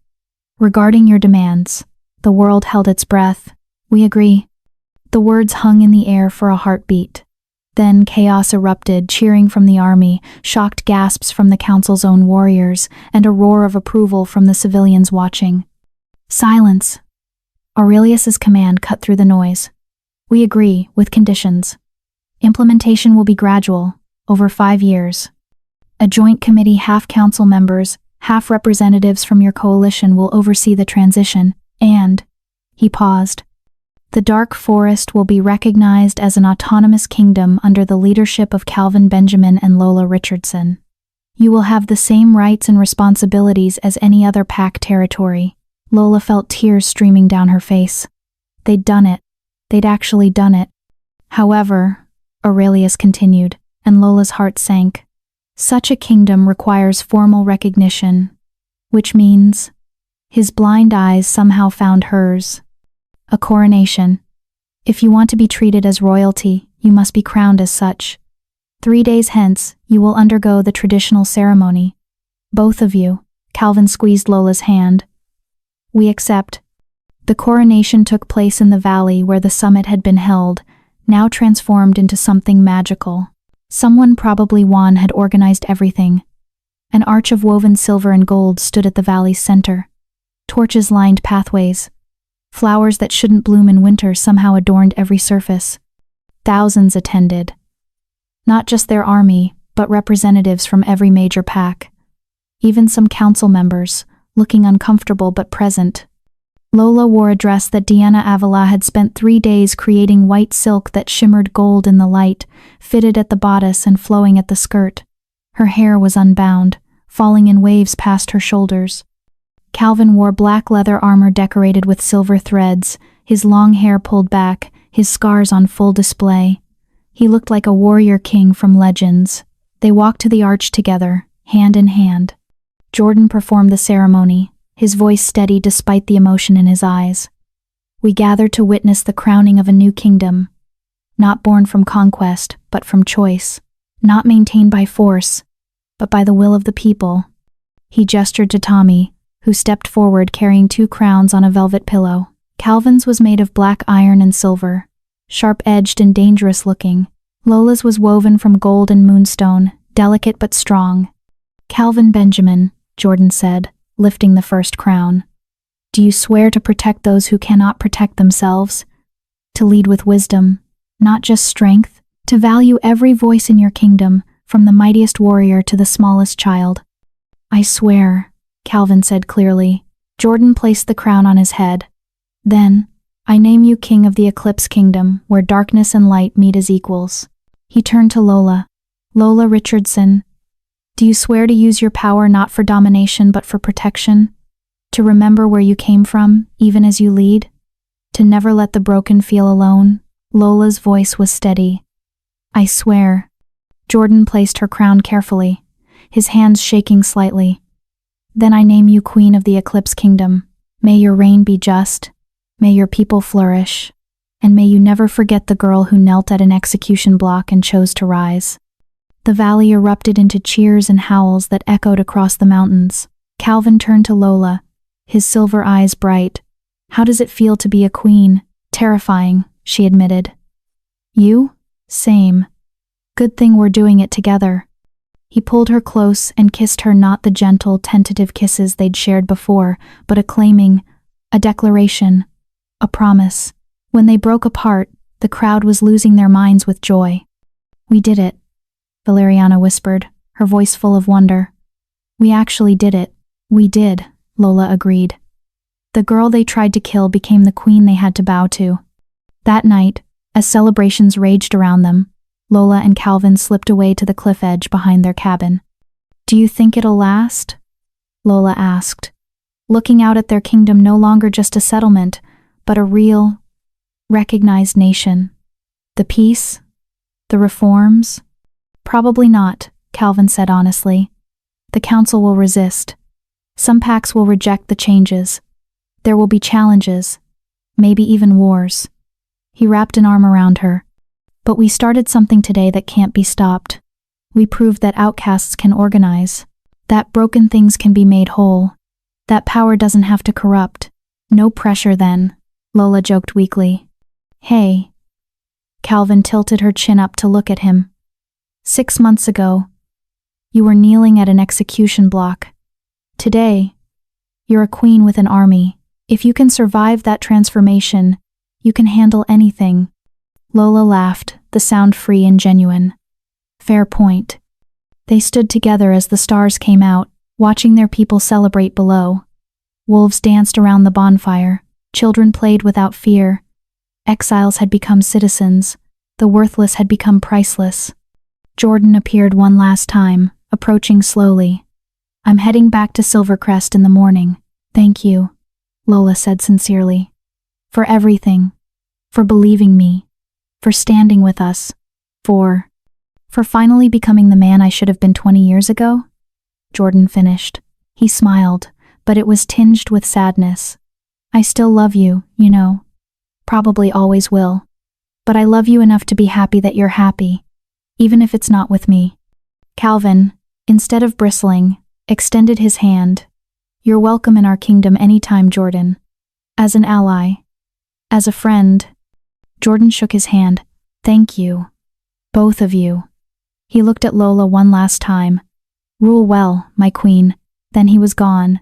"Regarding your demands." The world held its breath. "We agree." The words hung in the air for a heartbeat. Then chaos erupted, cheering from the army, shocked gasps from the council's own warriors, and a roar of approval from the civilians watching. Silence! Aurelius's command cut through the noise. We agree, with conditions. Implementation will be gradual, over 5 years. A joint committee, half council members, half representatives from your coalition will oversee the transition, and, he paused, the Dark Forest will be recognized as an autonomous kingdom under the leadership of Calvin Benjamin and Lola Richardson. You will have the same rights and responsibilities as any other pack territory. Lola felt tears streaming down her face. They'd done it. They'd actually done it. However, Aurelius continued, and Lola's heart sank. Such a kingdom requires formal recognition, which means his blind eyes somehow found hers. A coronation. If you want to be treated as royalty, you must be crowned as such. 3 days hence, you will undergo the traditional ceremony. Both of you. Calvin squeezed Lola's hand. We accept. The coronation took place in the valley where the summit had been held, now transformed into something magical. Someone, probably Juan, had organized everything. An arch of woven silver and gold stood at the valley's center. Torches lined pathways. Flowers that shouldn't bloom in winter somehow adorned every surface. Thousands attended. Not just their army, but representatives from every major pack. Even some council members, looking uncomfortable but present. Lola wore a dress that Deanna Avila had spent 3 days creating, white silk that shimmered gold in the light, fitted at the bodice and flowing at the skirt. Her hair was unbound, falling in waves past her shoulders. Calvin wore black leather armor decorated with silver threads, his long hair pulled back, his scars on full display. He looked like a warrior king from legends. They walked to the arch together, hand in hand. Jordan performed the ceremony, his voice steady despite the emotion in his eyes. We gathered to witness the crowning of a new kingdom, not born from conquest, but from choice, not maintained by force, but by the will of the people. He gestured to Tommy, who stepped forward carrying 2 crowns on a velvet pillow. Calvin's was made of black iron and silver, sharp-edged and dangerous-looking. Lola's was woven from gold and moonstone, delicate but strong. Calvin Benjamin, Jordan said, lifting the first crown. Do you swear to protect those who cannot protect themselves? To lead with wisdom, not just strength, to value every voice in your kingdom, from the mightiest warrior to the smallest child? I swear, Calvin said clearly. Jordan placed the crown on his head. Then, I name you king of the Eclipse Kingdom, where darkness and light meet as equals. He turned to Lola. Lola Richardson, do you swear to use your power not for domination but for protection? To remember where you came from, even as you lead? To never let the broken feel alone? Lola's voice was steady. I swear. Jordan placed her crown carefully, his hands shaking slightly. Then I name you Queen of the Eclipse Kingdom. May your reign be just, may your people flourish, and may you never forget the girl who knelt at an execution block and chose to rise. The valley erupted into cheers and howls that echoed across the mountains. Calvin turned to Lola, his silver eyes bright. How does it feel to be a queen? Terrifying, she admitted. You? Same. Good thing we're doing it together. He pulled her close and kissed her, not the gentle, tentative kisses they'd shared before, but a claiming, a declaration, a promise. When they broke apart, the crowd was losing their minds with joy. We did it, Valeriana whispered, her voice full of wonder. We actually did it. We did, Lola agreed. The girl they tried to kill became the queen they had to bow to. That night, as celebrations raged around them, Lola and Calvin slipped away to the cliff edge behind their cabin. Do you think it'll last? Lola asked, looking out at their kingdom, no longer just a settlement, but a real, recognized nation. The peace? The reforms? Probably not, Calvin said honestly. The council will resist. Some packs will reject the changes. There will be challenges, maybe even wars. He wrapped an arm around her. But we started something today that can't be stopped. We proved that outcasts can organize, that broken things can be made whole, that power doesn't have to corrupt. No pressure then, Lola joked weakly. Hey, Calvin tilted her chin up to look at him. 6 months ago, you were kneeling at an execution block. Today, you're a queen with an army. If you can survive that transformation, you can handle anything. Lola laughed, the sound free and genuine. Fair point. They stood together as the stars came out, watching their people celebrate below. Wolves danced around the bonfire. Children played without fear. Exiles had become citizens. The worthless had become priceless. Jordan appeared one last time, approaching slowly. I'm heading back to Silvercrest in the morning. Thank you, Lola said sincerely. For everything. For believing me. For standing with us. For finally becoming the man I should have been 20 years ago? Jordan finished. He smiled, but it was tinged with sadness. I still love you, you know. Probably always will. But I love you enough to be happy that you're happy, even if it's not with me. Calvin, instead of bristling, extended his hand. You're welcome in our kingdom anytime, Jordan. As an ally. As a friend. Jordan shook his hand. Thank you. Both of you. He looked at Lola one last time. Rule well, my queen. Then he was gone,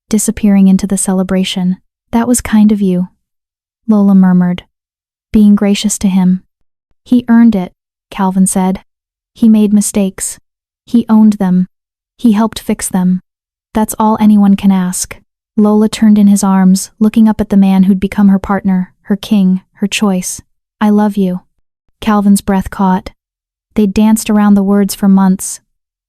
disappearing into the celebration. That was kind of you, Lola murmured, being gracious to him. He earned it, Calvin said. He made mistakes. He owned them. He helped fix them. That's all anyone can ask. Lola turned in his arms, looking up at the man who'd become her partner, her king, her choice. I love you. Calvin's breath caught. They'd danced around the words for months,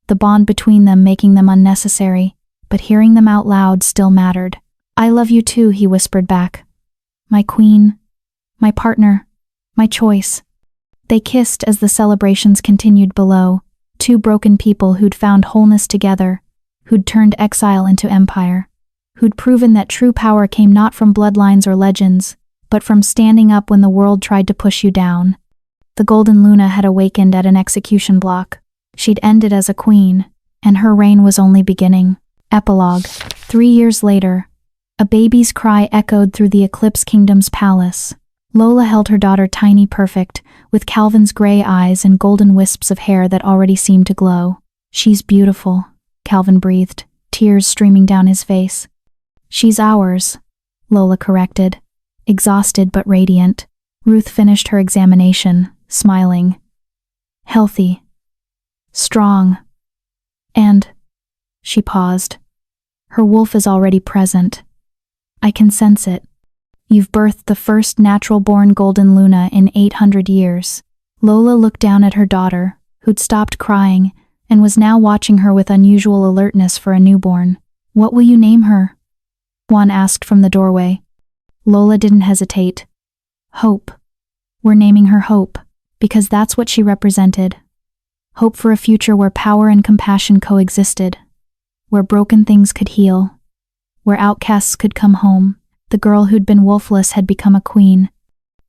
the bond between them making them unnecessary, but hearing them out loud still mattered. I love you too, he whispered back. My queen, my partner, my choice. They kissed as the celebrations continued below, two broken people who'd found wholeness together, who'd turned exile into empire, who'd proven that true power came not from bloodlines or legends, but from standing up when the world tried to push you down. The Golden Luna had awakened at an execution block. She'd ended as a queen, and her reign was only beginning. Epilogue. 3 years later, a baby's cry echoed through the Eclipse Kingdom's palace. Lola held her daughter tiny perfect, with Calvin's gray eyes and golden wisps of hair that already seemed to glow. She's beautiful, Calvin breathed, tears streaming down his face. She's ours, Lola corrected, exhausted but radiant. Ruth finished her examination, smiling. Healthy. Strong. And, she paused. Her wolf is already present. I can sense it. You've birthed the first natural-born Golden Luna in 800 years. Lola looked down at her daughter, who'd stopped crying, and was now watching her with unusual alertness for a newborn. What will you name her? Juan asked from the doorway. Lola didn't hesitate. Hope. We're naming her Hope, because that's what she represented. Hope for a future where power and compassion coexisted, where broken things could heal, where outcasts could come home. The girl who'd been wolfless had become a queen.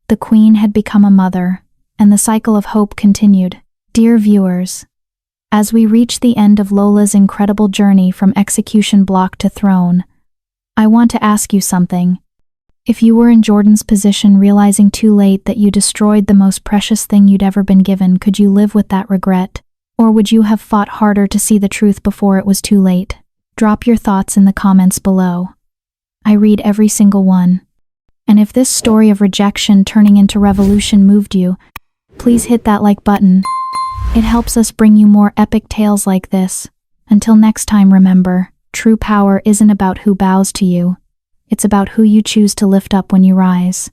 The queen had become a mother, and the cycle of hope continued. Dear viewers, as we reach the end of Lola's incredible journey from execution block to throne, I want to ask you something. If you were in Jordan's position, realizing too late that you destroyed the most precious thing you'd ever been given, could you live with that regret? Or would you have fought harder to see the truth before it was too late? Drop your thoughts in the comments below. I read every single one. And if this story of rejection turning into revolution moved you, please hit that like button. It helps us bring you more epic tales like this. Until next time, remember, true power isn't about who bows to you. It's about who you choose to lift up when you rise.